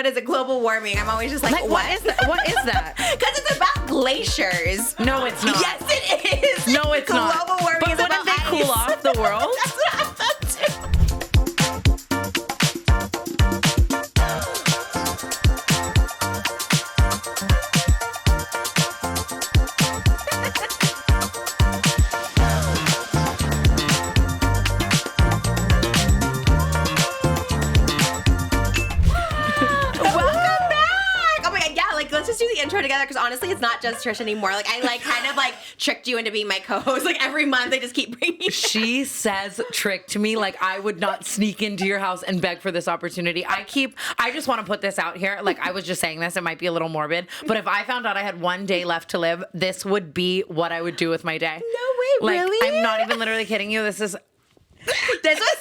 what is it? Global warming. I'm always just like what is that? What is that? Because it's about glaciers. No, it's not. Yes, it is. No, it's Global not. Global warming but is wouldn't about they ice. cool off the world? That's what I thought too. Let's just do the intro together because honestly, it's not just Trish anymore. Like I kind of tricked you into being my co-host. Like every month, I just keep bringing. She says tricked me. Like I would not sneak into your house and beg for this opportunity. I just want to put this out here. Like I was just saying this. It might be a little morbid, but if I found out I had one day left to live, this would be what I would do with my day. No way, really? I'm not even literally kidding you. This was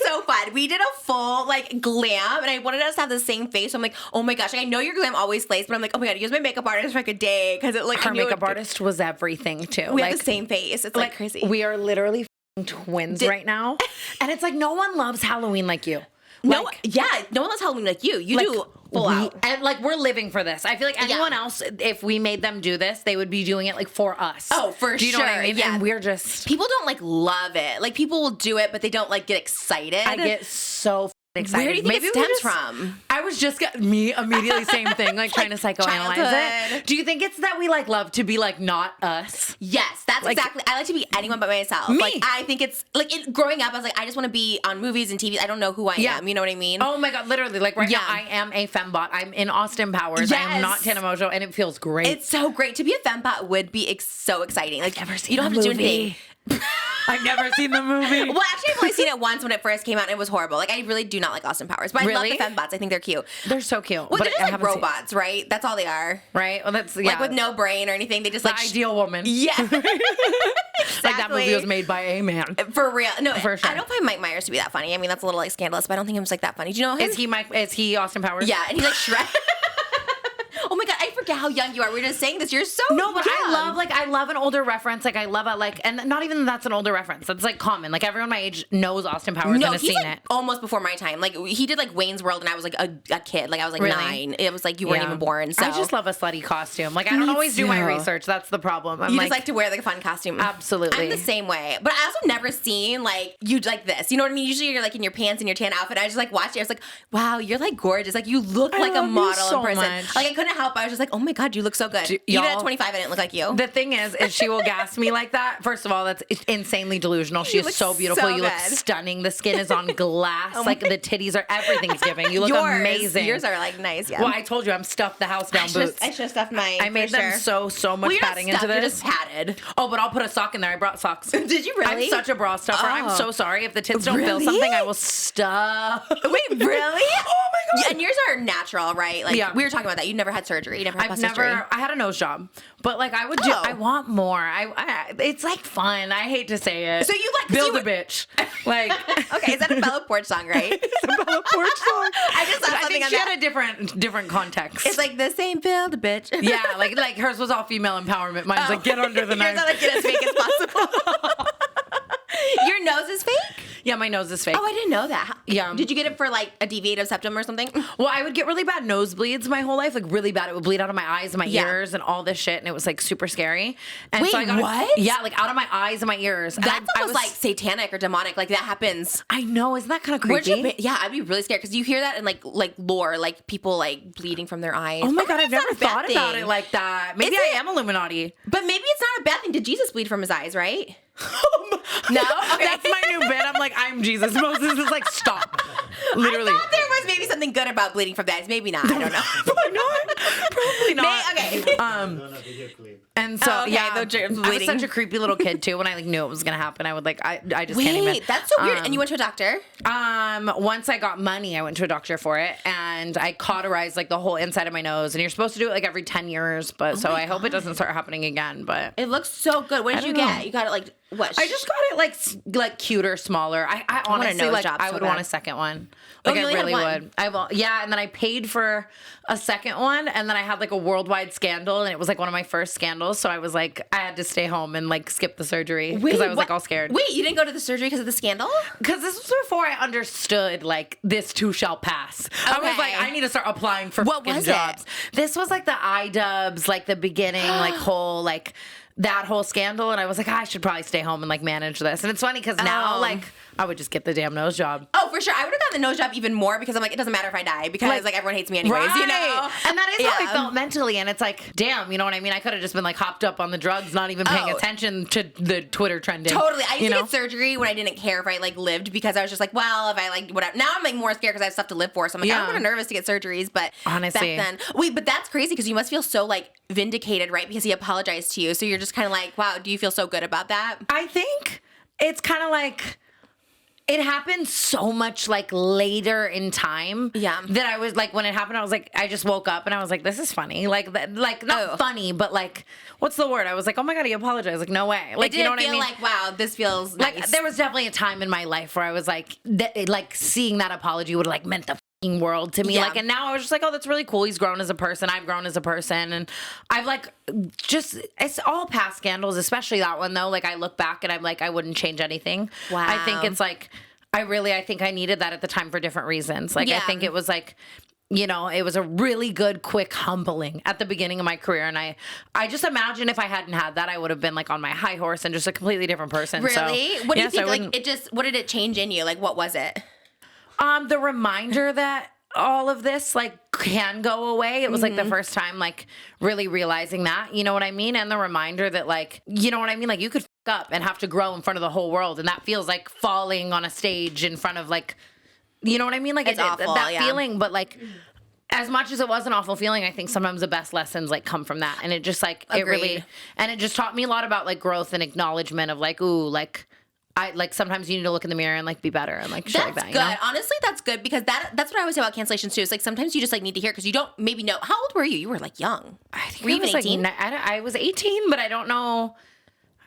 so fun. We did a full glam, and I wanted us to have the same face. So I'm like, oh my gosh, I know your glam always slays, but I'm like, oh my god, I use my makeup artist for a day because it her makeup artist was everything too. We have the same face. It's crazy. We are literally twins right now, and it's like no one loves Halloween like you. No one loves Halloween like you. You do full out. And we're living for this. I feel like anyone else, if we made them do this, they would be doing it for us. Oh, for sure. Do you know what I mean? Yeah. And we're just... People don't love it. People will do it, but they don't get excited. I get so excited. Where do you think it stems from? I was just me immediately same thing, trying to psychoanalyze it. Do you think it's that we love to be not us? Yes, that's exactly. I like to be anyone but myself. Me. I think it's growing up. I was I just want to be on movies and TV. I don't know who I am. You know what I mean? Oh my god, literally. Right now, I am a fembot. I'm in Austin Powers. Yes. I am not Tana Mongeau, and it feels great. It's so great to be a fembot. Would be so exciting. I've never seen. You don't have to do anything. I've never seen the movie. Well, actually, I've only seen it once when it first came out, and it was horrible. I really do not like Austin Powers, but I love the fembots. I think they're cute. They're so cute. Well, they're just robots, right? That's all they are. Right? Well, that's with no brain or anything. They just the ideal woman. Yeah. Exactly. That movie was made by a man. For real. No, for sure. I don't find Mike Myers to be that funny. I mean, that's a little scandalous, but I don't think he was that funny. Do you know him? Is he Austin Powers? Yeah, and he's Shrek. Oh my god, I forget how young you are. We were just saying this. You're so no, but young. I love an older reference. I love and not even that's an older reference. That's common. Everyone my age knows Austin Powers and has seen it. Almost before my time. He did Wayne's World, and I was a kid. I was really? 9. It was you weren't even born. So I just love a slutty costume. I don't always do my research. That's the problem. You just like to wear a fun costume. Absolutely. I'm the same way. But I also never seen you like this. You know what I mean? Usually you're in your pants and your tan outfit. I just watched it. I was like, wow, you're gorgeous. You look like a model in person. Much. I couldn't help. I was just oh my god, you look so good. Even at 25, I didn't look like you. The thing is she will gas me like that. First of all, that's insanely delusional. She is so beautiful. So you look stunning. The skin is on glass. The titties are everything's giving. You look amazing. Yours are nice. Yeah. Well, I told you I'm stuffed the house down boots. I should have stuffed mine. I made them so much padding into this. You're just padded. Oh, but I'll put a sock in there. I brought socks. Did you really? I'm such a bra stuffer. Oh. I'm so sorry if the tits don't feel something. I will stuff. Wait, really? Oh my god. Yeah, and yours are natural, right? We were talking about that. You never had surgery. You never had plastic surgery. I had a nose job, but I would do. I want more. It's fun. I hate to say it. So you build a bitch. Okay, is that a Bella Porch song, right? It's a Bella Porch song. I just saw something on that. She had a different context. It's this ain't build a bitch. Yeah, like hers was all female empowerment. Mine's get under the knife. Yours get as fake as possible. Your nose is fake? Yeah, my nose is fake. Oh, I didn't know that. Yeah. Did you get it for a deviated septum or something? Well, I would get really bad nosebleeds my whole life, really bad. It would bleed out of my eyes and my ears and all this shit, and it was super scary. And wait, so I got what? Yeah, out of my eyes and my ears. That's almost satanic or demonic. That happens. I know. Isn't that kind of creepy? Yeah, I'd be really scared because you hear that in lore, people bleeding from from their eyes. Oh my God, I've never thought about it like that. Maybe I am Illuminati. But maybe it's not a bad thing. Did Jesus bleed from his eyes, right? No? Okay. That's my new bit. I'm like, I'm Jesus. Moses is like, stop. Literally. I thought there was maybe something good about bleeding from the eyes. Maybe not. I don't know. Probably not. Probably not. Okay. And so, yeah, I was such a creepy little kid too. When I knew it was gonna happen, I would I just can't even. Wait, that's so weird. And you went to a doctor? Once I got money, I went to a doctor for it, and I cauterized the whole inside of my nose. And you're supposed to do it every 10 years, but I hope it doesn't start happening again. But it looks so good. What did you get? You got it What? I just got it like cuter, smaller. I honestly nose like job I so would bad. want a second one. Like you I only had really one? would. And then I paid for a second one, and then I had like a worldwide scandal, and it was like one of my first scandals. So I was like, I had to stay home and like skip the surgery because I was like all scared. Wait, you didn't go to the surgery because of the scandal? Because this was before I understood like this too shall pass. I was like, I need to start applying for What fucking was jobs. it? This was like the iDubbbz, like the beginning, like whole like that whole scandal, and I was like, I should probably stay home and like manage this. And it's funny because now like I would just get the damn nose job. Oh, for sure. I would have gotten the nose job even more because I'm like, it doesn't matter if I die because like everyone hates me anyways, you know? And that is how I felt mentally. And it's like, damn, you know what I mean? I could have just been like hopped up on the drugs, not even paying attention to the Twitter trending. Totally. I used to get surgery when I didn't care if I like lived because I was just like, well, if I like whatever. Now I'm like more scared because I have stuff to live for. So I'm like, I'm kind of nervous to get surgeries. But honestly, back then, wait, but that's crazy because you must feel so like vindicated, right? Because he apologized to you. So you're just kind of like, wow, do you feel so good about that? I think it's kind of like, it happened so much like later in time. Yeah. That I was like, when it happened, I was like, I just woke up and I was like, this is funny. Like not funny, but like, what's the word? I was like, oh my God, he apologized. Like, no way. Like, you know what I mean? Like, wow, this feels like, nice. there was definitely a time in my life where I was like, like seeing that apology would have like meant the fucking world to me. Yeah. Like, and now I was just like, oh, that's really cool. He's grown as a person. I've grown as a person. And I've like, it's all past scandals, especially that one though. Like, I look back and I'm like, I wouldn't change anything. Wow. I think it's like, I think I needed that at the time for different reasons. Like, I think it was like, you know, it was a really good, quick humbling at the beginning of my career. And I just imagine if I hadn't had that, I would have been like on my high horse and just a completely different person. Really? So, What do you think? Like, what did it change in you? Like, what was it? The reminder that all of this like can go away. It was like the first time like really realizing that, you know what I mean? And the reminder that like, you know what I mean? Like you could up and have to grow in front of the whole world, and that feels like falling on a stage in front of like, you know what I mean? Like it's awful, that feeling, but like as much as it was an awful feeling, I think sometimes the best lessons like come from that. And it just like it really, and it just taught me a lot about like growth and acknowledgement of like, ooh, like I like sometimes you need to look in the mirror and like be better and like shit like that. That's good. You know? Honestly, that's good because that's what I always say about cancellations too. It's like sometimes you just like need to hear because you don't maybe know. How old were you? You were like young. I think were you even 18? Like, I was 18, but I don't know.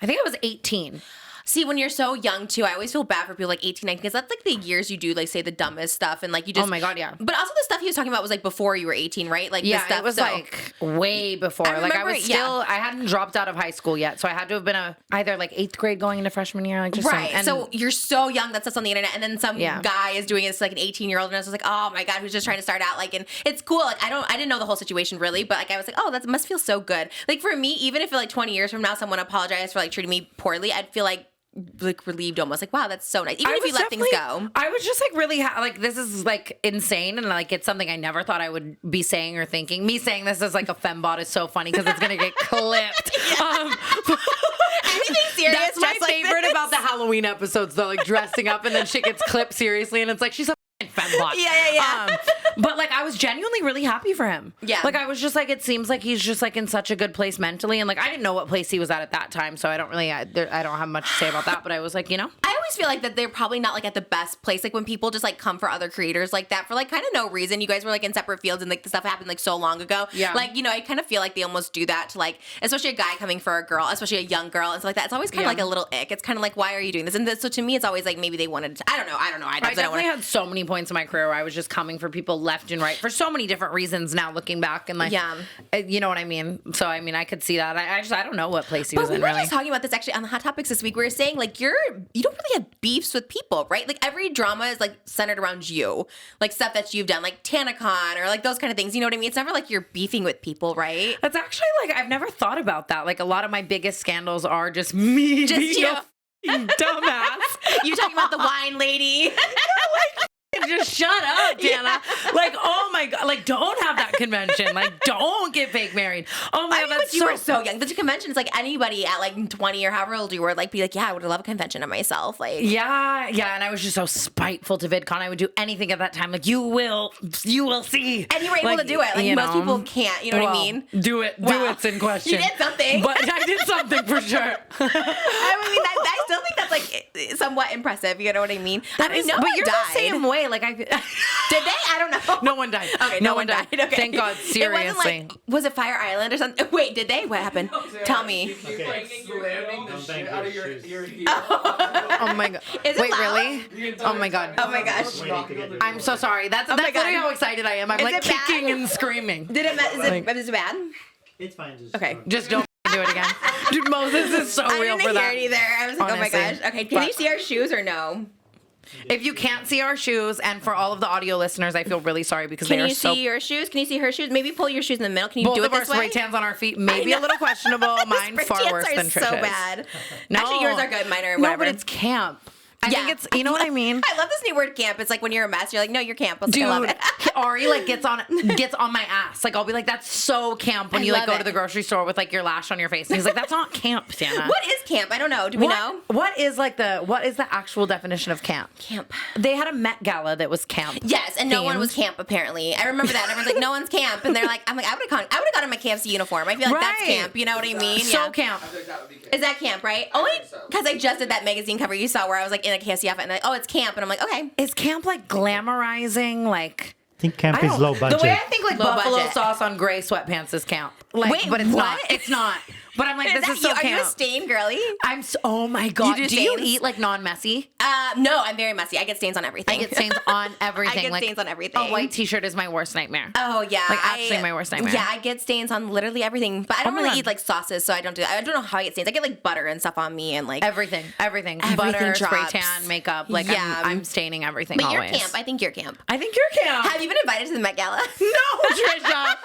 I think I was 18. See, when you're so young too, I always feel bad for people like 18, 19, because that's like the years you do like say the dumbest stuff and like you just. Oh my God, yeah. But also the stuff he was talking about was like before you were 18, right? Like yeah, the stuff, it was like way before. Like I was still, I hadn't dropped out of high school yet, so I had to have been either like 8th grade going into freshman year, like just right. So you're so young, that stuff's on the internet, and then some guy is doing it. It's like an 18-year-old, and I was like, oh my God, who's just trying to start out like, and it's cool. Like I didn't know the whole situation really, but like I was like, oh, that must feel so good. Like for me, even if like 20 years from now someone apologized for like treating me poorly, I'd feel like relieved almost, like wow, that's so nice, even if you let things go. I was just like really like this is like insane, and like it's something I never thought I would be saying or thinking. Me saying this as like a fembot is so funny because it's gonna get clipped. Anything serious, that's my favorite about the Halloween episodes though, like dressing up and then shit gets clipped seriously and it's like she's a fembot. Yeah. But like I was genuinely really happy for him. Yeah. Like I was just like, it seems like he's just like in such a good place mentally, and like I didn't know what place he was at that time, so I don't really I don't have much to say about that, but I was like, you know, I always feel like that they're probably not like at the best place. Like when people just like come for other creators like that for like kind of no reason. You guys were like in separate fields and like the stuff happened like so long ago. Yeah. Like, you know, I kind of feel like they almost do that to like, especially a guy coming for a girl, especially a young girl and stuff like that. It's always kind of like a little ick. It's kind of like, why are you doing this? And so to me, it's always like maybe they wanted to, I don't know. I definitely had so many points in my career where I was just coming for people left and right for so many different reasons now looking back, and like, you know what I mean? So, I mean, I could see that. I don't know what place he was in, really. We were just talking about this actually on the Hot Topics this week. We were saying like, you don't really have beefs with people, right? Like every drama is like centered around you, like stuff that you've done, like TanaCon or like those kind of things. You know what I mean? It's never like you're beefing with people, right? That's actually like, I've never thought about that. Like a lot of my biggest scandals are just me being you. a dumbass. You talking about the wine lady? Just shut up, Tana. Like, oh my God. Like, don't have that convention. Like, don't get fake married. Oh my God, that's you were so young. The convention is like anybody at like 20 or however old you were, like, be like, yeah, I would love a convention of myself. Like, yeah. And I was just so spiteful to VidCon. I would do anything at that time. Like, you will see. And you were able to do it. Like, most people can't. You know what I mean? Do it's in question. You did something. But I did something for sure. I mean, I still think that's like somewhat impressive. You know what I mean? But you're the same way. Like did they? I don't know. No one died. Okay, no one died. Okay. Thank God. Seriously. It wasn't like, was it Fire Island or something? Wait, did they? What happened? Tell me. You keep slamming the shit out of your heel. Oh my God. Is it Wait, loud? really? Oh my God. Oh my gosh. I'm so sorry. That's literally how excited I am. I'm like kicking and screaming. Is it bad? It's fine. Okay. Just don't do it again. Dude, Moses is so real for that. I didn't hear it either. I was like, Honestly. oh my gosh. Okay, can you see our shoes or no? If you can't see our shoes, and for all of the audio listeners, I feel really sorry because they are so... Can you see your shoes? Can you see her shoes? Maybe pull your shoes in the middle. Can you Both do it of our this way? spray tans on our feet may be a little questionable. Mine far worse than Trisha's. so bad. No. Actually, yours are good. Mine are whatever. No, but it's camp. I think it's, you know what I mean? I love this new word, camp. It's like when you're a mess, you're like, no, you're camp. Dude, I love it. Ari like gets on my ass. Like I'll be like, that's so camp when you like go to the grocery store with like your lash on your face. And he's like, that's not camp, Tana. What is camp? I don't know. Do we know? What is the actual definition of camp? Camp. They had a Met Gala that was camp. Yes, and no one was camp apparently. I remember that. Everyone's like, no one's camp, and they're like, I would have gotten my Camp's uniform. I feel like that's camp. You know what I mean? So camp. I think that would be camp. Is that camp, right? Only because I just did that magazine cover you saw where I was like in a KFC outfit and like, oh, it's camp, and I'm like, okay. Is camp like glamorizing? Like I think camp is low budget. The way I think like Low buffalo budget. sauce on gray sweatpants is camp. Like, Wait, but it's what? not. It's not. But I'm like, this is so Are you a camp. stain girly? Oh my God. You do you stains? eat like non-messy? No, I'm very messy. I get stains on everything. I get stains on everything. I get like, stains on everything. A white t-shirt is my worst nightmare. Oh yeah, Like actually my worst nightmare. Yeah, I get stains on literally everything, but I don't my really God. eat like sauces, so I don't do that. I don't know how I get stains. I get like butter and stuff on me and like Everything. Butter, spray drops. tan, makeup. Like I'm staining everything But always. you're camp. I think you're camp. I think you're camp. Have you been invited to the Met Gala? No, Trisha. I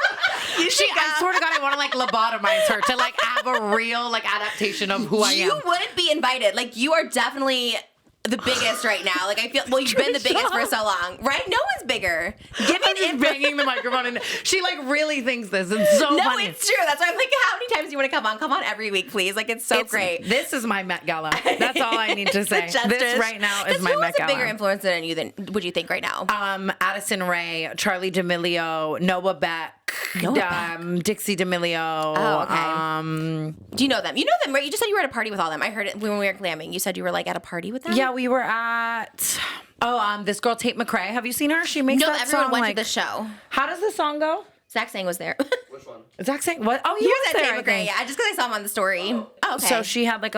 go. swear to God, I want to like lobotomize her to like have a real like adaptation of who I am. You wouldn't be invited. Like you are definitely the biggest right now. Like I feel you've been the biggest for so long, right? No one's bigger. Give me I'm just banging the microphone, and she like really thinks this. It's so No, funny. it's true. That's why I'm like, how many times do you want to come on? Come on every week, please. Like it's so great. This is my Met Gala. That's all I need to say. Just This Trish. right now is my Met Who's a bigger Gala. influencer than you than would you think right now? Addison Rae, Charlie D'Amelio, Noah Beck, Dixie D'Amelio. Oh, okay. Do you know them? You know them, right? You just said you were at a party with all them. I heard it when we were glamming. You said you were like at a party with them. Yeah, we were at this girl Tate McRae. Have you seen her? She makes No, that everyone song went like, to the show. How does the song go? Zach Sang was there. Which one? Zach Sang what? Oh, He he was was at there. Tate I McRae, think. yeah, just because I saw him on the story. Oh, okay. So she had like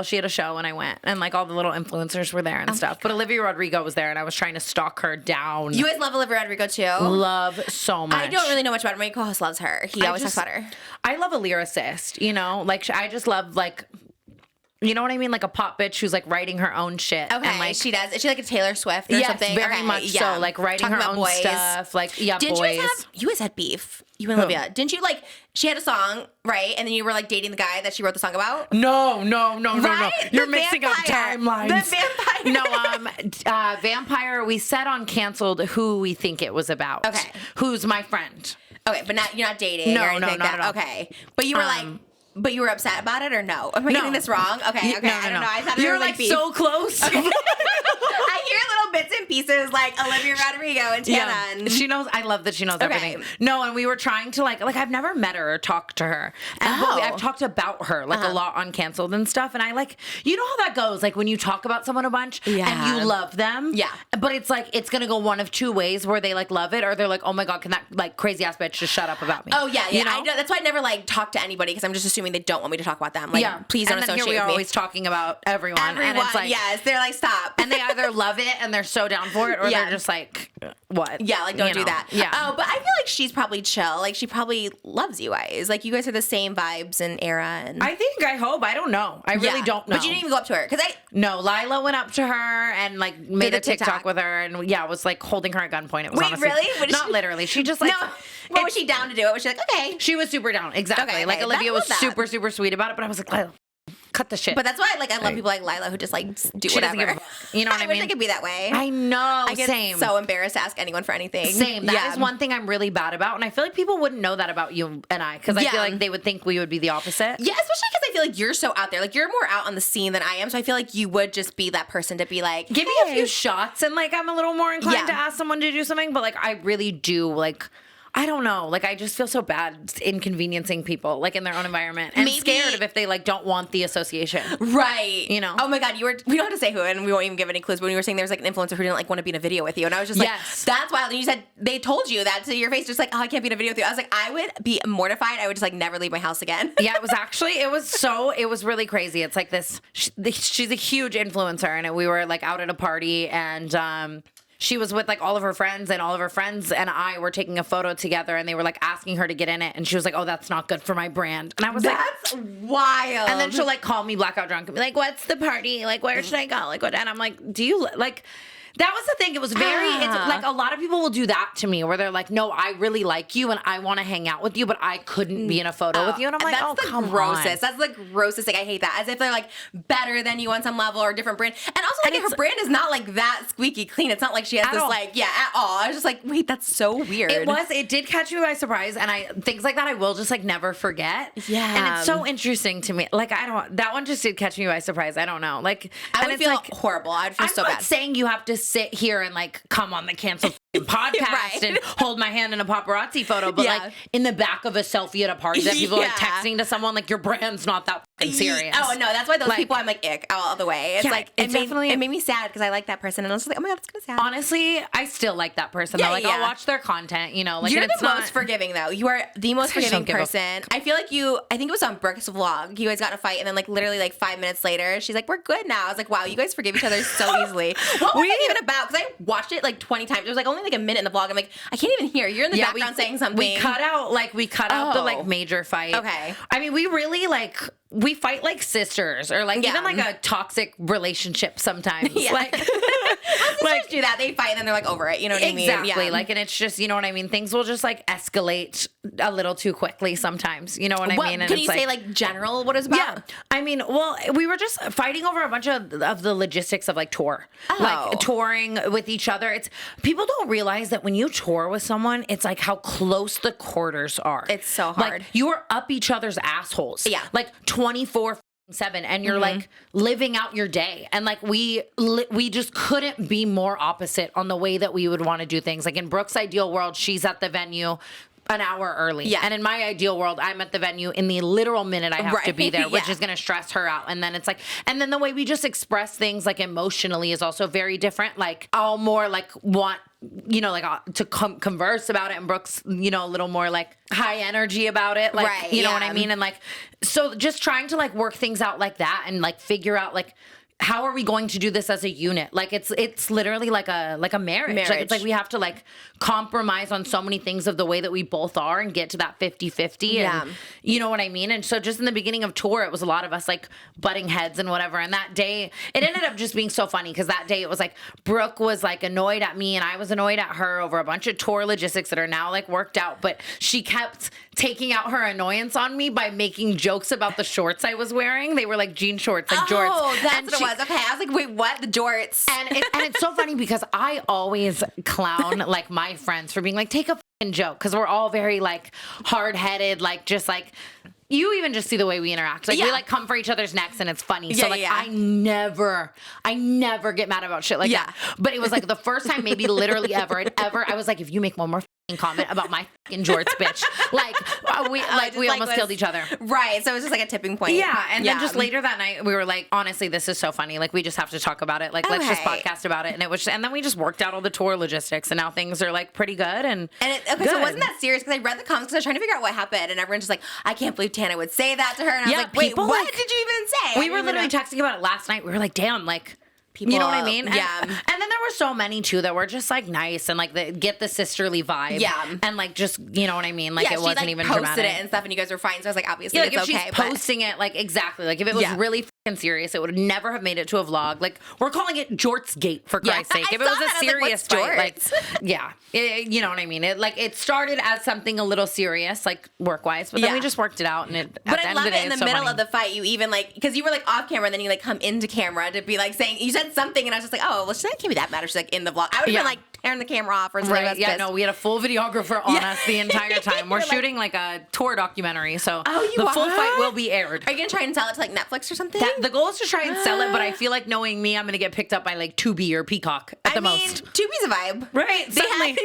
she had a show and I went and like all the little influencers were there and stuff. But Olivia Rodrigo was there and I was trying to stalk her down. You guys love Olivia Rodrigo too? Love so much. I don't really know much about her. My co-host loves her. He always talks about her. I love a lyricist, you know? Like I just love like, you know what I mean? Like a pop bitch who's like writing her own shit. Okay, and like, she does. Is she like a Taylor Swift or yes, something? very Okay, much so. Like writing Talking her about own boys. stuff. Like, yeah, Didn't boys. you guys had beef? You and Olivia. Didn't you like, she had a song, right? And then you were like dating the guy that she wrote the song about? No. Right? You're The mixing vampire. up timelines. The vampire. No, Vampire, we said on Canceled who we think it was about. Okay. Who's my friend. Okay, but you're not dating No, or anything no, like not that. at all. Okay. But you were like, but you were upset about it or no? Am I getting this wrong? Okay. No. I don't know. I thought You're were like beef. so close. I hear little bits and pieces like Olivia Rodrigo and Tana. And She knows. I love that she knows everything. No, and we were trying to like I've never met her or talked to her, and but I've talked about her like a lot on Canceled and stuff. And I like, you know how that goes. Like when you talk about someone a bunch and you love them, but it's like it's gonna go one of two ways where they like love it or they're like, oh my God, can that like crazy ass bitch just shut up about me? Oh yeah. You know? I know. That's why I never like talk to anybody because I'm just assuming they don't want me to talk about them. Like, please don't and then associate here we with are me. always talking about everyone, and it's like, yes, they're like, stop. and they either love it and they're so down for it, or they're just like, what? Yeah, like don't You do know? that. Yeah. Oh, but I feel like she's probably chill. Like she probably loves you guys. Like you guys are the same vibes and era. And I hope. I don't know. I really don't know. But you didn't even go up to her because No, Lila went up to her and like made Did a a TikTok TikTok with her and was like holding her at gunpoint. It was Wait, honestly really? What did not she- literally. She just like no. What was she down to do it? Was she like, okay? She was super down. Exactly. Okay, like okay. Olivia I was love that. super super sweet about it, but I was like, Lila, cut the shit. But that's why I love people like Lila who just like do She doesn't whatever. give a fuck. You know what I I wish mean? I could be that way. I know. I get same. so embarrassed to ask anyone for anything. Same. That is one thing I'm really bad about, and I feel like people wouldn't know that about you and I, because I feel like they would think we would be the opposite. Yeah, especially because I feel like you're so out there. Like you're more out on the scene than I am, so I feel like you would just be that person to be like, give me a few shots, and like I'm a little more inclined to ask someone to do something. But like I really do like. I don't know. Like, I just feel so bad inconveniencing people, like, in their own environment. And scared of if they, like, don't want the association. Right. You know? Oh, my God. We don't have to say who, and we won't even give any clues, but when you were saying there was, like, an influencer who didn't, like, want to be in a video with you, and I was just like, that's wild. And you said they told you that to your face, just like, oh, I can't be in a video with you. I was like, I would be mortified. I would just, like, never leave my house again. Yeah, it was really crazy. It's like this, she's a huge influencer, and we were, like, out at a party, and, she was with, like, all of her friends, and all of her friends and I were taking a photo together, and they were, like, asking her to get in it. And she was like, oh, that's not good for my brand. And I was that's wild. And then she'll, like, call me blackout drunk and be like, what's the party? Like, where should I go? Like, what? And I'm like, do you, like... That was the thing. It was very, it's like a lot of people will do that to me where they're like, no, I really like you and I want to hang out with you, but I couldn't be in a photo with you. And I'm like, that's the grossest. That's the grossest thing. I hate that. As if they're like better than you on some level or a different brand. And also, like, her brand is not like that squeaky clean. It's not like she has this, like, at all. I was just like, wait, that's so weird. It did catch me by surprise. And things like that I will just, like, never forget. Yeah. And it's so interesting to me. Like, that one just did catch me by surprise. I don't know. Like, I would feel like, horrible. I'd feel so bad. I'm not saying you have to sit here and, like, come on the canceled podcast and hold my hand in a paparazzi photo, but like in the back of a selfie at a party that people are like texting to someone, like, your brand's not that fucking serious. Oh no, that's why those people I'm like ick all the way. It's like it made me sad because I like that person and I was like, oh my God, that's kind of sad. Honestly, I still like that person. Like, I'll watch their content, you know. Like, you're the most forgiving though. You are the most forgiving person. I feel like I think it was on Brooke's vlog. You guys got in a fight and then, like, literally like 5 minutes later, she's like, we're good now. I was like, wow, you guys forgive each other so easily. What was it even about? Because I watched it like 20 times. There was like only like a minute in the vlog. I'm like, I can't even hear. You're in the background saying something. We cut out the, like, major fight. Okay. I mean, we really, like, we fight like sisters or like even like a toxic relationship sometimes. Like, sisters do that. They fight and then they're like over it. You know what I mean? Exactly. Like, and it's just, you know what I mean? Things will just like escalate a little too quickly sometimes. You know what I mean? And can you say like general what it's about? Yeah. I mean, well, we were just fighting over a bunch of the logistics of like tour. Like touring with each other. It's people don't realize that when you tour with someone, it's like how close the quarters are. It's so hard. Like, you are up each other's assholes. Yeah. Like 24/7, and you're like living out your day, and like we just couldn't be more opposite on the way that we would want to do things. Like, in Brooke's ideal world, she's at the venue an hour early. Yeah. And in my ideal world, I'm at the venue in the literal minute I have to be there, which is going to stress her out. And then it's like, and then the way we just express things like emotionally is also very different. Like, I'll more like want, you know, like to converse about it, and Brooke's, you know, a little more like high energy about it. Like, you know what I mean? And like, so just trying to like work things out like that and like figure out like, how are we going to do this as a unit? Like, it's literally like a marriage. Like, it's like we have to like compromise on so many things of the way that we both are and get to that 50-50. Yeah. And you know what I mean? And so just in the beginning of tour, it was a lot of us like butting heads and whatever. And that day, it ended up just being so funny because that day it was like Brooke was like annoyed at me and I was annoyed at her over a bunch of tour logistics that are now like worked out. But she kept taking out her annoyance on me by making jokes about the shorts I was wearing. They were like jean shorts, like jorts. Oh, that's what it was. Okay, I was like, wait, what? The jorts. And it's so funny because I always clown like my friends for being like, take a fucking joke, because we're all very like hard-headed, like just like, you even just see the way we interact. Like, we like come for each other's necks and it's funny. So like, I never get mad about shit like that. But it was like the first time maybe literally ever, I was like, if you make one more comment about my fucking jorts, bitch. We almost killed each other. Right. So it was just like a tipping point. Yeah. And then just later that night, we were like, honestly, this is so funny. Like, we just have to talk about it. Like, let's just podcast about it. And then we just worked out all the tour logistics, and now things are like pretty good. So it wasn't that serious because I read the comments because I was trying to figure out what happened, and everyone's just like, I can't believe Tana would say that to her. And I was like, wait, what did you even say? We were literally texting about it last night. We were like, damn, like, people, you know what I mean? Yeah. And then there were so many too that were just like nice and like get the sisterly vibe. Yeah. And like just, you know what I mean? Like, it wasn't like even posted dramatic. It and stuff, and you guys were fine. So I was like, obviously, like, it's if okay. She's posting it, like, exactly. Like, if it was really fucking serious, it would never have made it to a vlog. Like, we're calling it Jortsgate for Christ's sake. If it was a serious fight, like, you know what I mean? It started as something a little serious, like work wise, but then we just worked it out. And I love it in the middle of the fight. You even like, because you were like off camera, and then you like come into camera to be like saying, you said something, and I was just like, oh, well, she can't be that mad. She's like in the vlog. I would have been like turn the camera off or something. Right. Yeah, no, we had a full videographer on us the entire time. We're shooting like a tour documentary, so the full fight will be aired. Are you going to try and sell it to like Netflix or something? The goal is to try and sell it, but I feel like knowing me, I'm going to get picked up by like Tubi or Peacock at the most. Tubi's a vibe. Right. Suddenly.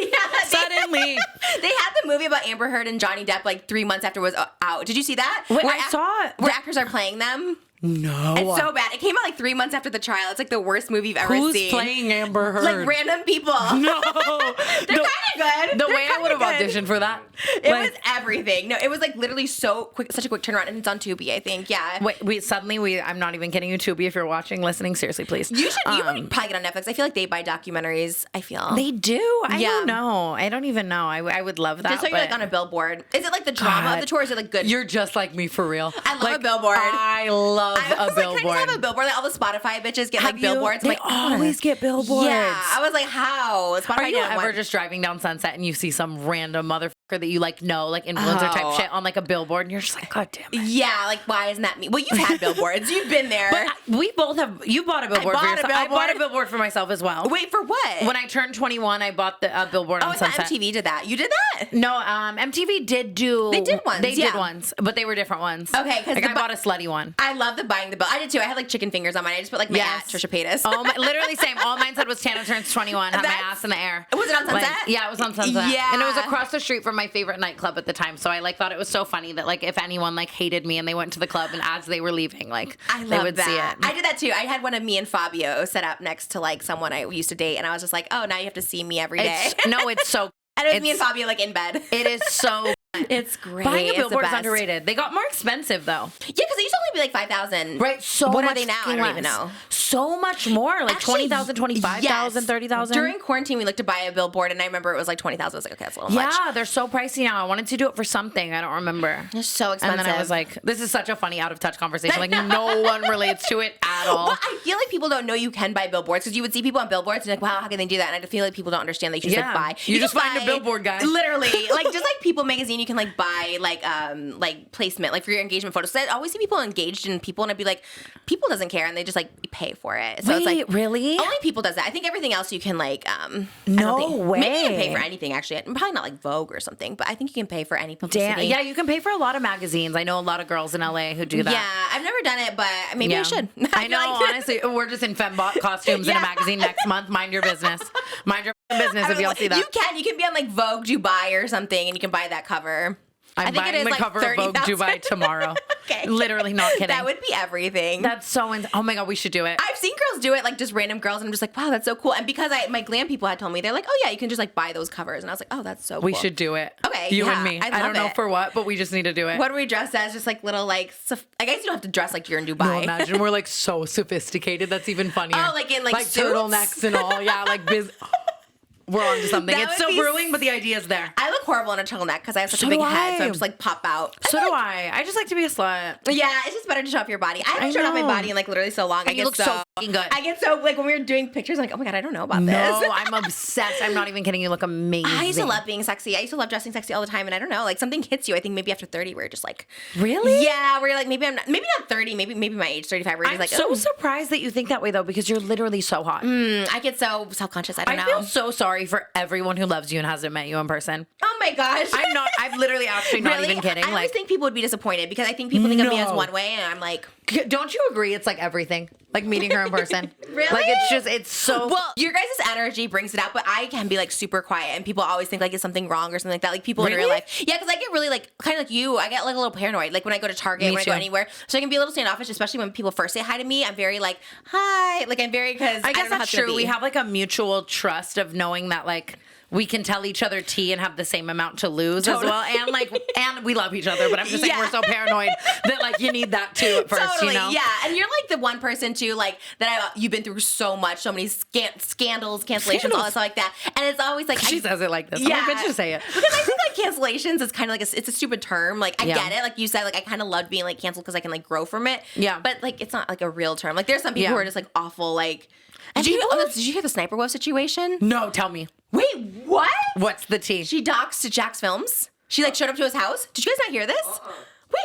Suddenly. They had the movie about Amber Heard and Johnny Depp like 3 months after it was out. Did you see that? Wait, I saw it. Where actors are playing them. No. It's so bad. It came out like 3 months after the trial. It's like the worst movie you've ever Who's seen. playing Amber Heard? Like random people. No. They're kind of good. The way I would have auditioned for that. It was everything. No, it was like literally so quick, such a quick turnaround, and it's on Tubi, I think. Yeah. Wait, I'm not even kidding you, Tubi, if you're watching, listening, seriously, please. You should, you would probably get on Netflix. I feel like they buy documentaries, I feel. They do? I don't know. I don't even know. I would love that. Just so you're like on a billboard. Is it like the drama of the tour, or is it like good? You're just like me for real. I love a billboard. I love a billboard. Can I just have a billboard? Like all the Spotify bitches get like billboards. They like, always get billboards. Yeah. I was like, how? Spotify Are you ever just driving down Sunset and you see some random motherfucker that you like know, like influencer type shit on like a billboard, and you're just like, God damn it. Yeah, like why isn't that me? Well, you've had billboards. You've been there. But we both have. You bought a billboard for yourself. I bought a billboard for myself as well. Wait, for what? When I turned 21, I bought the billboard on Sunset. MTV did that. You did that? No, MTV did do. They did ones. They did ones, but they were different ones. Okay, because like I bought a slutty one. I love the buying the bill. I did too. I had like chicken fingers on mine. I just put like my at Trisha Paytas. Oh my, literally same. All mine said was Tana turns 21. Had my ass in the air. Was it on Sunset? Like, yeah, it was on Sunset. Yeah, and it was across the street from my favorite nightclub at the time. So I like thought it was so funny that like if anyone like hated me and they went to the club and as they were leaving, like they would see it. I did that too. I had one of me and Fabio set up next to like someone I used to date, and I was just like, oh, now you have to see me every day. It's so. And it was me and Fabio like in bed. It is so. It's great. Buying a billboard is underrated. They got more expensive though. Yeah, because they used to only be like 5,000. Right. So what much are they now? I don't even know. So much more, like 20,000, 25,000, yes. 30,000. During quarantine, we looked to buy a billboard, and I remember it was like 20,000. I was like, okay, that's a little much. Yeah, they're so pricey now. I wanted to do it for something. I don't remember. They're so expensive. And then I was like, this is such a funny out of touch conversation. Like no one relates to it at all. Well, I feel like people don't know you can buy billboards, because you would see people on billboards and you're like, wow, how can they do that? And I feel like people don't understand that you just like buy. You just find a billboard guy. Literally, like just like People magazine, you can like buy like placement, like for your engagement photos. So I always see people engaged in People, and I'd be like, People doesn't care, and they just like pay for it. So Wait, it's like really? only People does that. I think everything else you can like no way. Maybe you can pay for anything actually. Probably not like Vogue or something, but I think you can pay for any publicity. Yeah, you can pay for a lot of magazines. I know a lot of girls in LA who do that. Yeah, I've never done it, but maybe I should. I know, honestly, we're just in fembot costumes in a magazine next month. Mind your business. Mind your business if y'all see that. You can be on like Vogue Dubai or something, and you can buy that cover. I'm buying the cover of Vogue Dubai tomorrow. Okay. Literally not kidding. That would be everything. That's so oh my God, we should do it. I've seen girls do it, like just random girls, and I'm just like, wow, that's so cool. And because my glam people had told me, they're like, oh yeah, you can just like buy those covers. And I was like, oh, that's so cool. We should do it. Okay. You and me. I don't know for what, but we just need to do it. What do we dress as? Just like little like, I guess you don't have to dress like you're in Dubai. No, imagine we're like so sophisticated. That's even funnier. Oh, like in like suits? Turtlenecks and all. Yeah, like we're on to something. It's so brewing, but the idea's there. I look horrible in a turtleneck because I have such a big head, so I just like pop out. So do I. I just like to be a slut. Yeah, it's just better to show off your body. I haven't shown off my body in like literally so long. And you look so fucking good. I get so like when we were doing pictures, I'm like, oh my God, I don't know about this. No, I'm obsessed. I'm not even kidding. You look amazing. I used to love being sexy. I used to love dressing sexy all the time, and I don't know, like something hits you. I think maybe after 30, where you're just like, really? Yeah, where you're like, maybe not 30, maybe my age 35. Where you're just like, so surprised that you think that way though, because you're literally so hot. I get so self-conscious. I feel so sorry for everyone who loves you and hasn't met you in person. Oh my gosh. I'm literally actually not even kidding. I always think people would be disappointed because I think people think of me as one way, and I'm like, don't you agree? It's like everything, like meeting her in person. Really? Like it's so. Well, your guys' energy brings it out, but I can be like super quiet, and people always think like it's something wrong or something like that. Like people in real life, yeah, because I get really like kind of like you. I get like a little paranoid, like when I go to Target, when I go anywhere, so I can be a little standoffish, especially when people first say hi to me. I'm very like hi, like I'm very because I guess that's true. We have like a mutual trust of knowing that like. We can tell each other tea and have the same amount to lose as well. And we love each other, but I'm just saying we're so paranoid that like you need that too at first, totally, you know? Yeah. And you're like the one person too, like that you've been through so much, so many scandals, cancellations, all that stuff like that. And it's always like she says it like this. Yeah. I'm like, just say it. Because I think like cancellations is kind of like it's a stupid term. Like I get it. Like you said, like I kind of loved being like canceled because I can like grow from it. Yeah. But like it's not like a real term. Like there's some people who are just like awful, like did you hear the Sniper Wolf situation? No, tell me. Wait, what? What's the tea? She doxed to Jack's Films. She like showed up to his house. Did you guys not hear this?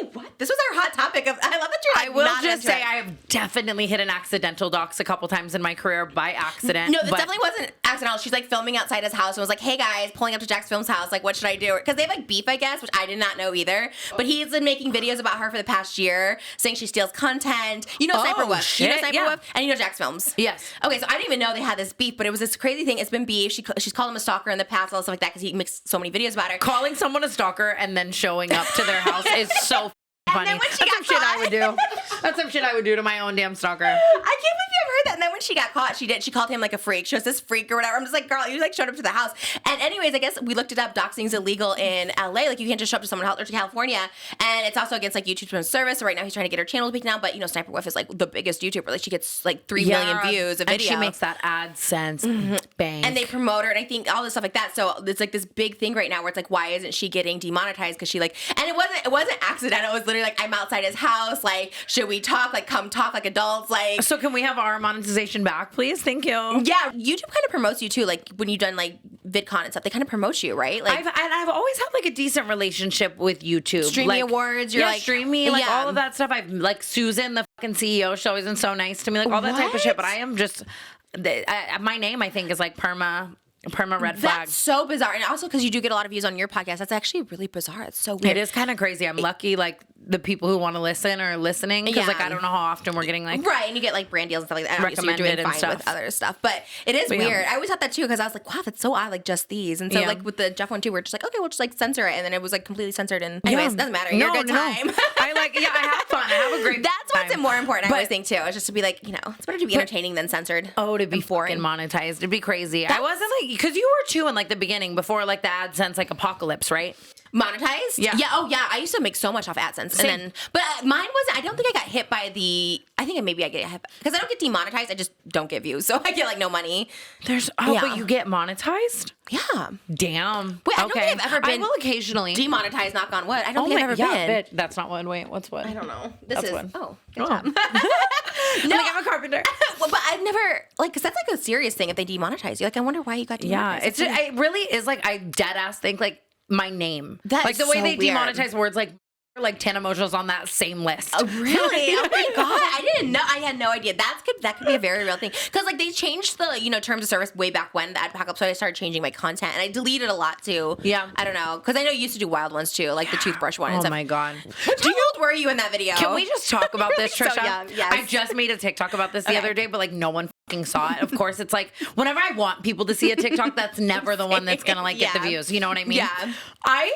Wait, what? This was our hot topic of. I love that you're. Like, I will not just into say it. I have definitely hit an accidental dox a couple times in my career by accident. No, this definitely wasn't accidental. She's like filming outside his house and was like, "Hey guys, pulling up to Jack's Film's house. Like, what should I do?" Because they have like beef, I guess, which I did not know either. But he's been making videos about her for the past year, saying she steals content. You know Sniper Wolf. Shit, You know Sniper Wolf, and you know Jack's Films. Yes. Okay, so I didn't even know they had this beef, but it was this crazy thing. It's been beef. She's called him a stalker in the past, all stuff like that, because he makes so many videos about her. Calling someone a stalker and then showing up to their house is so funny. then when she That's got some shit I caught- would do. That's some shit I would do to my own damn stalker. I can't believe you ever heard that. And then when she got caught, she called him like a freak. She was this freak or whatever. I'm just like, girl, you like showed up to the house. And anyways, I guess we looked it up. Doxing's illegal in LA. Like you can't just show up to someone's house or to California. And it's also against like YouTube's own service. So right now he's trying to get her channel taken down. But you know, Sniper Wolf is like the biggest YouTuber. Like she gets like 3 million views a video. And she makes that AdSense bang. And they promote her, and I think all this stuff like that. So it's like this big thing right now where it's like, why isn't she getting demonetized? Because she like, and it wasn't accidental. It was literally like, I'm outside his house. Like, should we talk? Like, come talk like adults. Like, So can we have our monetization back, please? Thank you. yeah, YouTube kind of promotes you too. Like when you've done like VidCon and stuff, they kind of promote you, right? Like I've always had like a decent relationship with YouTube. Streamy Awards, you're like Streamy, like yeah. all of that stuff. I've like Susan, the fucking CEO, she's always been so nice to me, like all that type of shit. But I am just my name, I think, is like perma red flag. That's so bizarre, and also because you do get a lot of views on your podcast, that's actually really bizarre. It's so weird. It is kind of crazy. I'm lucky, like the people who want to listen are listening because like Yeah. I don't know how often we're getting like right, and you get like brand deals and stuff like that. Obviously, you're doing Recommended and fine stuff. with other stuff, but it is But yeah. weird. I always thought that too because I was like, wow, that's so odd. Like just these, and so Yeah. like with the Jeff one too, we're just like, okay, we'll just like censor it, and then it was like completely censored. And anyways, it doesn't matter. You're a good time. I have fun. I have a great. That's what's time. more important. I But- always think too. It's just to be like, you know, it's better to be entertaining than censored. Oh, to be and foreign. fucking monetized. It'd be crazy. I wasn't like, because you were too in like the beginning before like the AdSense like apocalypse, right? Monetized? Yeah. Yeah. Oh, yeah. I used to make so much off AdSense, Same. and then, but mine wasn't. I don't think I got hit by the. I think maybe I get hit because I don't get demonetized. I just don't get views, so I get like no money. There's Yeah. but you get monetized? Yeah. Damn. Wait, I don't think I've ever I been will occasionally. Demonetized. Knock on wood. I don't think I've ever been. Bitch. That's not one. Wait, what's what? I don't know. This That's is. one. Oh, good Oh. job. No, like I'm a carpenter. Well, but I've never like because that's like a serious thing if they demonetize you. Like I wonder why you got Yeah, demonetized. it really is like I dead ass think like my name. That like is the way so they weird. demonetize words like Tana Mongeau's on that same list. Oh, really? Oh my god! I didn't know. I had no idea. That could be a very real thing. Because like they changed the terms of service way back when the apocalypse. So I started changing my content, and I deleted a lot too. Yeah. I don't know because I know you used to do wild ones too, like the toothbrush one. And Oh stuff. my god. How old were you in that video? Can we just talk about this, So Trisha? young, yes. I just made a TikTok about this the Okay. other day, but like no one fucking saw it. Of course, it's like whenever I want people to see a TikTok, that's never the one that's gonna like get the Yeah. views. You know what I mean? Yeah.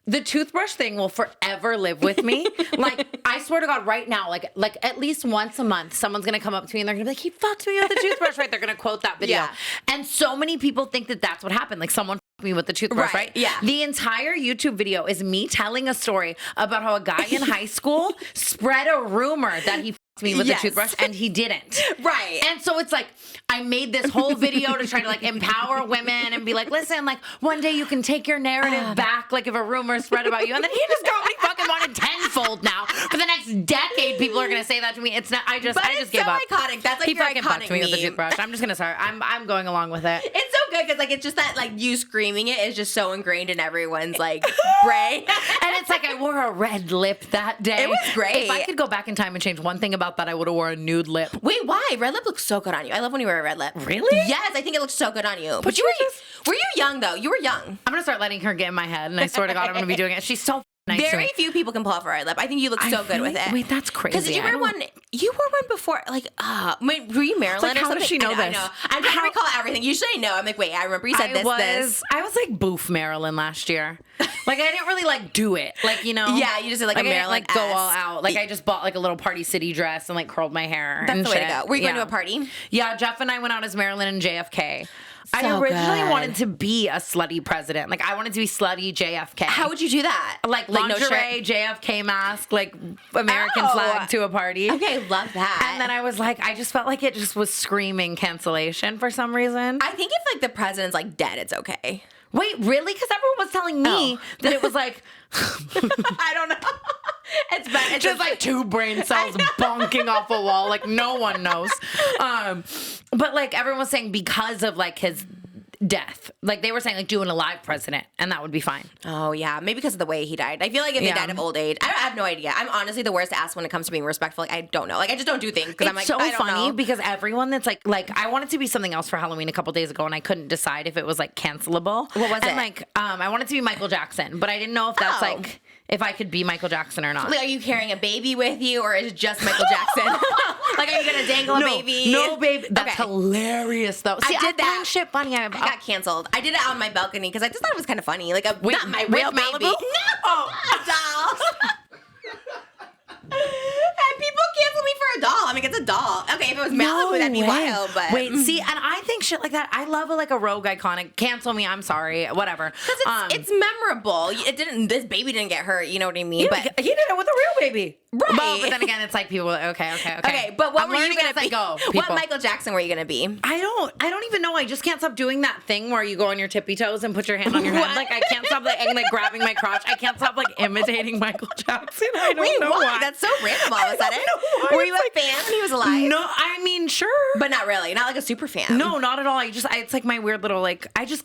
The toothbrush thing will forever live with me. Like, I swear to God, right now, like at least once a month, someone's gonna come up to me and they're gonna be like, "He fucked me with the toothbrush," right? They're gonna quote that video, Yeah. and so many people think that that's what happened. Like, someone fucked me with the toothbrush, Right, right? yeah. The entire YouTube video is me telling a story about how a guy in high school spread a rumor that he fucked me with Yes. the toothbrush, and he didn't. Right. And so it's like I made this whole video to try to like empower women and be like, listen, like one day you can take your narrative back, like if a rumor is spread about you. And then he just got me fucking wanted tenfold now. For the next decade, people are gonna say that to me. It's not. I just it's gave so up. iconic. That's like He your fucking iconic fucked me with the meme. toothbrush. I'm just gonna start. I'm going along with it. It's so good because like it's just that like you screaming it is just so ingrained in everyone's like brain. And it's like I wore a red lip that day. It was great. If I could go back in time and change one thing about that, I would have worn a nude lip. Wait, why? Red lip looks so good on you. I love when you wear a red lip. Really? Yes, I think it looks so good on you. But you you were you young though? You were young. I'm gonna start letting her get in my head, and I swear to God, I'm gonna be doing it. She's so nice to Very me. few people can pull off a red lip. I think you look so good with it. Wait, that's crazy. Because did you I wear don't- one? You wore one before, like, wait, were you Maryland Like, or how something? does she know I this? know. I'm trying to recall everything. Usually I know. I'm like, wait, I remember you said this. I was like boof Maryland last year. Like I didn't really like do it. Like, you know. Yeah, you just did like a I didn't Maryland like go all out. Like I just bought like a little Party City dress and like curled my hair. That's and the way shit. to go. Were you going to Yeah. a party? Yeah, Jeff and I went out as Maryland and JFK. I So originally good. wanted to be a slutty president. Like I wanted to be slutty JFK. How would you do that? like no lingerie, shirt? JFK mask, like American Oh. flag to a party. Okay, love that. And then I was like, I just felt like it just was screaming cancellation for some reason. I think if like the president's like dead, it's okay. Wait, really? Because everyone was telling me that it was like, I don't know. It's bad. It's just like two brain cells bonking off a wall. Like no one knows. But like everyone was saying because of like his death. Like they were saying, like do an alive president, and that would be fine. Oh yeah, maybe because of the way he died. I feel like if they died of old age, I have no idea. I'm honestly the worst to ask when it comes to being respectful. Like I don't know. Like I just don't do things because I'm like so I don't funny know. because everyone that's like I wanted to be something else for Halloween a couple days ago, and I couldn't decide if it was like cancelable. What was it? Like I wanted to be Michael Jackson, but I didn't know if that's like if I could be Michael Jackson or not. Like, are you carrying a baby with you, or is it just Michael Jackson? Like, are you gonna dangle a baby? No, baby. That's hilarious, though. See, I did that. Shit funny. I got canceled. I did it on my balcony because I just thought it was kind of funny. Like, not my real baby. Malibu? No, a doll. And people cancel me for a doll. I mean, it's a doll. Okay, if it was Malibu, that'd be wild. But wait, see, and I think shit like that. I love like a rogue iconic. Cancel me. I'm sorry. Whatever. Because it's memorable. It didn't. This baby didn't get hurt. You know what I mean? Yeah, but he did it with a real baby. Right. Well, but then again, it's like people. Okay. But what were you gonna be? Go, what Michael Jackson were you gonna be? I don't even know. I just can't stop doing that thing where you go on your tippy toes and put your hand on your head. Like I can't stop like grabbing my crotch. I can't stop like imitating Michael Jackson. I don't know why. That's so random all of a sudden. Were you a fan when he was alive? No, I mean sure, but not really. Not like a super fan. No, not at all. It's like my weird little like I just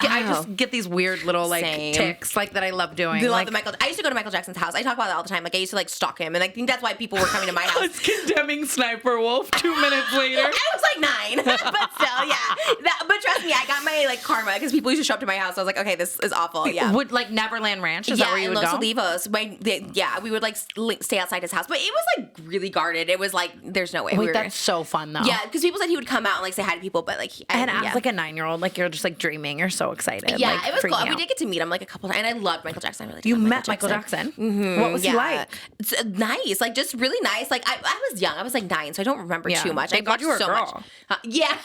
get these weird little like ticks like that I love doing. I used to go to Michael Jackson's house. I talk about it all the time. Like I used to like stalk him, and I think that's why people were coming to my house. I was condemning Sniper Wolf 2 minutes later. I was like 9, but still, yeah. But trust me, I got my like karma because people used to show up to my house. I was like, okay, this is awful. Yeah. Would like Neverland Ranch? Is that where you would Los go? Olivos. We would like stay outside his house, but it was like really guarded. It was like there's no way. Wait, that's so fun though. Yeah, because people said he would come out and like say hi to people, but like as like a 9-year-old, like you're just like dreaming. You're so excited. Yeah, like, it was cool. out. We did get to meet him like a couple times, and I loved Michael Jackson. I really did. You met Michael Jackson. Mm-hmm. What was he like? It's nice, like just really nice. Like I was young. I was like 9, so I don't remember too much. I watched you were so a girl. much. Yeah.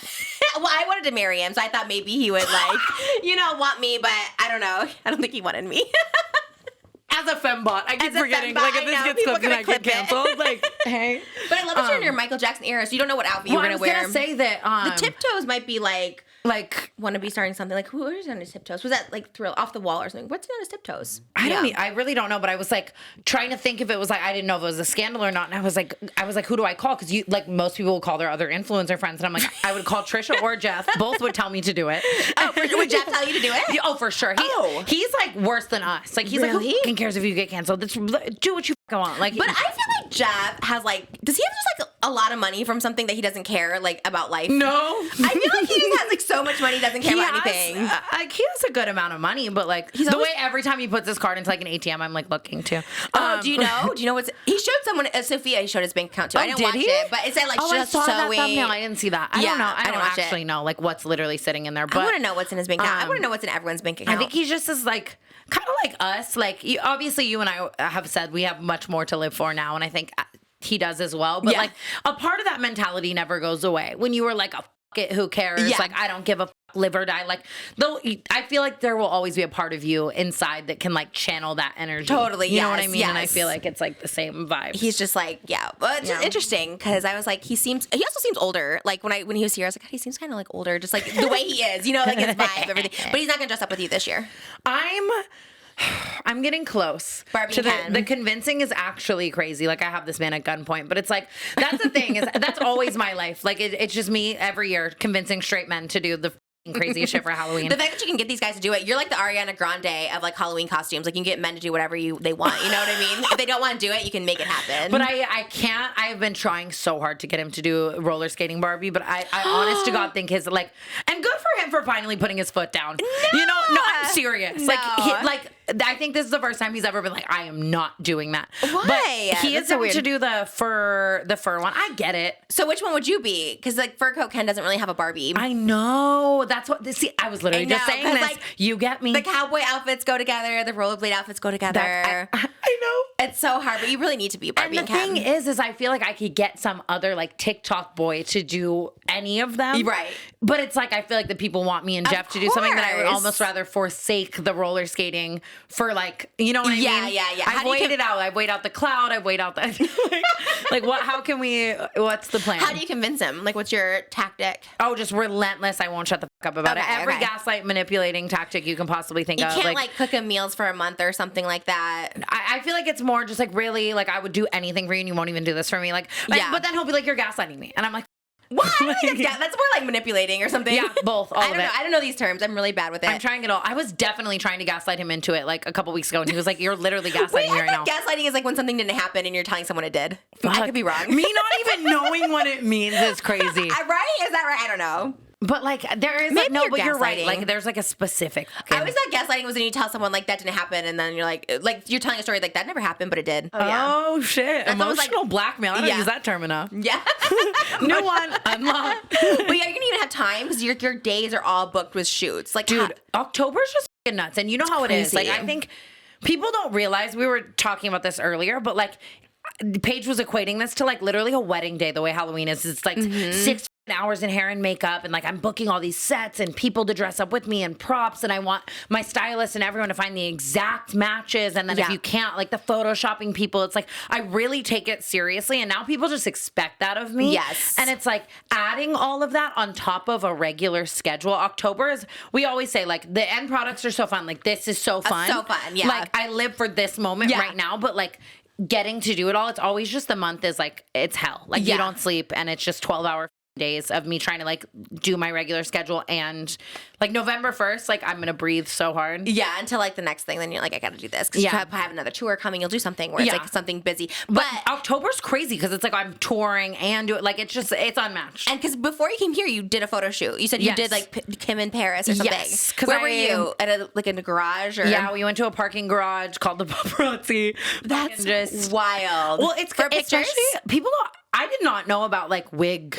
Well, I wanted to marry him, so I thought maybe he would like, want me, but I don't know. I don't think he wanted me. As a fembot, I keep forgetting. Like if this gets clipped and I get canceled, like hey. But I love that you're in your Michael Jackson era, so you don't know what outfit you're gonna wear. I was gonna say that the tiptoes might be like want to be starting something. Like who is on his tiptoes? Was that like Thrill Off the Wall or something? What's on his tiptoes? I really don't know, but I was like trying to think if it was like I didn't know if it was a scandal or not, and I was like who do I call? Because you like most people will call their other influencer friends, and I'm like I would call Trisha or Jeff. Both would tell me to do it. Oh, would Jeff tell you to do it? Oh, for sure. He's like worse than us. Like he's like who fucking cares if you get canceled? Do what you want. Like, but I feel like Jeff has like, does he have just like a lot of money from something that he doesn't care like about life? No, I feel like he just has like so much money, he doesn't care about anything. Like he has a good amount of money, but like the way every time he puts his card into like an ATM, I'm like looking too. Do you know? Do you know what's? He showed someone Sophia. He showed his bank account too. I didn't watch it, but it said like just I saw sewing. That thumbnail. I didn't see that. I don't know. I don't actually know like what's literally sitting in there. But I want to know what's in his bank account. I want to know what's in everyone's bank account. I think he's just as like kind of like us. Like obviously, you and I have said we have much more to live for now, and I think he does as well. But like a part of that mentality never goes away. When you were like, "Fuck it, who cares?" Like I don't give a fuck, live or die. Like though, I feel like there will always be a part of you inside that can like channel that energy. Totally, you know what I mean? And I feel like it's like the same vibe. He's just like, but it's just interesting because I was like, he also seems older. Like when he was here, I was like, God, he seems kind of like older, just like the way he is, like his vibe, everything. But he's not gonna dress up with you this year. I'm getting close. Barbie to Ken. The convincing is actually crazy. Like I have this man at gunpoint, but it's like that's the thing is that's always my life. Like it's just me every year convincing straight men to do the craziest shit for Halloween. The fact that you can get these guys to do it, you're like the Ariana Grande of like Halloween costumes. Like you can get men to do whatever they want. You know what I mean? If they don't want to do it, you can make it happen. But I can't. I've been trying so hard to get him to do roller skating Barbie, but I honest to God think his like, and good for him for finally putting his foot down. No, no, I'm serious. No. I think this is the first time he's ever been like, I am not doing that. Why? But he is going to do the fur one. I get it. So which one would you be? Because like Fur Coat Ken doesn't really have a Barbie. I know. That's what. See, I was literally just saying this. Like, you get me. The cowboy outfits go together. The rollerblade outfits go together. I know. It's so hard, but you really need to be a Barbie and the thing is I feel like I could get some other like TikTok boy to do any of them. Right. But it's like I feel like the people want me and Jeff to do something that I would almost rather forsake the roller skating for like, you know what I mean? Yeah. I've waited out. I've waited out the cloud. I've waited out the like what? How can we? What's the plan? How do you convince him? Like, what's your tactic? Oh, just relentless. I won't shut the fuck up about it. Every gaslight manipulating tactic you can possibly think of. You can't like cook him meals for a month or something like that. I feel like it's more just like really like I would do anything for you and you won't even do this for me. Like, but then he'll be like, you're gaslighting me, and I'm like, Why? That's more like manipulating or something. Yeah, both. All I of don't know. it. I don't know these terms. I'm really bad with it. I'm trying it all. I was definitely trying to gaslight him into it like a couple weeks ago, and he was like, "You're literally gaslighting Wait, me I right now." thought gaslighting is like when something didn't happen and you're telling someone it did. I could be wrong. Me not even knowing what it means is crazy. Right? Is that right? I don't know. But like there is Maybe no, you're but you're right. gaslighting. Like there's like a specific. I always thought gaslighting was when you tell someone like that didn't happen, and then you're like you're telling a story like that never happened, but it did. Oh shit! That's almost Emotional like- blackmail. I don't use that term enough. Yeah. New one. Unlocked. But yeah, you're gonna even have time because your days are all booked with shoots. Like, Dude, October's just fucking nuts, and you know how it is. crazy. Like I think people don't realize, we were talking about this earlier, but like Paige was equating this to like literally a wedding day. The way Halloween is, it's like 6 hours in hair and makeup, and like I'm booking all these sets and people to dress up with me and props, and I want my stylist and everyone to find the exact matches, and then if you can't, like the photoshopping people, it's like I really take it seriously, and now people just expect that of me. Yes. And it's like adding all of that on top of a regular schedule. October is, we always say like the end products are so fun, like this is so fun. So fun, yeah. Like I live for this moment right now, but like getting to do it all, it's always just the month is like it's hell. Like you don't sleep, and it's just 12-hour days of me trying to like do my regular schedule, and like November 1st, like I'm gonna breathe so hard. Yeah, until like the next thing, then you're like, I gotta do this because you have another tour coming. You'll do something where it's like something busy. But October's crazy because it's like I'm touring and do it, like it's unmatched. And because before you came here, you did a photo shoot. You said you did like Kim in Paris or something. Yes, where were you? At in a garage? Or? Yeah, we went to a parking garage called the Paparazzi. That's just wild. Well, it's for pictures. People I did not know about like wig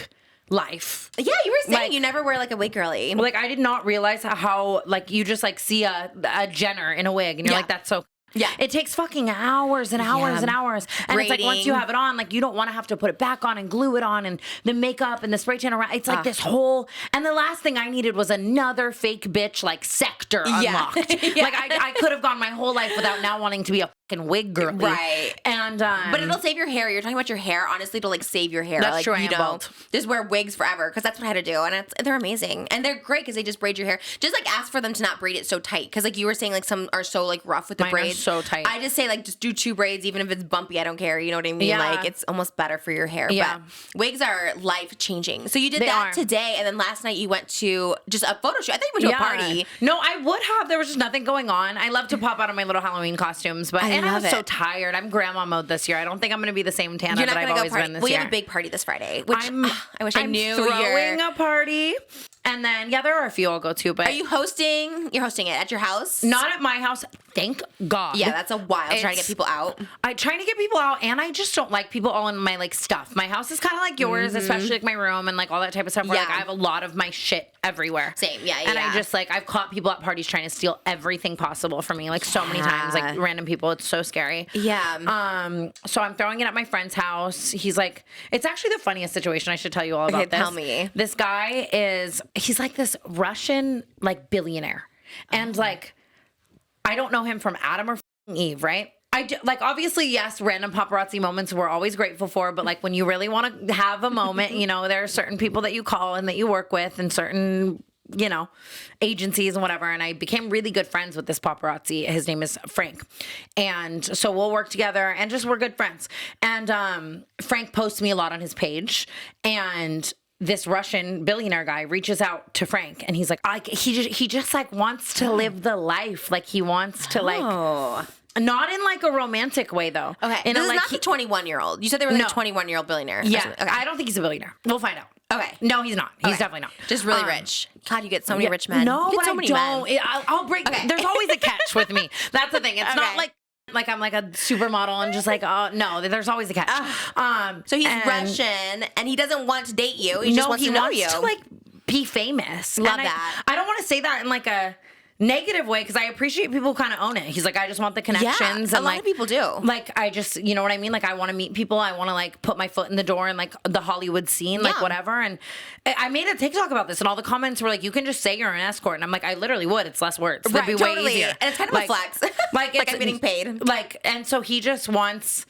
life. Yeah, you were saying like, you never wear like a wig girly. Like I did not realize how like you just like see a Jenner in a wig and you're like, that's so. Yeah. It takes fucking hours and hours and hours. And it's like once you have it on, like you don't want to have to put it back on and glue it on and the makeup and the spray tan around. It's like this whole, and the last thing I needed was another fake bitch like sector unlocked. Like I could have gone my whole life without now wanting to be a fucking wig girl. Right. And but it'll save your hair. You're talking about your hair. Honestly, it'll like save your hair. That's like, true. You don't just wear wigs forever because that's what I had to do, and they're amazing and they're great because they just braid your hair. Just like ask for them to not braid it so tight because like you were saying, like some are so like rough with the Mine braids. are so tight. I just say like just do 2 braids even if it's bumpy. I don't care. You know what I mean? Yeah. Like it's almost better for your hair. Yeah. But wigs are life changing. So you did They that are. today, and then last night you went to just a photo shoot. I think you went to a party. No, I would have. There was just nothing going on. I love to pop out of my little Halloween costumes, but I was so tired. I'm grandma mode this year. I don't think I'm going to be the same Tana You're not that I've gonna always go party. been this We year. have a big party this Friday, which I wish I I'm knew. throwing a party. And then, there are a few I'll go to, but... Are you hosting? You're hosting it at your house? Not at my house, thank God. Yeah, that's a while trying to get people out. I'm trying to get people out, and I just don't like people all in my, like, stuff. My house is kind of like yours, especially, like, my room and, like, all that type of stuff where, like, I have a lot of my shit everywhere. Same, yeah. And I just, like, I've caught people at parties trying to steal everything possible from me, like, so many times, like, random people. It's so scary. Yeah. So I'm throwing it at my friend's house. He's like, it's actually the funniest situation. I should tell you all about this. Tell me. This guy he's like this Russian, like, billionaire. And, like, I don't know him from Adam or Eve, right? Like, obviously, yes, random paparazzi moments we're always grateful for, but, like, when you really want to have a moment, there are certain people that you call and that you work with and certain, agencies and whatever. And I became really good friends with this paparazzi. His name is Frank. And so we'll work together and just we're good friends. And Frank posts me a lot on his page. And this Russian billionaire guy reaches out to Frank, and he's like, he just like wants to live the life. Like he wants to like, not in like a romantic way though. Okay. This is not the 21-year-old. You said they were like a 21-year-old billionaire. Yeah. Okay. I don't think he's a billionaire. We'll find out. Okay. No, he's not. He's definitely not. Just really rich. God, you get so many rich men. No, you but get so many don't. men. I'll break. Okay. There's always a catch with me. That's the thing. It's not like I'm like a supermodel and just like, no, there's always a catch. So he's Russian and he doesn't want to date you. He just wants to know you. To like be famous. Love that. I don't want to say that in like a negative way because I appreciate people kind of own it. He's like, I just want the connections. Yeah, and a lot of people do. Like, I just, you know what I mean? Like, I want to meet people. I want to like put my foot in the door in like the Hollywood scene, like whatever. And I made a TikTok about this, and all the comments were like, you can just say you're an escort. And I'm like, I literally would. It's less words. It'd be way easier. And it's kind of a flex. Like I'm getting paid. Like, and so he just wants.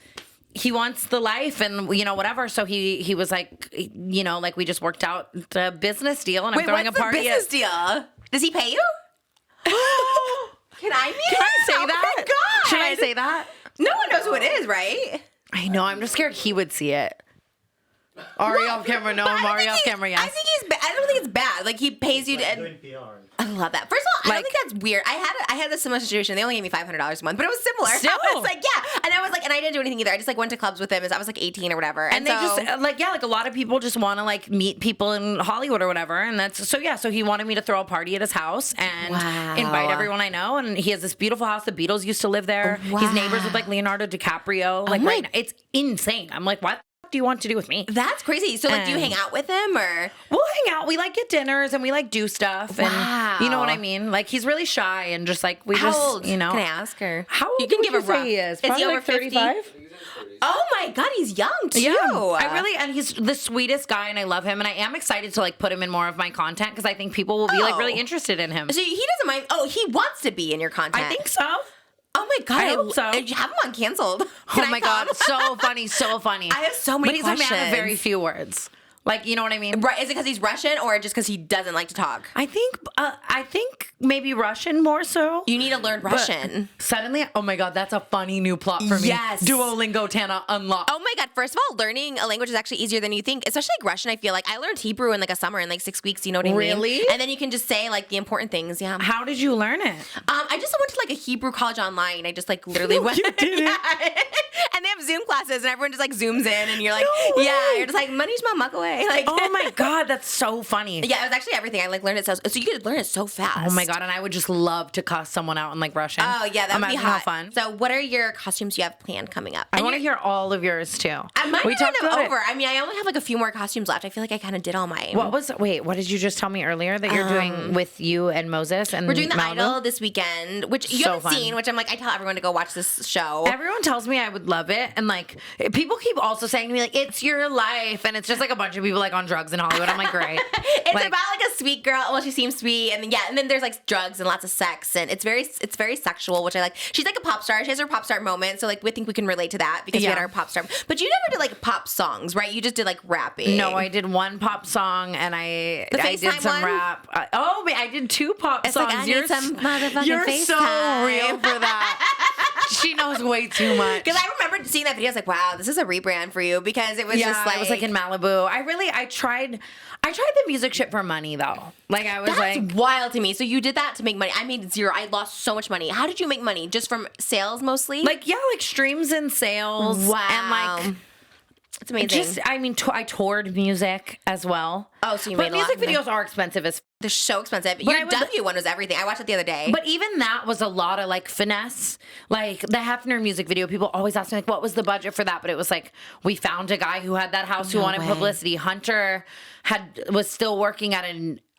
He wants the life and, whatever. So he was like, like we just worked out the business deal and I'm throwing a party. What's the business deal? Does he pay you? Can I say that? Oh my God. Should I say that? No one knows who it is, right? I know. I'm just scared he would see it. Ari off camera. No, I'm Ari off camera. Yes. I think I don't think it's bad. Like, he pays you to. Doing PR. I love that. First of all, I don't think that's weird. I had a similar situation. They only gave me $500 a month, but it was similar. Still. I was like, yeah, and I was like, and I didn't do anything either. I just like went to clubs with him as I was like 18 or whatever. And they so, just like a lot of people just want to like meet people in Hollywood or whatever, and that's so yeah. So he wanted me to throw a party at his house and invite everyone I know, and he has this beautiful house. The Beatles used to live there. Wow. He's neighbors with like Leonardo DiCaprio. Like right now, it's insane. I'm like, what do you want to do with me? That's crazy. So like, do you hang out with him or? We'll hang out. We like get dinners and we like do stuff. Wow. And you know what I mean? Like he's really shy and just like we How just old? you know. Can I ask her? How old you can would give you a rough. say he is? Is Probably he over like 50? 35? Oh my God, he's young too. Yeah, I really, and he's the sweetest guy, and I love him, and I am excited to like put him in more of my content because I think people will be like really interested in him. So he doesn't mind. Oh, he wants to be in your content. I think so. Oh my God, I hope so. You have him on canceled. Oh my God, so funny, so funny. I have so many questions. But he's a man of very few words. Like, you know what I mean? Right? Is it because he's Russian or just because he doesn't like to talk? I think maybe Russian more so. You need to learn Russian. Suddenly, oh my God, that's a funny new plot for me. Yes. Duolingo, Tana, unlock. Oh my God. First of all, learning a language is actually easier than you think, especially like Russian. I feel like I learned Hebrew in like a summer in like 6 weeks. You know what I mean? Really? And then you can just say like the important things. Yeah. How did you learn it? I just went to like a Hebrew college online. I just like literally went. You didn't. Yeah. And they have Zoom classes and everyone just like zooms in and you're like, No yeah, way. you're just like, money's my muck away. Like, Oh my God, that's so funny. yeah, it was actually everything. I like learned it so you could learn it so fast. Oh my God, and I would just love to cuss someone out in like Russian. Oh yeah, that would be Imagine hot. how fun. So, what are your costumes you have planned coming up? I And want to you're- hear all of yours too. I might be kind talked of about it. over. I mean, I only have like a few more costumes left. I feel like I kind of did all mine. What did you just tell me earlier that you're doing with you and Moses and We're doing the Malibu? Idol this weekend, which you So haven't fun. seen. Which I'm like, I tell everyone to go watch this show. Everyone tells me I would love it, and like people keep also saying to me like it's your life, and it's just like a bunch of people like on drugs in Hollywood. I'm like, great. It's Like- about like a sweet girl. Well, she seems sweet, and then there's like drugs and lots of sex, and it's very sexual, which I like. She's like a pop star. She has her pop star moment, so like we think we can relate to that because we had Yeah. our pop star. But you never did like pop songs, right? You just did like rapping. No, I did one pop song, and I did FaceTime some one? rap. I did two pop It's songs. like, I need some motherfucking You're FaceTime. so real for that. She knows way too much. Because I remember seeing that video. I was like, wow, this is a rebrand for you because it was just like it was like in Malibu. I tried the music shit for money though. Like I was that's like, wild to me. So you did that to make money. I made zero. I lost so much money. How did you make money? Just from sales mostly? like streams and sales. wow. And like it's amazing. just I toured music as well. Oh, so you but made a lot music of videos are expensive as. They're so expensive. But I Your would- W one was everything. I watched it the other day. But even that was a lot of like finesse. Like the Hefner music video, people always ask me like, what was the budget for that? But it was like we found a guy who had that house who No wanted way. publicity. Hunter was still working at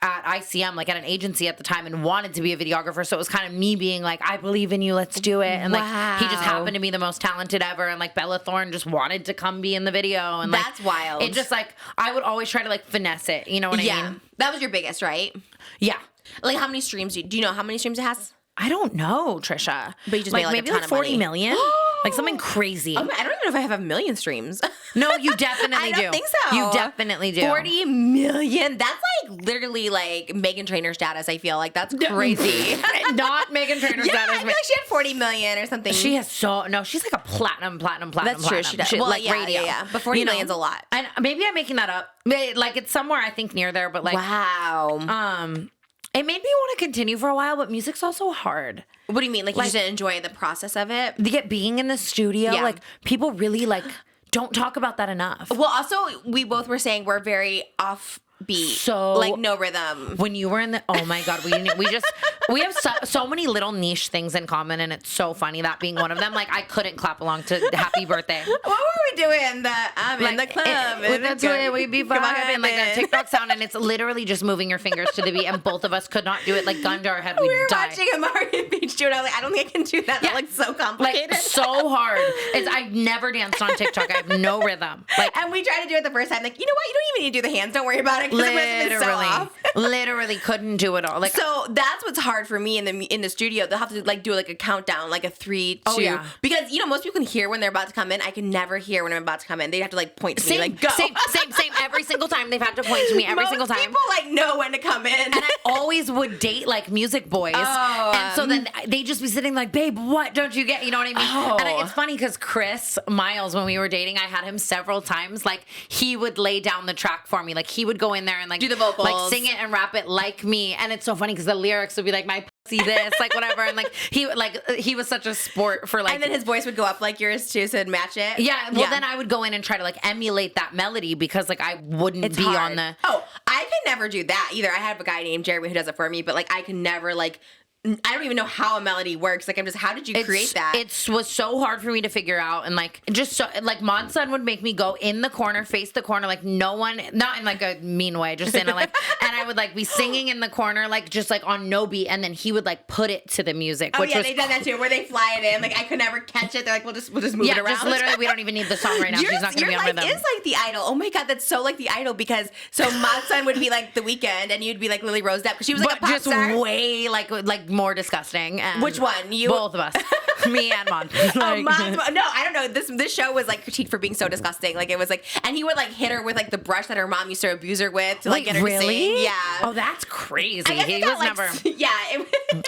ICM, like at an agency at the time, and wanted to be a videographer. So it was kind of me being like, I believe in you, let's do it. And like he just Wow. happened to be the most talented ever. And like Bella Thorne just wanted to come be in the video. And like That's wild. It just like I would always try to like finesse it. You know what I yeah. mean? That was your biggest, right? Yeah. Like how many streams do you know how many streams it has? I don't know, Trisha. But you just like made, like, a maybe ton like of 40 money. million? Like something crazy. I don't even know if I have 1 million streams. No, you definitely I do. don't think so. You definitely do. 40 million. That's like literally like Meghan Trainor status, I feel like. That's crazy. Not Megan Trainor Yeah, status. I feel like she had 40 million or something. She has she's like a platinum. That's true. She does. Shit, Well, like yeah, radio. yeah. But 40 You know? million's a lot. And maybe I'm making that up. Like it's somewhere I think near there, but like Wow. it made me want to continue for a while, but music's also hard. What do you mean? Like you just didn't enjoy the process of it? To get being in the studio, Yeah. like people really like don't talk about that enough. Well, also, we both were saying we're very offbeat. So- like no rhythm. When you were in the, oh my God, we have so many little niche things in common, and it's so funny, that being one of them. Like I couldn't clap along to Happy Birthday. What were we doing? I'm in the club. That's what we be vibing, like a TikTok sound, and it's literally just moving your fingers to the beat, and both of us could not do it. Like gun to our head, We we'd were die. watching Amari Beach too, and I was like, I don't think I can do that. That looks so complicated. Like so hard. I've never danced on TikTok. I have no rhythm. Like and we tried to do it the first time. Like, you know what? You don't even need to do the hands. Don't worry about it. 'Cause it wasn't so literally. off. Literally couldn't do it all. Like, so that's what's hard for me in the studio. They'll have to like do like a countdown, like a 3, 2. Oh, yeah. Because most people can hear when they're about to come in. I can never hear when I'm about to come in. They have to like point to me, like go. Same. Every single time they've had to point to me. Every single time. People like know when to come in. And I always would date like music boys. And so then they'd just be sitting like, babe, what don't you get? You know what I mean? And it's funny because Chris Miles, when we were dating, I had him several times. Like he would lay down the track for me. Like he would go in there and like do the vocals, like sing it and rap it like me. And it's so funny because the lyrics would be like, my pussy this, like whatever. And like he was such a sport for like. And then his voice would go up like yours too, so it'd match it. Yeah. Well, then I would go in and try to like emulate that melody because like I wouldn't be hard. on the. Oh, I can never do that either. I have a guy named Jeremy who does it for me, but like I can never like. I don't even know how a melody works. Like, how did you create that? It was so hard for me to figure out. And like, just so, like, Monson would make me go in the corner, face the corner, like no one, not in like a mean way, just in a like, and I would like be singing in the corner, like just like on no beat. And then he would like put it to the music. Oh, yeah, they've done that too, where they fly it in. Like, I could never catch it. They're like, we'll just move it around. Just literally, we don't even need the song right now. She's not going to be on rhythm. It's like The Idol. Oh my God, that's so like The Idol because so Monson would be like The Weeknd and you'd be like Lily Rose Depp because she was like a pop star. Just way like more disgusting. And which one? You? Both of us. Me and Mon. No, I don't know. This show was like critiqued for being so disgusting. Like it was like, and he would like hit her with like the brush that her mom used to abuse her with to like get her to sing. Yeah. Oh, that's crazy. He was like, never. Yeah.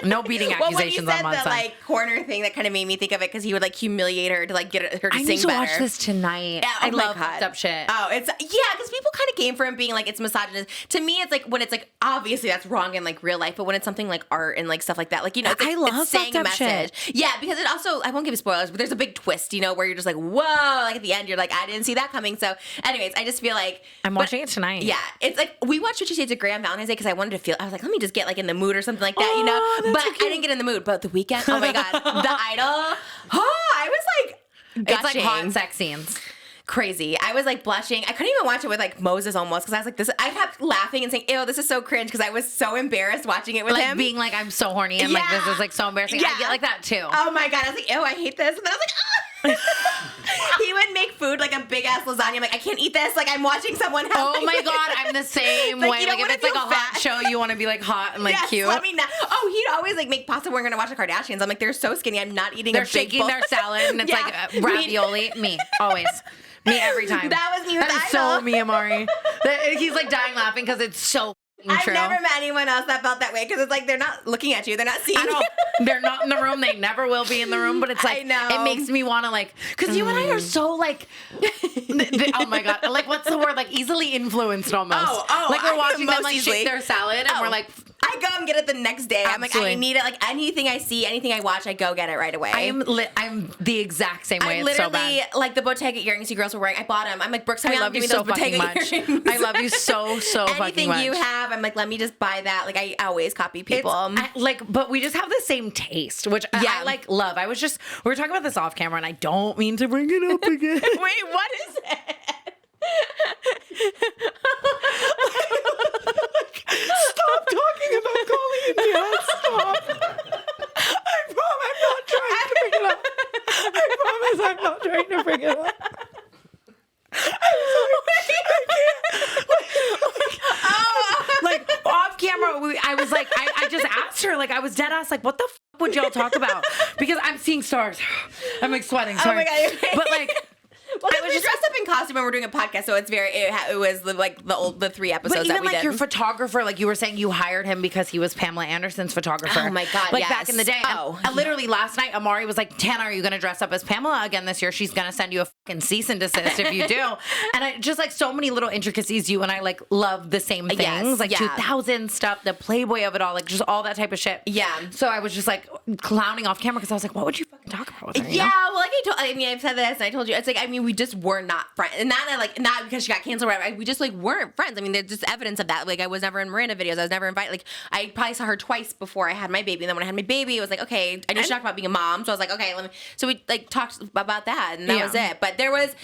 No beating accusations on Mon. Well, when you said the like corner thing, that kind of made me think of it because he would like humiliate her to like get her to sing better. I need to watch this tonight. Yeah, I love fucked up shit. Oh, it's because people kind of came for him being like it's misogynist. To me, it's like when it's like obviously that's wrong in like real life, but when it's something like art and like stuff like that, like it's like, I love it's saying a message. Shit. Yeah, because it also I won't give you spoilers, but there's a big twist, where you're just like whoa, like at the end you're like I didn't see that coming. So, anyways, I just feel like I'm watching it tonight. Yeah, it's like we watched 50 Shades of Grey on Valentine's Day because I wanted to feel. I was like, let me just get like in the mood or something like that, But I didn't get in the mood. But The Weeknd, oh my God, The Idol. I was like, gushing. It's like hot sex scenes. Crazy. I was like blushing. I couldn't even watch it with like Moses almost because I was like this. I kept laughing and saying, "Ew, this is so cringe" because I was so embarrassed watching it with him. Being like, I'm so horny and like this is like so embarrassing. Yeah. I get like that too. Oh my God. I was like, ew, I hate this. And then I was like, ah. He would make food like a big ass lasagna. I'm like, I can't eat this. Like I'm watching someone else. Oh my God, I'm the same way. Like if it's like a hot show, you want to be like hot and like cute. Let me know. Oh, he'd always like make pasta. We're gonna watch the Kardashians. I'm like, they're so skinny. I'm not eating. They're shaking their salad and it's like ravioli. Me always. Me every time. That was me with That's Idol. so me, Amari. He's like dying laughing because it's so true. I've never met anyone else that felt that way because it's like they're not looking at you. They're not seeing you. They're not in the room. They never will be in the room. But it's like, I know. It makes me want to like, because you and I are so like, oh my God. Like, what's the word? Like easily influenced almost. Oh. Like we're watching them like shake their salad and we're like, I go and get it the next day. Absolutely. I'm like, I need it. Like anything I see, anything I watch, I go get it right away. I'm the exact same way. I it's so literally bad. like the Bottega earrings you girls were wearing. I bought them. I'm like, Brooke, I love you so fucking much. I love you so fucking much. Anything you have, I'm like, let me just buy that. Like I always copy people. But we just have the same taste, which I like love. We were talking about this off camera, and I don't mean to bring it up again. Wait, what is it? Stop talking about calling it dad. Stop. I promise I'm not trying to bring it up. I'm sorry. Like off camera, I was like, I just asked her, like I was dead ass, like what the f would y'all talk about? Because I'm seeing stars. I'm like sweating. Sorry. Oh my God. But like. Well, I was just dressed up in costume and we're doing a podcast, so it's it was like the 3 episodes but even that we like did. your photographer, like you were saying, you hired him because he was Pamela Anderson's photographer. Oh my God, like yes. back in the day. And literally last night, Amari was like, "Tana, are you going to dress up as Pamela again this year? She's going to send you a fucking cease and desist if you do." And I just like so many little intricacies. You and I like love the same things, like 2000 stuff, the Playboy of it all, like just all that type of shit. Yeah. So I was just like clowning off camera because I was like, "What would you fucking talk about with her?" Yeah, well, like I've said this and I told you, it's like we just were not friends, and not because she got canceled. Or whatever. We just like weren't friends. I mean, there's just evidence of that. Like I was never in Miranda videos. I was never invited. Like I probably saw her twice before I had my baby, and then when I had my baby, it was like okay, I knew she talked about being a mom, so I was like okay, let me. So we like talked about that, and that was it. But there was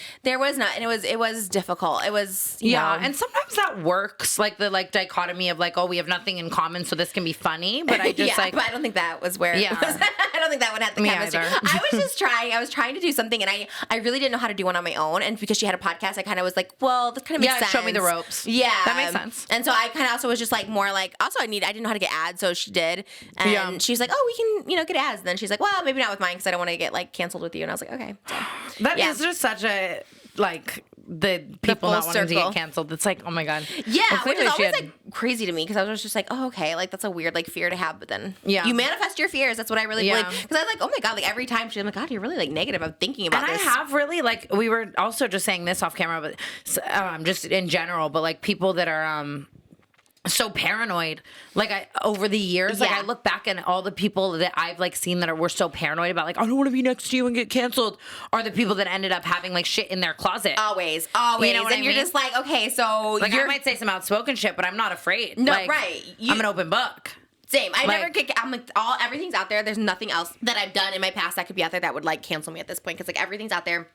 not, and it was difficult. It was you know. And sometimes that works, like the dichotomy of like, oh, we have nothing in common, so this can be funny. But I just but I don't think that was where. Yeah. It was. I don't think that would have the chemistry. Either. I was just trying. I was trying to do something, and I really didn't know how to do one on my own, and because she had a podcast. podcast, I kind of was like, well, this kind of makes sense. Show me the ropes. Yeah. That makes sense. And so I kind of also was just like more like, also I didn't know how to get ads, so she did. And she's like, oh, we can, get ads. And then she's like, well, maybe not with mine because I don't want to get like canceled with you. And I was like, okay. So, that is just such a, like, the people not wanting to get canceled. It's like, oh my God. Yeah, which is always like crazy to me because I was just like, oh, okay, like that's a weird like fear to have. But then you manifest your fears. That's what I really believe. Because I was like, oh my God, like every time I'm like, God, you're really like negative. I'm thinking about this. And I have really like, we were also just saying this off camera, but just in general, but like people that are so paranoid, like over the years, like I look back and all the people that I've like seen that were so paranoid about like, I don't want to be next to you and get canceled, are the people that ended up having like shit in their closet. Always. You know what I mean? You're just like, okay, so like I might say some outspoken shit, but I'm not afraid. No, like, right. I'm an open book. Same. I never get. I'm like everything's out there. There's nothing else that I've done in my past that could be out there that would like cancel me at this point because like everything's out there.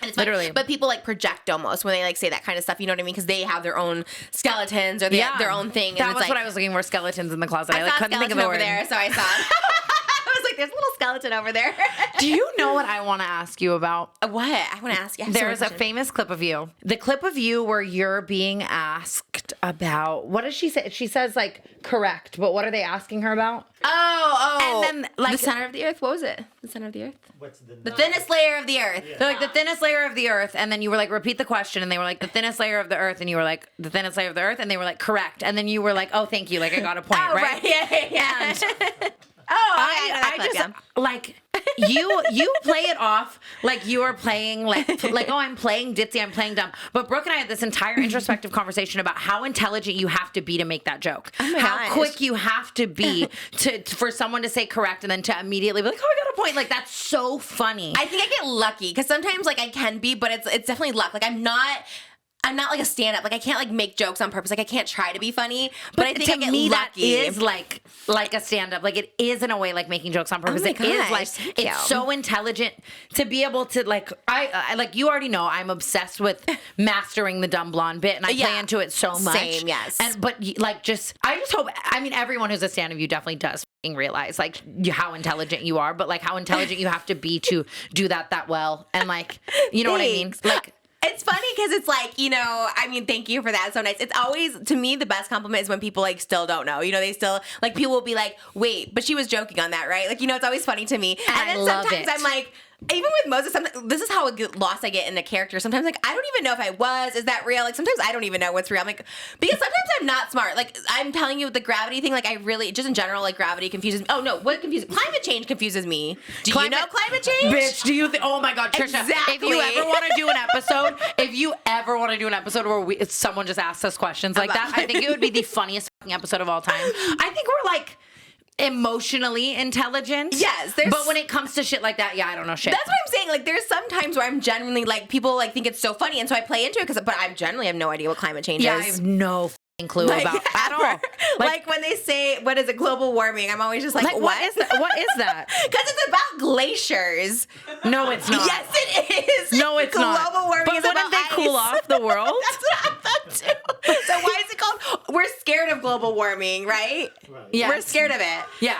And it's literally, but people like project almost when they like say that kind of stuff. You know what I mean? Because they have their own skeletons or they have their own thing. That and was it's what I was looking for, skeletons in the closet. I like, saw couldn't think of the over word. There, so I saw it. I was like, "There's a little skeleton over there." Do you know what I want to ask you about? What I want to ask you? There's a famous clip of you. The clip of you where you're being asked about, what does she say? She says like correct, but what are they asking her about? Oh. And then like the center of the earth. What was it? The center of the earth. What's the thinnest layer of the earth? They're like the thinnest layer of the earth, and then you were like repeat the question, and they were like the thinnest layer of the earth, and you were like the thinnest layer of the earth, and they were like correct, and then you were like, oh, thank you, like I got a point, right? Yeah. And I just like you play it off like you are playing like oh, I'm playing ditzy, I'm playing dumb. But Brooke and I had this entire introspective conversation about how intelligent you have to be to make that joke. How quick you have to be for someone to say correct and then to immediately be like, oh, I got a point. Like that's so funny. I think I get lucky because sometimes like I can be, but it's definitely luck. Like I'm not like a stand-up. Like I can't like make jokes on purpose. Like I can't try to be funny. But I think I get lucky. That is like a stand-up. Like it is in a way like making jokes on purpose. Oh my gosh, is like it's so intelligent to be able to like I like you already know I'm obsessed with mastering the dumb blonde bit and I play into it so much. Same, yes. But like I just hope, I mean everyone who's a stand-up, you definitely does realize like how intelligent you are, but like how intelligent you have to be to do that well. And like, you know what I mean? Like it's funny because it's like, I mean, thank you for that. It's so nice. It's always, to me, the best compliment is when people like still don't know. They still, like people will be like, wait, but she was joking on that, right? Like, it's always funny to me. And then sometimes I'm like, even with Moses, this is how lost I get in a character. Sometimes, like, I don't even know if I was. Is that real? Like, sometimes I don't even know what's real. I'm like, because sometimes I'm not smart. Like, I'm telling you, the gravity thing, like, I really, just in general, like, gravity confuses me. Oh, no, what confuses me? Climate change confuses me. Do you know climate change? Bitch, do you think, oh my God, Trisha, exactly. If you ever want to do an episode, where someone just asks us questions like that, I think it would be the funniest fucking episode of all time. I think we're, like, emotionally intelligent. Yes. But when it comes to shit like that, I don't know shit. That's what I'm saying. Like, there's some times where I'm genuinely, like, people, like, think it's so funny, and so I play into it, but I generally have no idea what climate change is. I have no clue about at all. Like when they say, what is it, global warming, I'm always just like what is that? What is that? Because it's about glaciers. No, it's not. Yes, it is. No, it's not. Global warming but is wouldn't about they ice. Cool off the world? That's what I thought too. So why is it called, we're scared of global warming, right? Yes. We're scared of it. Yeah.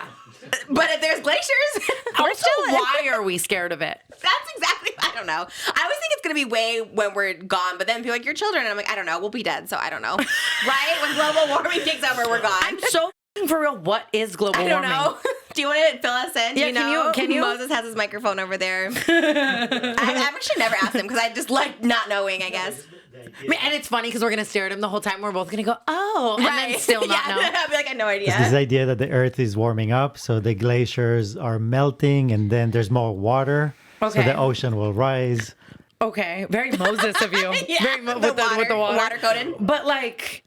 But if there's glaciers, also, why are we scared of it? That's exactly, I don't know. I always think it's going to be way when we're gone, but then people are like, your children, and I'm like, I don't know, we'll be dead, so I don't know. Right? When global warming kicks over, we're gone. I'm so for real, what is global warming? I don't know. Do you want to fill us in? Yeah, Do you know? can you? Moses has his microphone over there. I've actually never asked him because I just like not knowing, I guess. And it's funny because we're going to stare at him the whole time. We're both going to go, oh, and then still not know. I'll be like, I have no idea. It's this idea that the earth is warming up, so the glaciers are melting, and then there's more water, so the ocean will rise. Okay, very Moses of you. Yeah, with the water. Water coated. But like...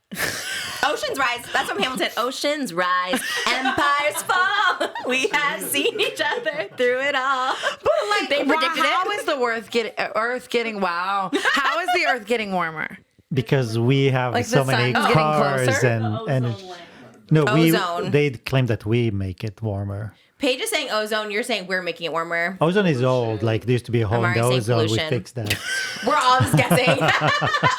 Oceans rise. That's from Hamilton. Oceans rise. Empires fall. We have seen each other through it all. But like, they predicted how is the Earth getting, wow. How is the Earth getting warmer? Because we have like so many cars and no, ozone. They claim that we make it warmer. Paige is saying ozone. You're saying we're making it warmer. Ozone is old. Like there used to be a hole in the ozone. We fixed that. We're all just guessing.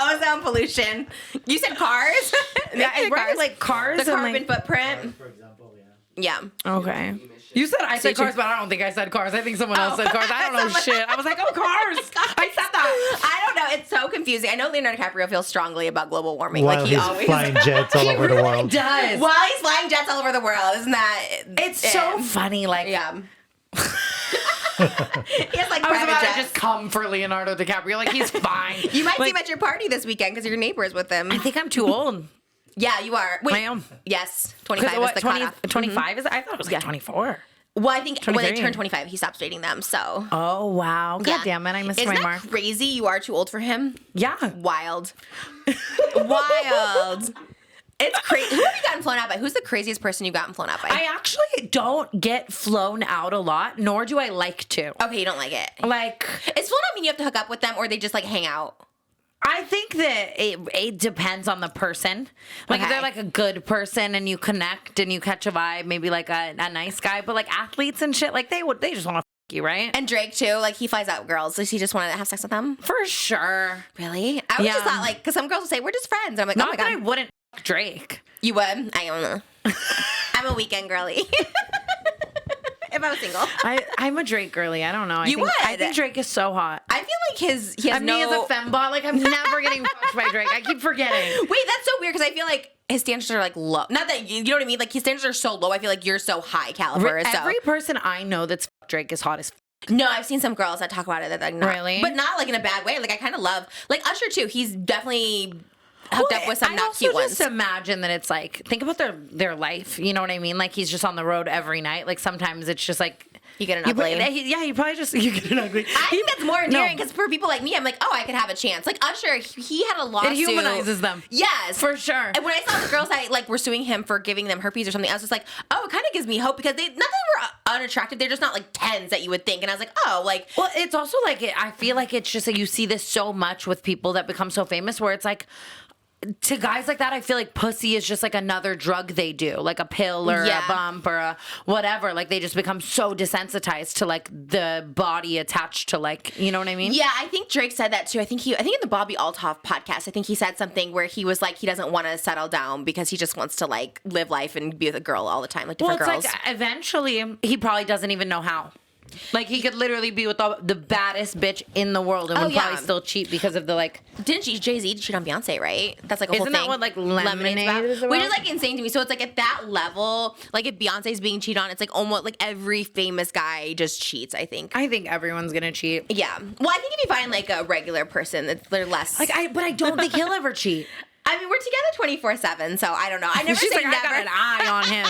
Ozone pollution. You said cars. Yeah, right. Like cars. The carbon footprint. For example, yeah. Okay. I said cars, but I don't think I said cars. I think someone else said cars. I don't know shit. I was like, oh, cars. I said that. I don't know. It's so confusing. confusing. I know Leonardo DiCaprio feels strongly about global warming. While like he he's always flying jets all over the world. does. While he's flying jets all over the world, isn't that? It's so funny. Like, Yeah. He has like I was private about jets. to just come for Leonardo DiCaprio. Like, he's fine. You might see Like, him at your party this weekend because your neighbor's with him. I think I'm too old. Yeah, you are. Wait, I am. Yes, 25 is the 20, cutoff. 25 is? I thought it was like 24. Well, I think when they 23. turn 25, he stops dating them. So. Oh, wow. God Yeah. damn it. I missed Isn't my that mark. crazy? You are too old for him. Yeah. Wild. Wild. It's crazy. Who have you gotten flown out by? Who's the craziest person you've gotten flown out by? I actually don't get flown out a lot, nor do I like to. Okay, you don't like it. Like, Is flown out mean you have to hook up with them or they just like hang out? I think that it depends on the person. Like, if Okay. they're like a good person and you connect and you catch a vibe, maybe like a nice guy, but like athletes and shit, like they just want to you, right? And Drake too, like he flies out girls. Does he just want to have sex with them? For sure. Really? I was Yeah. just thought like, because some girls will say we're just friends, and I'm like, oh Not my that I god, wouldn't fuck Drake. you would? I don't know. I'm a weekend girly. If I was single, I'm a Drake girly. I don't know. You would. I think Drake is so hot. I feel like he has Me as no. a fembot, like I'm never getting fucked by Drake. I keep forgetting. Wait, that's so weird because I feel like his standards are like low. Not that you know what I mean. Like his standards are so low. I feel like you're so high caliber. So. Every person I know that's fucked Drake is hot as No, I've seen some girls that talk about it that like not, Really? but not like in a bad way. Like I kind of love like Usher too. He's definitely hooked up with some not cute I also just ones. imagine that it's like, think about their life. You know what I mean? Like he's just on the road every night. Like sometimes it's just like. You get an ugly. You probably just you get an ugly. I think that's more endearing because for people like me, I'm like, oh, I could have a chance. Like Usher, he had a lawsuit. It humanizes them. Yes, For sure. And when I saw the girls that like were suing him for giving them herpes or something, I was just like, oh, it kind of gives me hope because not that they were unattractive, they're just not like 10s that you would think. And I was like, oh, like. Well, it's also like I feel like it's just like you see this so much with people that become so famous, where it's like. To guys like that, I feel like pussy is just like another drug they do, like a pill or Yeah. a bump or a whatever. Like they just become so desensitized to like the body attached to like, you know what I mean? Yeah, I think Drake said that too. I think in the Bobby Althoff podcast, I think he said something where he was like, he doesn't want to settle down because he just wants to like live life and be with a girl all the time, like Well, different it's girls. like eventually he probably doesn't even know how. Like he could literally be with the baddest bitch in the world and would yeah. probably still cheat because of the like. Didn't Jay-Z cheat on Beyonce, right? That's like a whole Isn't thing. that what like Lemonade is about? Which is like insane to me. So it's like at that level, like if Beyonce's being cheated on, it's like almost like every famous guy just cheats, I think. I think everyone's gonna cheat. Yeah. Well, I think if you find like a regular person, they're less. But I don't think he'll ever cheat. I mean, we're together 24/7, so I don't know. I never She's say like, never. I got an eye on him.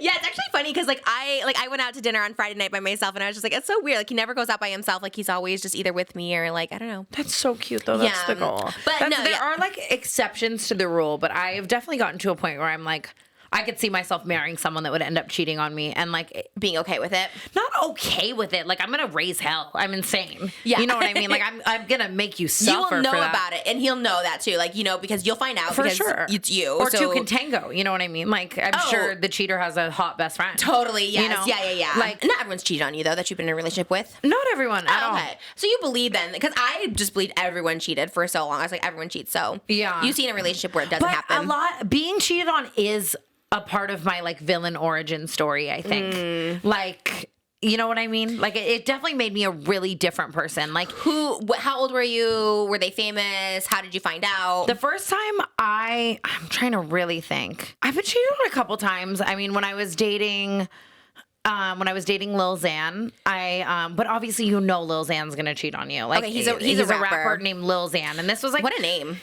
Yeah, it's actually funny because I went out to dinner on Friday night by myself, and I was just like, it's so weird. Like he never goes out by himself. Like he's always just either with me or like I don't know. That's so cute, though. That's Yeah. the goal. But no, there yeah. are like exceptions to the rule, but I've definitely gotten to a point where I'm like, I could see myself marrying someone that would end up cheating on me, and like Being okay with it. not okay with it. Like I'm gonna raise hell. I'm insane. Yeah. You know what I mean? Like I'm gonna make you suffer. You will know for that. about it, and he'll know that too. Like because you'll find out For because sure. it's you. Or so. two can tango. You know what I mean? Like I'm Oh. sure the cheater has a hot best friend. Totally. Yes. You know? Yeah. Like not everyone's cheated on you though that you've been in a relationship with. not everyone at all. Okay. So you believe then, because I just believed everyone cheated for so long. I was like, everyone cheats. So Yeah. you see in a relationship where it doesn't But happen. a lot being cheated on is a part of my like villain origin story, I think. Like, you know what I mean? Like it definitely made me a really different person. Like How old were you? Were they famous? How did you find out? the first time I'm trying to really think. I've been cheated on a couple times. I mean, when I was dating Lil Xan, but obviously you know Lil Xan's gonna cheat on you. Like Okay, he's a rapper. named Lil Xan, and this was like What a name.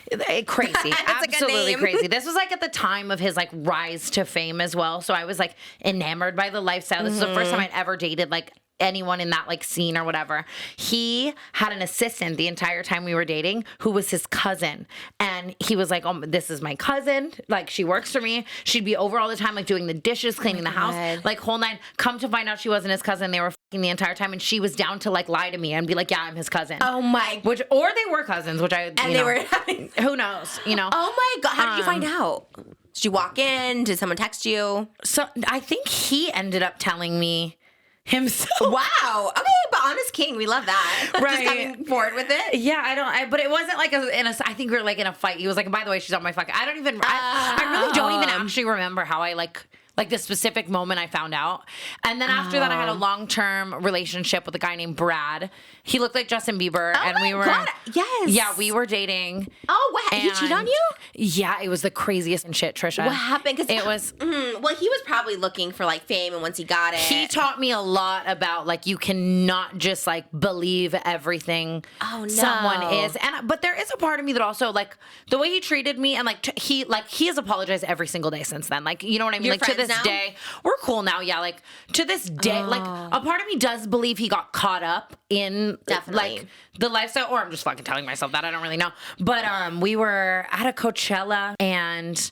crazy, That's a good absolutely name. crazy. This was like at the time of his like rise to fame as well. So I was like enamored by the lifestyle. This was the first time I'd ever dated like anyone in that like scene or whatever. He had an assistant the entire time we were dating who was his cousin, and he was like, oh, this is my cousin, like she works for me, she'd be over all the time like doing the dishes, cleaning the house, God. like whole nine. Come to find out she wasn't his cousin. They were fucking the entire time, and she was down to like lie to me and be like, yeah, I'm his cousin. Oh my. Or they were cousins, which I And you they know, were having. who knows, you know. Oh my God. How did you find out? Did you walk in? Did someone text you? So I think he ended up telling me himself. Wow. Okay, but honest king, we love that. Right. Just coming forward with it. Yeah, but it wasn't like I think we were like in a fight. He was like, by the way, she's on my fuck. I really don't even actually remember how I like like the specific moment I found out. And then after that, I had a long-term relationship with a guy named Brad. He looked like Justin Bieber. Oh and we were, God. Yes. Yeah, we were dating. Oh, what? He cheated on you? Yeah, it was the craziest and shit, Trisha. What happened? Because it was. Well, he was probably looking for like fame, and once he got it, He taught me a lot about like you cannot just like believe everything someone is. But there is a part of me that also like the way he treated me, and like he has apologized every single day since then. Like, you know what I mean? You're like to this now? day, we're cool now. Yeah, like to this day, like a part of me does believe he got caught up in like the lifestyle, or I'm just fucking telling myself that. I don't really know. But we were at a Coachella, and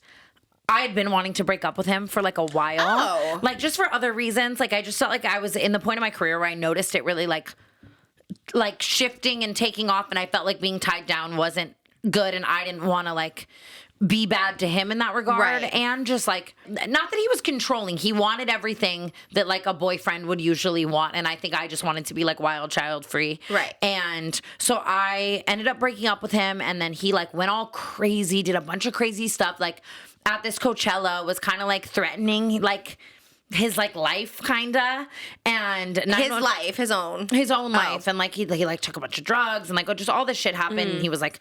I had been wanting to break up with him for like a while. Like just for other reasons. Like I just felt like I was in the point of my career where I noticed it really like shifting and taking off, and I felt like being tied down wasn't good, and I didn't want to like be bad to him in that regard. Right. And just like, not that he was controlling, he wanted everything that like a boyfriend would usually want, and I think I just wanted to be like wild child free. Right. And so I ended up breaking up with him, and then he like went all crazy, did a bunch of crazy stuff like at this Coachella, was kind of like threatening like his like life kinda, and his own life, and like he like took a bunch of drugs, and like just all this shit happened. And he was like,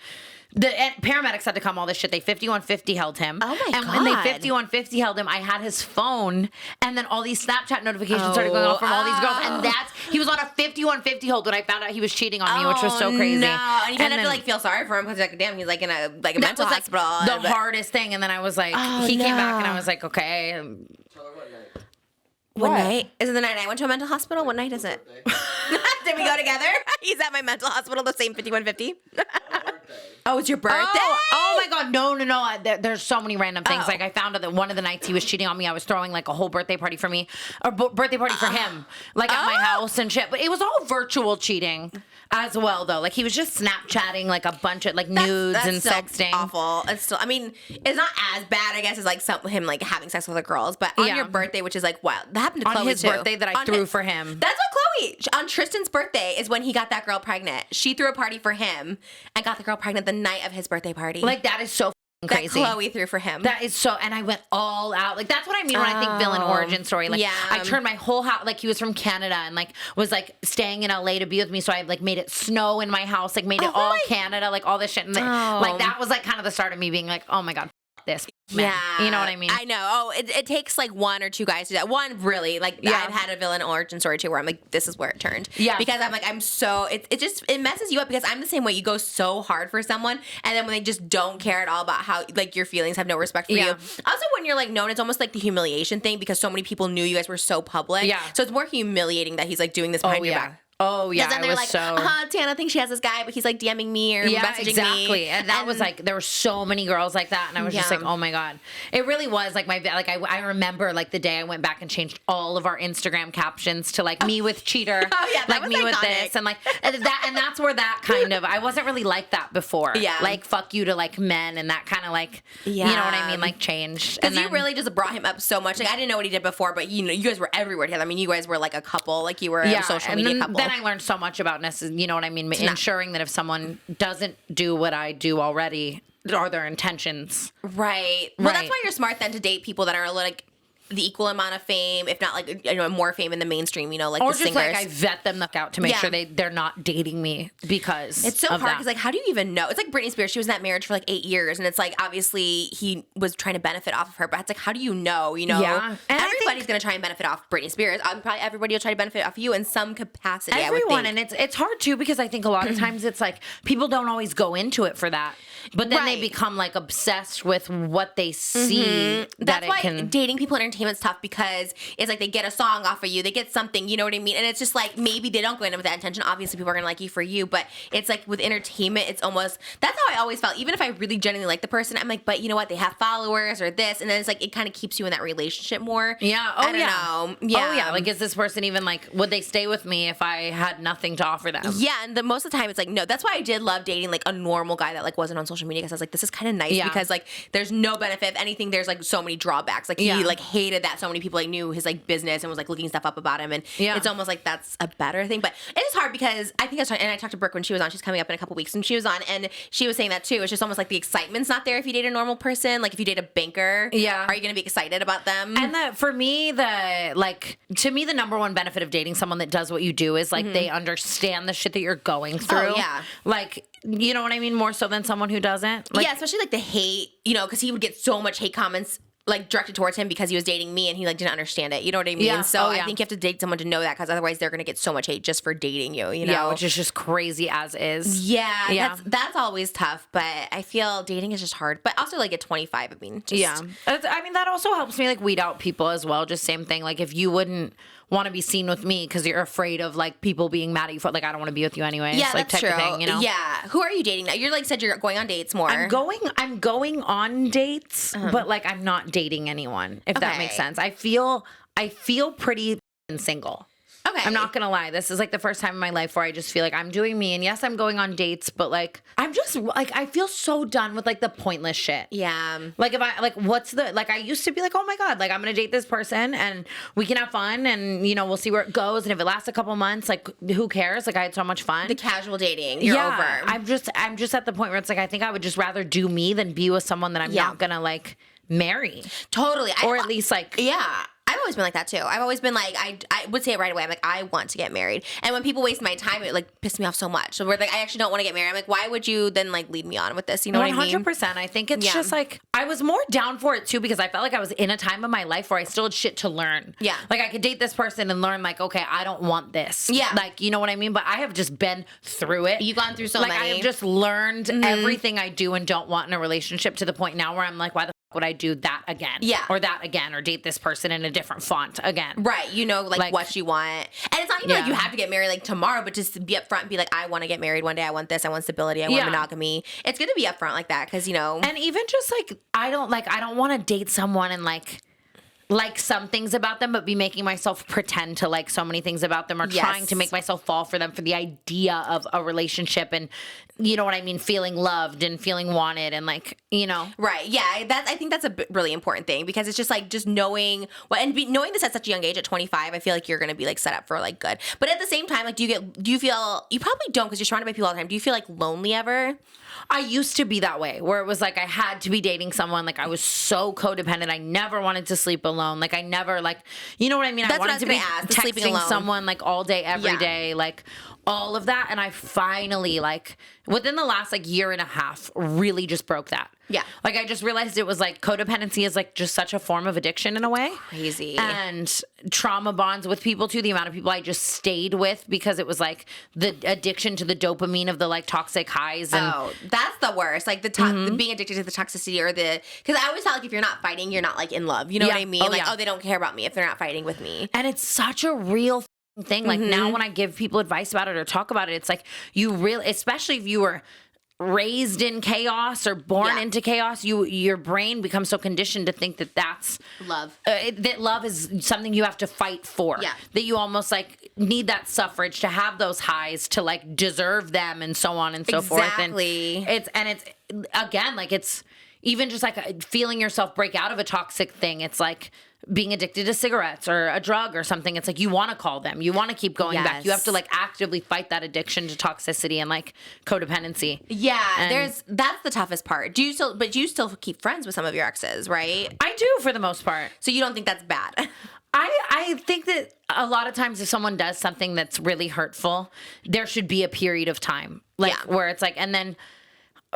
the paramedics had to come, all this shit. They 5150 held him. Oh my and God. when they 5150 held him, I had his phone, and then all these Snapchat notifications started going off from all these girls, and he was on a 5150 hold when I found out he was cheating on me, which was so crazy. No, and you kind of like feel sorry for him because like, damn, he's like in a mental hospital. The hardest thing, and then I was like, he came back, and I was like, okay. What night? Is it the night I went to a mental hospital? What night is it? Did we go together? He's at my mental hospital, the same 5150. Oh, it's your birthday? Oh my God. No. There's so many random things. Like I found out that one of the nights he was cheating on me, I was throwing like a whole birthday party for me, or birthday party for him, like at my house and shit. But it was all virtual cheating as well, though. Like he was just Snapchatting like a bunch of like nudes and sexting. Awful. It's still, I mean, it's not as bad, I guess, as like him like having sex with other girls. But on your birthday, which is like wild, that happened to Chloe on his too. birthday that I threw for him. That's what Chloe. On Tristan's birthday is when he got that girl pregnant. She threw a party for him and got the girl pregnant the night of his birthday party. Like that is so crazy. That Chloe threw for him. That is so, and I went all out. Like that's what I mean when I think villain origin story. Like I turned my whole house, like he was from Canada and like was like staying in LA to be with me, so I like made it snow in my house, like made it all Canada, like all this shit, and like that was like kind of the start of me being like, oh my God, this man. Yeah, you know what I mean? I know. Oh, it takes like one or two guys to do that. One really, like I've had a villain origin story too, where I'm like, this is where it turned. Yeah, because I'm like, I'm so it messes you up because I'm the same way. You go so hard for someone, and then when they just don't care at all about how like your feelings, have no respect for you. Also, when you're like known, it's almost like the humiliation thing because so many people knew you guys were so public. Yeah, so it's more humiliating that he's like doing this behind your back. Oh yeah, then they're like, Tana thinks she has this guy, but he's like DMing me or messaging me. And that was like, there were so many girls like that, and I was just like, oh my God, it really was like I remember like the day I went back and changed all of our Instagram captions to like me with cheater, like me with this, and like that, and that's where that kind of I wasn't really like that before. Yeah, like fuck you to like men, and that kind of like you know what I mean, like changed. Because you really just brought him up so much. Like I didn't know what he did before, but you know, you guys were everywhere together. I mean, you guys were like a couple, like you were a social media couple. Then I learned so much about you know what I mean, ensuring that if someone doesn't do what I do already, are their intentions right. Well, that's why you're smart then to date people that are like the equal amount of fame, if not like more fame in the mainstream, you know, like or the just singers. Like I vet them out to make sure they're not dating me because it's so hard because like how do you even know? It's like Britney Spears, she was in that marriage for like 8 years, and it's like obviously he was trying to benefit off of her, but it's like how do you know? You know, and everybody's gonna try and benefit off Britney Spears. Probably everybody will try to benefit off you in some capacity. Everyone, and it's hard too because I think a lot of times it's like people don't always go into it for that. But then they become like obsessed with what they see. That's why dating people in entertainment's tough because it's like they get a song off of you, they get something, you know what I mean? And it's just like maybe they don't go in with that intention. Obviously, people are gonna like you for you, but it's like with entertainment, it's almost that's how I always felt. Even if I really genuinely like the person, I'm like, but you know what? They have followers or this, and then it's like it kind of keeps you in that relationship more. Yeah. I don't know. Yeah. Oh yeah. Like, is this person even like? Would they stay with me if I had nothing to offer them? Yeah. And most of the time, it's like no. That's why I did love dating like a normal guy that like wasn't on social media because I was like, this is kind of nice because like there's no benefit. If anything, there's like so many drawbacks. Like he like hated hated that so many people like knew his like business and was like looking stuff up about him, and it's almost like that's a better thing. But it is hard because I think I was talking, and I talked to Brooke when she was on. She's coming up in a couple weeks, and she was on, and she was saying that too. It's just almost like the excitement's not there if you date a normal person. Like if you date a banker, are you gonna be excited about them? And for me, to me, the number one benefit of dating someone that does what you do is like they understand the shit that you're going through. Oh, yeah. Like, you know what I mean? More so than someone who doesn't. Like, yeah, especially like the hate, because he would get so much hate comments like directed towards him because he was dating me and he like didn't understand it. You know what I mean? Yeah. So I think you have to date someone to know that, because otherwise they're gonna get so much hate just for dating you. You know, yeah, which is just crazy as is. Yeah. That's always tough. But I feel dating is just hard. But also like at 25, I mean, that also helps me like weed out people as well. Just same thing. Like if you wouldn't want to be seen with me because you're afraid of like people being mad at you for like I don't want to be with you anyways. Yeah, like, that's true. Thing, you know? Yeah. Who are you dating now? You're like said you're going on dates more. I'm going on dates, but like I'm not dating anyone. If that makes sense. I feel pretty single. Okay. I'm not gonna lie. This is like the first time in my life where I just feel like I'm doing me, and yes, I'm going on dates, but like I'm just like I feel so done with like the pointless shit. Yeah. Like if I like what's the like I used to be like, oh my God, like I'm gonna date this person and we can have fun and we'll see where it goes, and if it lasts a couple months, like who cares? Like I had so much fun. The casual dating, you're over. I'm just at the point where it's like I think I would just rather do me than be with someone that I'm not gonna like marry. Totally. Or at least like I've always been like that too. I've always been like, I would say it right away. I'm like, I want to get married. And when people waste my time, it like pissed me off so much. So we're like, I actually don't want to get married. I'm like, why would you then like lead me on with this? You know what I mean? 100%. I think it's just like, I was more down for it too because I felt like I was in a time of my life where I still had shit to learn. Yeah. Like I could date this person and learn like, okay, I don't want this. Yeah. Like, you know what I mean? But I have just been through it. You've gone through so many. I have just learned everything I do and don't want in a relationship to the point now where I'm like, why the would I do that again? Yeah. Or that again, or date this person in a different font again. Right. Like what you want. And it's not even like you have to get married like tomorrow, but just to be upfront and be like, I want to get married one day. I want this. I want stability. I want monogamy. It's good to be upfront like that because, And even just like, I don't want to date someone and like some things about them, but be making myself pretend to like so many things about them or trying to make myself fall for them for the idea of a relationship and, you know what I mean, feeling loved and feeling wanted and like, Right. Yeah. I think that's a really important thing because it's just like just knowing knowing this at such a young age at 25, I feel like you're going to be like set up for like good. But at the same time, like, do you feel, you probably don't because you're surrounded by people all the time. Do you feel like lonely ever? I used to be that way where it was like I had to be dating someone. Like I was so codependent. I never wanted to sleep alone. Like I never like, you know what I mean? That's I wanted to be texting someone like all day, every day, like all of that. And I finally like within the last like year and a half really just broke that. Yeah. Like I just realized it was like codependency is like just such a form of addiction in a way. Crazy. And trauma bonds with people too. The amount of people I just stayed with because it was like the addiction to the dopamine of the like toxic highs. And that's the worst. Like the being addicted to the toxicity or because I always felt like if you're not fighting, you're not like in love. You know what I mean? They don't care about me if they're not fighting with me. And it's such a real thing. Like now when I give people advice about it or talk about it, it's like you really, especially if you were raised in chaos or born into chaos, your brain becomes so conditioned to think that that's love. That love is something you have to fight for. Yeah. That you almost like need that suffrage to have those highs to like deserve them and so on and so forth. Exactly. And it's again like it's even just like feeling yourself break out of a toxic thing. It's like being addicted to cigarettes or a drug or something. It's like you want to call them. You want to keep going back. You have to like actively fight that addiction to toxicity and like codependency. Yeah, that's the toughest part. Do you still keep friends with some of your exes, right? I do for the most part. So you don't think that's bad? I think that a lot of times if someone does something that's really hurtful, there should be a period of time where it's like, and then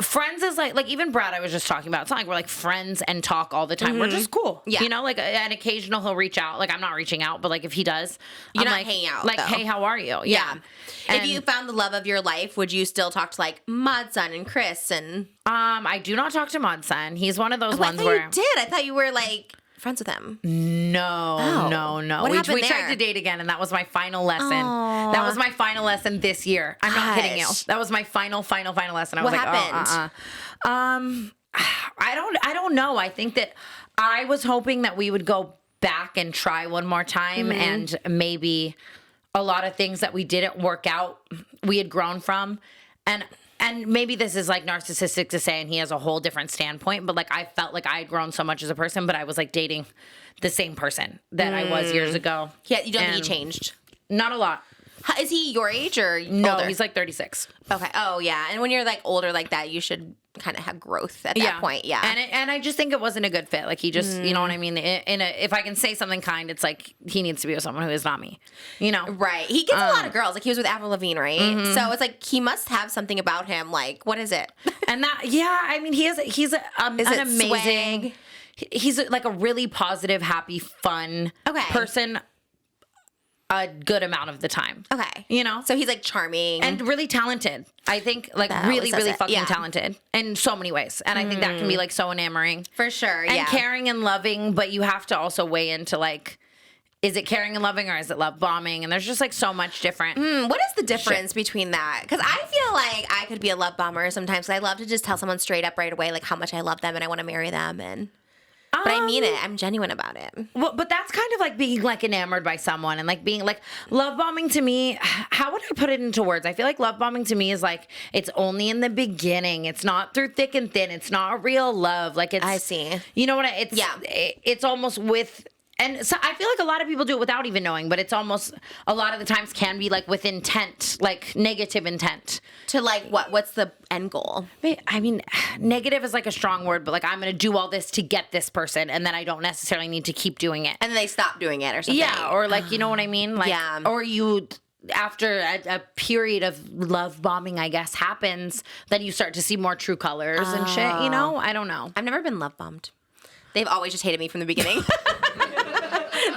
friends is like even Brad I was just talking about. It's not like we're like friends and talk all the time. We're just cool. Yeah. Like an occasional he'll reach out. Like I'm not reaching out, but like if he does, you're I'm not like, hanging out. Like, though. Hey, how are you? Yeah. And if you found the love of your life, would you still talk to like Modson and Chris and? I do not talk to Modson. He's one of those ones I thought where you did. I thought you were like friends with him. No. What happened we there? tried to date again, and that was my final lesson. That was my final lesson this year. I'm not kidding you. That was my final lesson. I was what like, happened? I don't know. I think that I was hoping that we would go back and try one more time, and maybe a lot of things that we didn't work out, we had grown from, and and maybe this is like narcissistic to say, and he has a whole different standpoint, but like I felt like I had grown so much as a person, but I was like dating the same person that I was years ago. Yeah, you don't think he changed? Not a lot. Is he your age or No, older? he's like 36. Okay. Oh, yeah. And when you're like older like that, you should kind of have growth at that point. Yeah. And I just think it wasn't a good fit. Like he just, you know what I mean? If I can say something kind, it's like he needs to be with someone who is not me. You know? Right. He gets a lot of girls. Like he was with Avril Lavigne, right? So it's like he must have something about him. Like, what is it? And that, yeah, I mean, he's an amazing. Swag? He's like a really positive, happy, fun person a good amount of the time. Okay. You know? So he's like charming. And really talented. I think like That really, always really says it. fucking Yeah. talented in so many ways. And I think that can be like so enamoring. For sure. And Yeah. caring and loving, but you have to also weigh into like, is it caring and loving or is it love bombing? And there's just like so much different. What is the difference between that? Because I feel like I could be a love bomber sometimes. I love to just tell someone straight up right away like how much I love them and I want to marry them. But I mean it. I'm genuine about it. Well, but that's kind of like being like enamored by someone and like being like love bombing to me. How would I put it into words? I feel like love bombing to me is like it's only in the beginning. It's not through thick and thin. It's not real love. Like it's. I see. You know what? It's Yeah. It's almost with. And so I feel like a lot of people do it without even knowing, but it's almost a lot of the times can be like with intent, like negative intent. To like what? What's the end goal? I mean, negative is like a strong word, but like I'm going to do all this to get this person, and then I don't necessarily need to keep doing it. And then they stop doing it or something. Yeah, or like, you know what I mean? Like, Yeah. Or you, after a period of love bombing, I guess, happens, then you start to see more true colors and shit, you know? I don't know. I've never been love bombed. They've always just hated me from the beginning.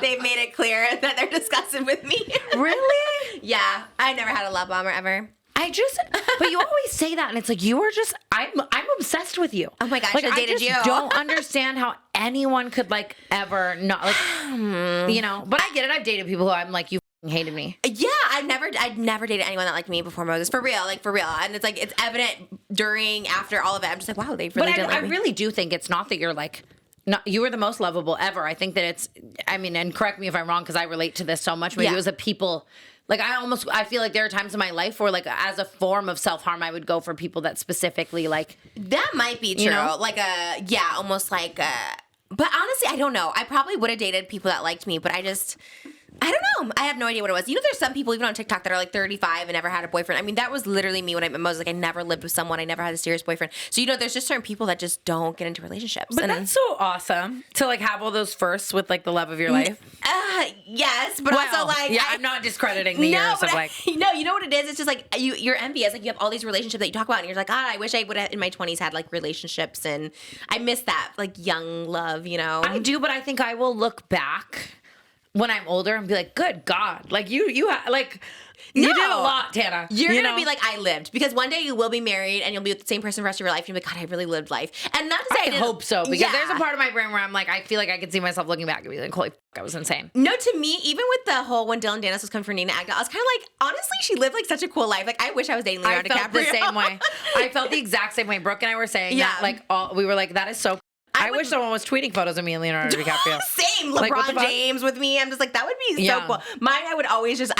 They've made it clear that they're disgusted with me. Really? Yeah. I never had a love bomber ever. But you always say that, and it's like, you are just, I'm obsessed with you. Oh my gosh, like, I dated you. Don't understand how anyone could like ever not, like, you know, but I get it. I've dated people who I'm like, you f***ing hated me. Yeah, I'd never dated anyone that liked me before Moses. For real, like for real. And it's like, it's evident during, after all of it. I'm just like, wow, they really But didn't I like me. really do think it's not that you're like, no, you were the most lovable ever. I think that it's, I mean, and correct me if I'm wrong because I relate to this so much. Maybe it was a people, like I feel like there are times in my life where like as a form of self-harm, I would go for people that specifically like. That might be true. You know? Like almost like but honestly, I don't know. I probably would have dated people that liked me, but I don't know. I have no idea what it was. You know, there's some people even on TikTok that are like 35 and never had a boyfriend. I mean, that was literally me when I met Moses. Like, I never lived with someone. I never had a serious boyfriend. So, you know, there's just certain people that just don't get into relationships. But that's so awesome to like have all those firsts with like the love of your life. Yes, but also like I'm not discrediting the years of like. No, you know what it is? It's just like you're envious. Like you have all these relationships that you talk about, and you're like, I wish I would have in my 20s had like relationships, and I miss that like young love. You know, I do, but I think I will look back when I'm older and be like, good God, like you did a lot, Tana. You're going to be like, I lived. Because one day you will be married and you'll be with the same person for the rest of your life. And you'll be like, God, I really lived life. And not to say I hope so. Because there's a Yeah. part of my brain where I'm like, I feel like I could see myself looking back and be like, holy fuck, I was insane. No, to me, even with the whole when Dylan Dennis was coming for Nina Agdal, I was kind of like, honestly, she lived like such a cool life. Like, I wish I was dating Leonardo I felt DiCaprio. the same way. I felt the exact same way. Brooke and I were saying that. Like, we were like, that is so. I wish someone was tweeting photos of me and Leonardo DiCaprio. Same. Like, what the LeBron fuck? James with me. I'm just like, that would be so cool. Mine, I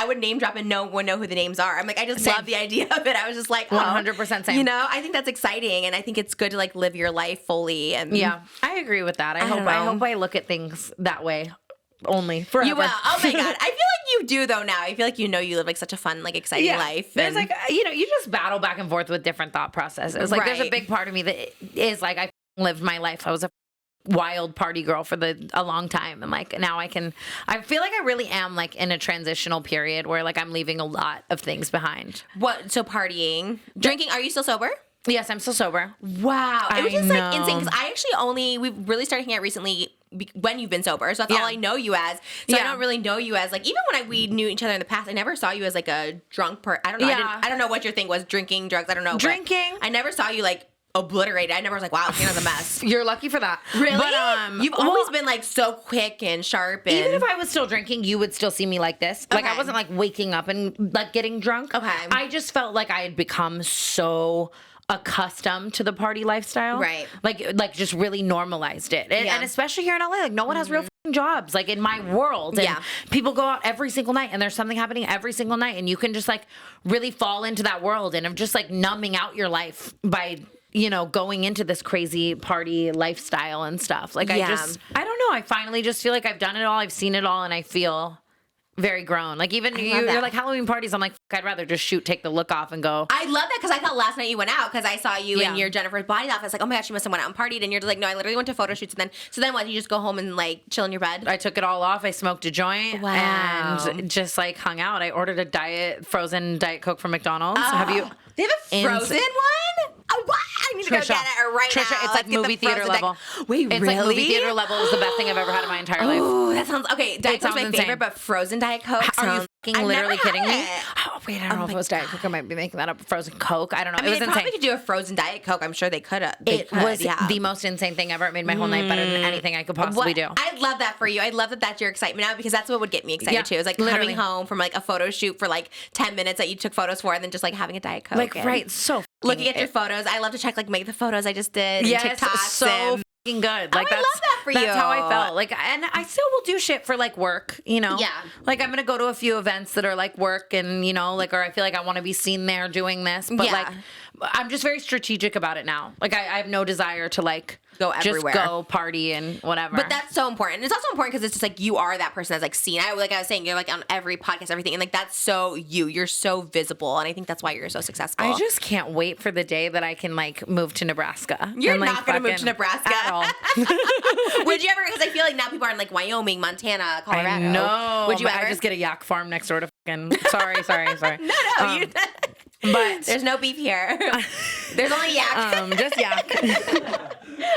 would name drop and no one know who the names are. I'm like, I just love the idea of it. I was just like, 100% same. You know, I think that's exciting. And I think it's good to like live your life fully. And Yeah, I agree with that. I hope I look at things that way only forever. You will. Oh my God. I feel like you do though now. I feel like you know you live like such a fun, like exciting life. There's and- like, you know, you just battle back and forth with different thought processes. Like there's a Right. big part of me that is like, I lived my life. I was a wild party girl for a long time. And like now I feel like I really am like in a transitional period where like I'm leaving a lot of things behind. What? So partying, drinking. Are you still sober? Yes, I'm still sober. Wow. It was I just like know. insane because I actually we've really started hanging out recently when you've been sober. So that's all I know you as. So I don't really know you as like, even when we knew each other in the past, I never saw you as like a drunk I don't know. Yeah. I don't know what your thing was. Drinking, drugs. I don't know. but Drinking. I never saw you like obliterated. I never was like, wow, Tana's a mess. You're lucky for that. Really? But, You've always been like so quick and sharp. And even if I was still drinking, you would still see me like this. Like I Okay. wasn't like waking up and like getting drunk. Okay. I just felt like I had become so accustomed to the party lifestyle. Right. Like just really normalized it. And especially here in LA, like no one has real jobs like in my world, and people go out every single night and there's something happening every single night, and you can just like really fall into that world and of just like numbing out your life by going into this crazy party lifestyle and stuff. Like I don't know, I finally just feel like I've done it all, I've seen it all, and I feel very grown. Like even you're like Halloween parties, I'm like, I'd rather just take the look off and go. I love that because I thought last night you went out because I saw you in your Jennifer's Body outfit. It's like, oh my gosh, you must have went out and partied, and you're just like, no, I literally went to photo shoots, and then what? You just go home and like chill in your bed? I took it all off. I smoked a joint and just like hung out. I ordered a frozen Diet Coke from McDonald's. Have you? They have a frozen one? Oh, what? I need to go get it right now. It's like movie theater level. Wait, it's like movie theater level. It was the best thing I've ever had in my entire life. Oh, that sounds okay. Diet Coke's my favorite, but frozen Diet Coke. Are you fucking literally kidding me? Oh, wait, I don't know if it was Diet Coke. I might be making that up. Frozen Coke. I don't know. I mean, it was they insane. probably could do a frozen Diet Coke. I'm sure they could. It was the most insane thing ever. It made my whole night better than anything I could possibly do. I love that for you. I love that that's your excitement now, because that's what would get me excited too. Is like coming home from like a photo shoot for like 10 minutes that you took photos for, and then just like having a Diet Coke. Like right, so looking at your photos. I love to check like make the photos I just did. Yes, TikToks so fucking good. Like I love that for you. That's how I felt. Like, and I still will do shit for like work. Yeah. Like I'm gonna go to a few events that are like work, and like, or I feel like I want to be seen there doing this. But like, I'm just very strategic about it now. Like I have no desire to like go everywhere, just go party and whatever. But that's so important. It's also important because it's just like you are that person that's like seen. Like I was saying, you're like on every podcast, everything, and like that's so you. You're so visible, and I think that's why you're so successful. I just can't wait for the day that I can like move to Nebraska. You're and, like, not gonna move to Nebraska at all. Would you ever? Because I feel like now people are in like Wyoming, Montana, Colorado. No. Would you ever? I just get a yak farm next door to fucking. Sorry. No. You. But there's no beef here. There's only yak. Just yak.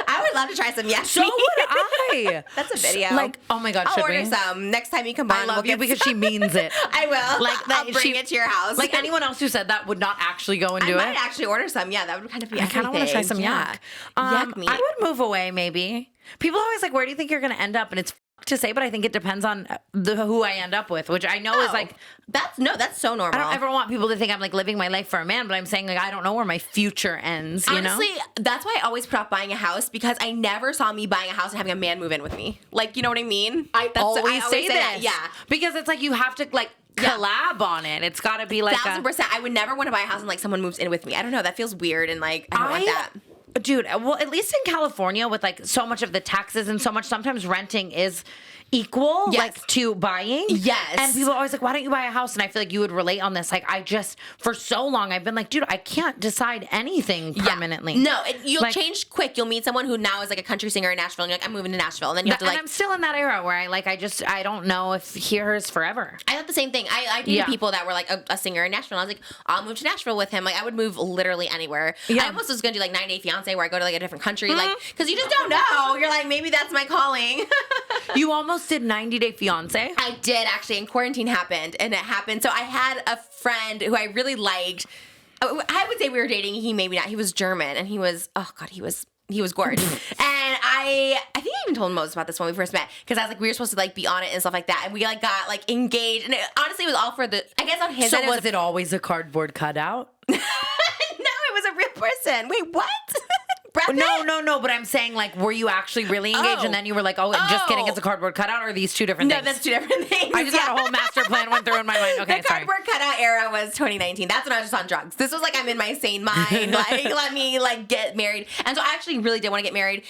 I would love to try some yak. So would I. That's a video. Like, oh my God, I'll order some next time you come by. I love you because she means it. I will. Like that, I'll bring it to your house. Like anyone else who said that would not actually go and do it. I might actually order some. Yeah, that would kind of be. I kind of want to try some yak. Yak meat. I would move away maybe. People always like, where do you think you're going to end up? And it's to say, but I think it depends on who I end up with, which I know is like that's so normal. I don't ever want people to think I'm like living my life for a man, but I'm saying like I don't know where my future ends. Honestly, that's why I always put off buying a house, because I never saw me buying a house and having a man move in with me. Like, you know what I mean? I always say that. Yeah, because it's like you have to like collab on it. It's got to be like 1,000%. I would never want to buy a house and like someone moves in with me. I don't know. That feels weird, and like I don't want that. Dude, well, at least in California with like so much of the taxes and so much, sometimes renting is equal like to buying. Yes. And people are always like, why don't you buy a house? And I feel like you would relate on this. Like I just, for so long, I've been like, dude, I can't decide anything permanently. No, you'll change quick. You'll meet someone who now is like a country singer in Nashville, and you're like, I'm moving to Nashville. And then you have to like. And I'm still in that era where I don't know if here is forever. I thought the same thing. I dated people that were like a singer in Nashville. And I was like, I'll move to Nashville with him. Like I would move literally anywhere. I almost was going to do like 90 Day Fiance, where I go to like a different country. Like, because you just don't know. You're like, maybe that's my calling. You almost did 90 Day Fiance? I did actually, and quarantine happened, and it happened. So I had a friend who I really liked. I would say we were dating. He maybe not. He was German, and he was he was gorgeous. And I think I even told Moses about this when we first met, because I was like, we were supposed to like be on it and stuff like that, and we like got like engaged, and honestly it was all for the, I guess on his end. So was it always a cardboard cutout? No, it was a real person. Wait, what? No, but I'm saying, like, were you actually really engaged, and then you were like, just kidding, it's a cardboard cutout, or are these two different things? No, that's two different things. I just had a whole master plan went through in my mind. Okay, the cardboard cutout era was 2019. That's when I was just on drugs. This was like, I'm in my sane mind. Like, let me like get married. And so I actually really did want to get married.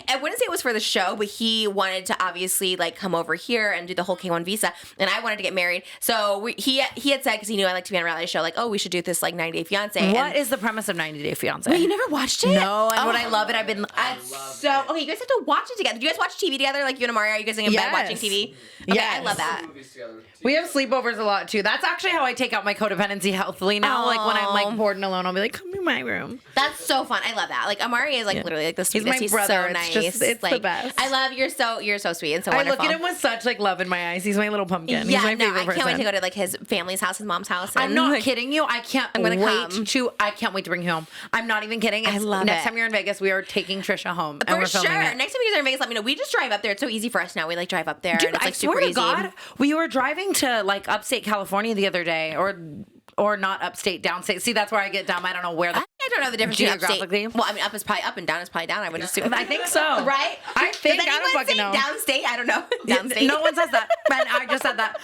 I wouldn't say it was for the show, but he wanted to obviously like come over here and do the whole K1 visa, and I wanted to get married. So he had said, because he knew I like to be on a reality show, like, oh, we should do this like 90 Day Fiance. What is the premise of 90 Day Fiance? Wait, you never watched it? No, and would I love it? I've been okay, you guys have to watch it together. Do you guys watch TV together? Like you and Amari, are you guys in bed watching TV? Okay, I love that. We have sleepovers a lot too. That's actually how I take out my codependency healthily now. Like when I'm like bored and alone, I'll be like, come in my room. That's so fun. I love that. Like Amari is like literally like the sweetest. He's my brother. So nice. It's like, the best. I love you're so sweet and so wonderful. I look at him with such like love in my eyes. He's my little pumpkin. Yeah, He's my favorite person. I can't wait to go to like his family's house, his mom's house. I'm not kidding you. I can't wait I can't wait to bring you home. I'm not even kidding. I love Next time you're in Vegas, we are taking Trisha home. For sure. Next time you guys are in Vegas, let me know. We just drive up there. It's so easy for us now. We like drive up there. Dude, and it's like I swear super to easy. God, we were driving to like upstate California the other day, or not upstate, downstate. See, that's where I get dumb. I don't know where the don't know the difference between upstate. Geographically? Well, I mean, up is probably up and down is probably down. I would assume. I think so. Right? I think Does I don't anyone fucking say know. downstate? I don't know. Downstate. No one says that. But I just said that.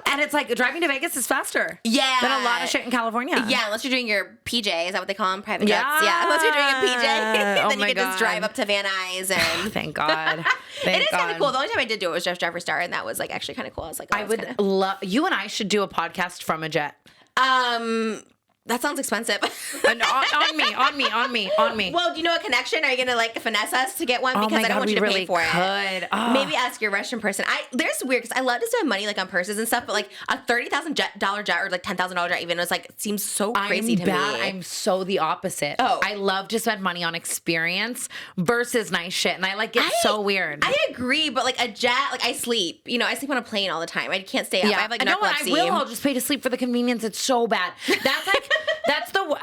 And it's like driving to Vegas is faster. Yeah. Than a lot of shit in California. Yeah, unless you're doing your PJ. Is that what they call them? Private jets? Yeah. Unless you're doing a PJ. Oh then you my can just God. drive up to Van Nuys and... Thank God. It is kind of cool. The only time I did do it was just Driver Star, and that was like actually kind of cool. I was like, oh, I would love, you and I should do a podcast from a jet. That sounds expensive. on me. Well, do you know a connection? Are you gonna like finesse us to get one? Because my I don't God, want you we to pay really for could. it. Oh. Maybe ask your Russian person. There's weird because I love to spend money like on purses and stuff, but like a $30,000 jet or like $10,000 jet even, it's like it seems so crazy to me. I'm so the opposite. Oh. I love to spend money on experience versus nice shit, and I like get so weird. I agree, but like a jet, like I sleep. You know, I sleep on a plane all the time. I can't stay up. I have like narcolepsy. I'll just pay to sleep for the convenience. It's so bad. That's like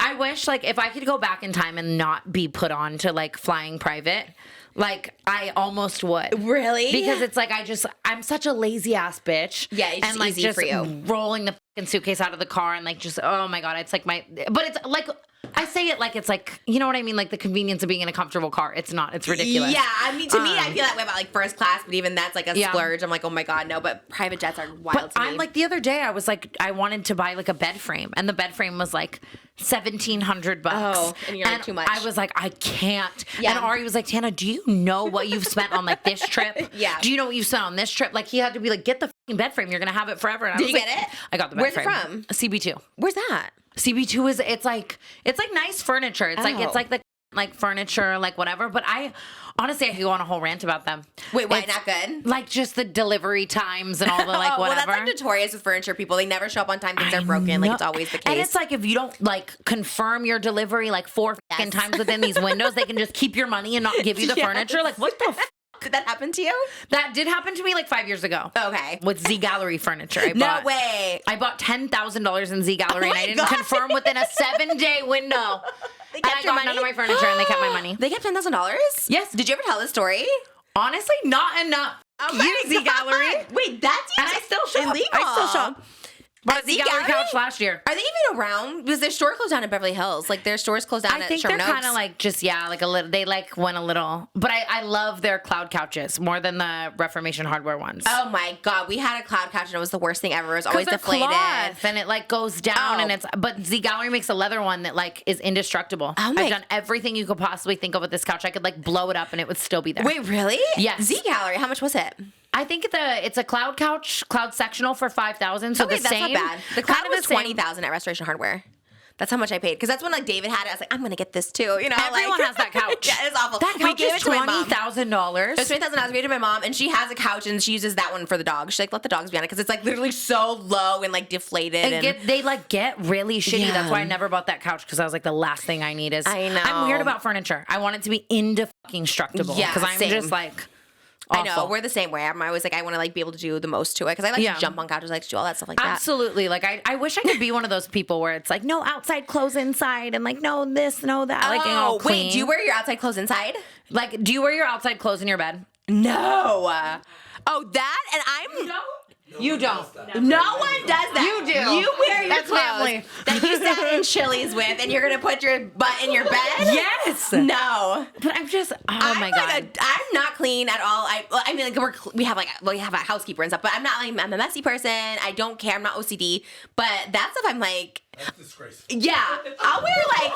I wish like if I could go back in time and not be put on to like flying private, like I almost would. Really? Because it's like I'm such a lazy ass bitch. Yeah, it's and like easy just for you. rolling the fucking suitcase out of the car and like just oh my God, it's like but it's like I say it like it's like, you know what I mean? Like the convenience of being in a comfortable car. It's not. It's ridiculous. Yeah, I mean, to me, I feel that way about like first class, but even that's like a splurge. I'm like, oh my God, no. But private jets are wild to me. I'm like the other day, I was like, I wanted to buy like a bed frame, and the bed frame was like $1,700. Oh, and you're like, too much. I was like, I can't. Yeah. And Ari was like, Tana, do you know what you've spent on like this trip? Yeah. Do you know what you've spent on this trip? Like he had to be like, get the fucking bed frame. You're gonna have it forever. And I Did was you like, get it? I got the bed Where's frame. it from? CB2. Where's that? CB2 is it's like nice furniture. It's like the like furniture, like whatever. But I honestly I could go on a whole rant about them. Wait, why It's not good? like just the delivery times and all the like Well, whatever. that's like notorious with furniture people. They never show up on time. Things are broken. Like it's always the case. And it's like if you don't like confirm your delivery like 4 fucking times within these windows, they can just keep your money and not give you the furniture. Like what the f-? Did that happen to you? That did happen to me like 5 years ago. Okay. With Z Gallery furniture. No way. I bought $10,000 in Z Gallery and I didn't God. confirm within a 7-day window. They And I kept your got money? none of my furniture and they kept my money. They kept $10,000? Yes. Did you ever tell this story? Honestly, not enough. Oh my You, Z Gallery. God. Wait, that's And I still shop. illegal. I still shop. Bought a Z Z Gallery Gallery? couch last year. Are they even around? Because their store closed down in Beverly Hills. Like their stores closed down I at think Sherman they're Oaks. kind of like just like a little. They like went a little, but I love their cloud couches more than the Reformation hardware ones. Oh my God, we had a cloud couch and it was the worst thing ever. It was always they're deflated. cloth and it like goes down Oh. and but Z Gallery makes a leather one that like is indestructible. Oh my- I've done everything you could possibly think of with this couch. I could like blow it up and it would still be there. Wait, really? Yes. Z Gallery. How much was it? I think it's a cloud couch, cloud sectional for $5,000. So Okay, the that's same. not bad. The cloud kind of was the same. $20,000 at Restoration Hardware. That's how much I paid. Because that's when like David had it. I was like, I'm gonna get this too. You know, Everyone like, has that couch. Yeah, it's awful. That We couch gave is it to my mom. $20,000. It was $20,000. We gave it to my mom, and she has a couch, and she uses that one for the dog. She's like, let the dogs be on it because it's like literally so low and like deflated. They like get really shitty. Yeah. That's why I never bought that couch because I was like, the last thing I need is. I know. I'm weird about furniture. I want it to be indestructible. Yeah, because I'm same. just like. I know awful. we're the same way. I'm always like I want to like be able to do the most to it because I like Yeah. to jump on couches, like to do all that stuff like that. Absolutely. Like I wish I could be one of those people where it's like no outside clothes inside and like no this, no that. Like all clean. wait, do you wear your outside clothes inside? Like do you wear your outside clothes in your bed? No. Oh, that and I'm. You don't. No one does that. You do. You wear your That's clothes family. that you sat in Chili's with, and you're gonna put your butt in your bed. Yes. No. But I'm just. Oh I'm my like god. I'm not clean at all. I mean, like we have a housekeeper and stuff, but I'm not like I'm a messy person. I don't care. I'm not OCD. But that stuff, I'm like. That's disgraceful. Yeah, I'll wear like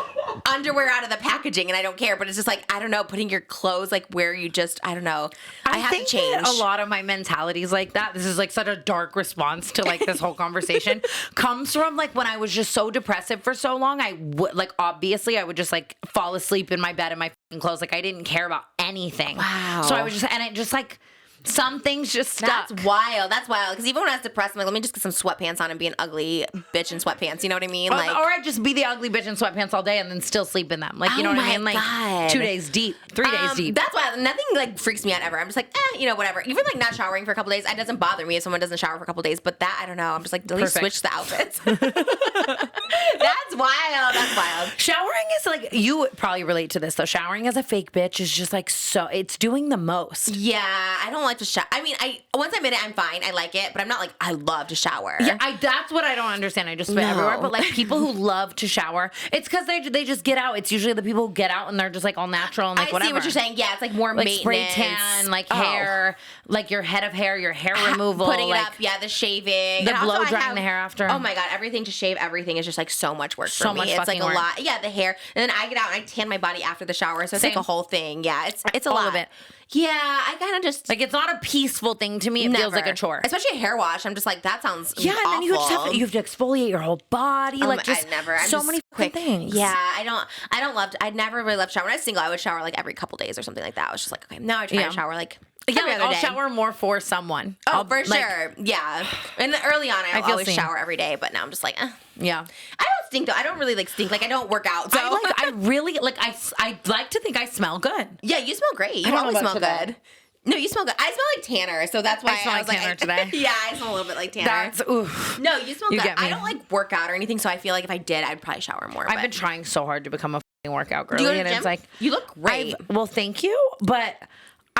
underwear out of the packaging, and I don't care. But it's just like I don't know, putting your clothes like where you just I don't know. I have think to change. that a lot of my mentality is like that. This is like such a dark response to like this whole conversation. Comes from like when I was just so depressive for so long. I would like obviously I would just like fall asleep in my bed in my fucking clothes. Like I didn't care about anything. Wow. So I was just and it just like. Some things just stuck. That's wild. That's wild. Because even when I was depressed, I'm like, let me just get some sweatpants on and be an ugly bitch in sweatpants. You know what I mean? Like, or I'd just be the ugly bitch in sweatpants all day and then still sleep in them. Like, you know Oh what I my mean? Like God. 2 days deep, 3 days deep. That's why nothing like freaks me out ever. I'm just like, whatever. Even like not showering for a couple days, it doesn't bother me if someone doesn't shower for a couple days. But that I don't know. I'm just like, at least Perfect. switch the outfits. That's wild. That's wild. Showering is like, you would probably relate to this though. Showering as a fake bitch is just like so, it's doing the most. Yeah, I don't like to shower. I mean, once I'm in it, I'm fine. I like it, but I'm not like, I love to shower. Yeah, that's what I don't understand. I just spit everywhere. But like people who love to shower, it's because they just get out. It's usually the people who get out and they're just like all natural and like whatever. I see what you're saying. Yeah, it's like more like maintenance. Spray tan, like hair, like your head of hair, your hair removal. Putting like, it up, yeah, the shaving. The blow drying the hair after. Oh my God, everything to shave everything is just like so much work so for me. Much it's like a work. lot. Yeah, the hair. And then I get out and I tan my body after the shower. So it's like a whole thing. Yeah, it's a lot. All of it. Yeah, I kind of just like it's not a peaceful thing to me. It feels like a chore, especially a hair wash. I'm just like that sounds and then you have to exfoliate your whole body. Like just so many quick things. Yeah, I don't love. I'd never really loved shower. When I was single, I would shower like every couple days or something like that. I was just like, okay, now I try to shower like. Yeah, like I'll shower more for someone. Oh, for sure. Yeah. And early on, I always shower every day, but now I'm just like, yeah. I don't stink though. I don't really like stink. Like I don't work out. So I really like. I like to think I smell good. Yeah, you smell great. You always smell good. No, you smell good. I smell like Tanner, so that's why I smell like Tanner today. Yeah, I smell a little bit like Tanner. That's oof. No, you smell good. I don't like work out or anything, so I feel like if I did, I'd probably shower more. I've been trying so hard to become a workout girl, and it's like you look great. Well, thank you, but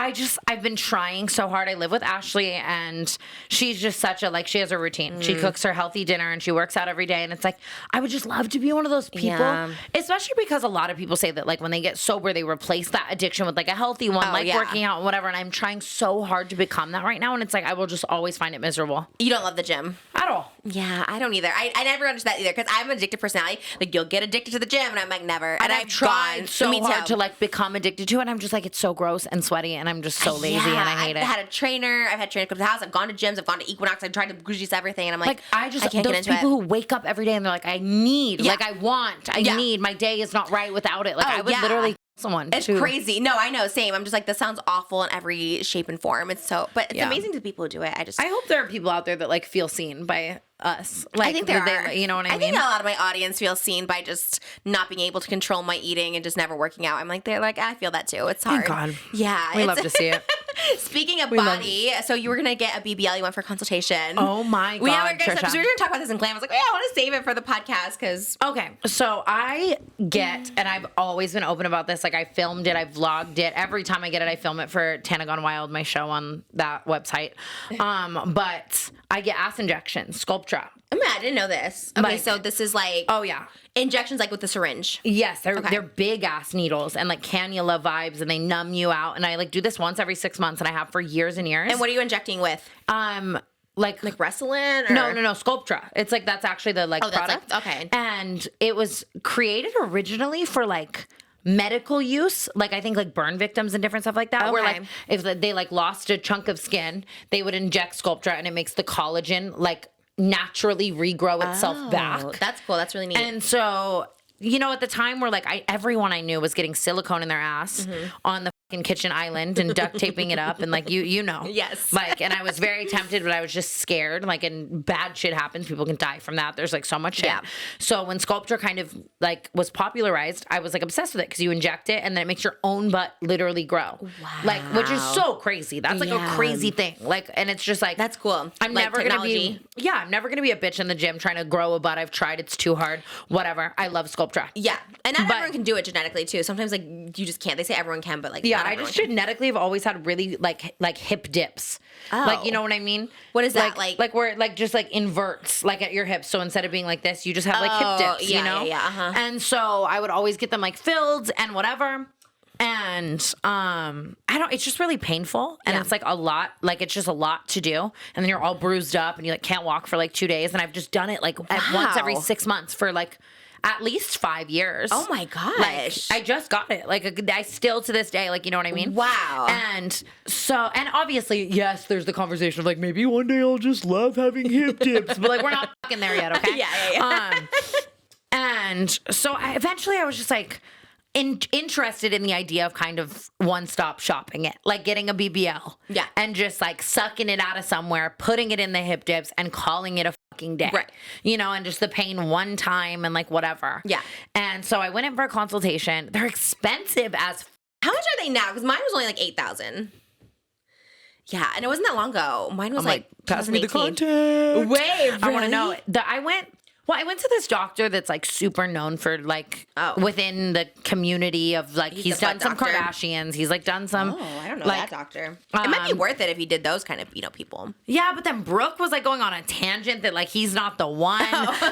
I've been trying so hard. I live with Ashley and she's just such a, like, she has a routine. She cooks her healthy dinner and she works out every day. And it's like, I would just love to be one of those people, especially because a lot of people say that like when they get sober, they replace that addiction with like a healthy one, working out and whatever. And I'm trying so hard to become that right now. And it's like, I will just always find it miserable. You don't love the gym at all. Yeah, I don't either. I never understood that either because I'm an addictive personality. Like you'll get addicted to the gym and I'm like, never. And I've tried so hard to like become addicted to it. And I'm just like, it's so gross and sweaty and I'm just so lazy and I hate it. I had a trainer. I've had trainers come to the house. I've gone to gyms. I've gone to Equinox. I've tried to juice everything. And I'm like I can't get into it. Those people who wake up every day and they're like, I need, my day is not right without it. Like I would literally someone. It's crazy. No, I know. Same. I'm just like, this sounds awful in every shape and form. It's amazing to the people who do it. I hope there are people out there that like feel seen by us. Like, I think there are. You know what I mean? I think a lot of my audience feels seen by just not being able to control my eating and just never working out. I'm like, they're like, I feel that too. It's hard. Thank God. Yeah. We love to see it. Speaking of body, so you were going to get a BBL. You went for a consultation. Oh my God, Trisha. Because we were going to talk about this in glam. I was like, I want to save it for the podcast because. Okay. So I get, and I've always been open about this. Like I filmed it. I vlogged it. Every time I get it, I film it for Tana Gone Wild, my show on that website. But I get ass injections, Sculptra. I didn't know this. Okay, so this is like injections like with the syringe. Yes, they're big ass needles and like cannula vibes and they numb you out. And I like do this once every 6 months and I have for years and years. And what are you injecting with? Like Restylane? Or? No, Sculptra. It's like that's actually the product. Okay. And it was created originally for like medical use, like I think like burn victims and different stuff like that, where like if they like lost a chunk of skin, they would inject Sculptra and it makes the collagen like naturally regrow itself back. That's cool. That's really neat. And so, you know, at the time where like everyone I knew was getting silicone in their ass on the fucking kitchen island and duct taping it up and like you know. Yes. Like, and I was very tempted, but I was just scared. Like, and bad shit happens. People can die from that. There's like so much shit. Yeah. So when Sculptra kind of like was popularized, I was like obsessed with it because you inject it and then it makes your own butt literally grow. Wow. Like, which is so crazy. That's like a crazy thing. Like, and it's just like, that's cool. I'm like never going to be, I'm never going to be a bitch in the gym trying to grow a butt. I've tried. It's too hard. Whatever. I love Sculptra. Yeah. And not everyone can do it genetically too. Sometimes like you just can't. They say everyone can, but like I just genetically have always had really like hip dips. Oh. Like, you know what I mean? What is that like? Like where it like just like inverts like at your hips. So instead of being like this, you just have like hip dips. You know? Yeah. And so I would always get them like filled and whatever. And it's just really painful and it's like a lot, like it's just a lot to do. And then you're all bruised up and you like can't walk for like 2 days. And I've just done it like once every 6 months for like at least 5 years. Oh my gosh. Like, I just got it. Like I still to this day, like, you know what I mean? Wow. And so, and obviously, yes, there's the conversation of like, maybe one day I'll just love having hip dips, but like, we're not fucking there yet. Okay. Yeah. And so eventually I was just like, interested in the idea of kind of one-stop shopping it, like getting a BBL, and just like sucking it out of somewhere, putting it in the hip dips, and calling it a fucking day, right? You know, and just the pain one time and like whatever. Yeah. And so I went in for a consultation. They're expensive as. How much are they now? Because mine was only like 8,000. Yeah, and it wasn't that long ago. Mine was like pass me the content. Wait, I want to know. I went. Well, I went to this doctor that's like super known for like within the community of like he's done some Kardashians. He's like done some. Oh, I don't know like, that doctor. It might be worth it if he did those kind of people. Yeah, but then Brooke was like going on a tangent that like he's not the one.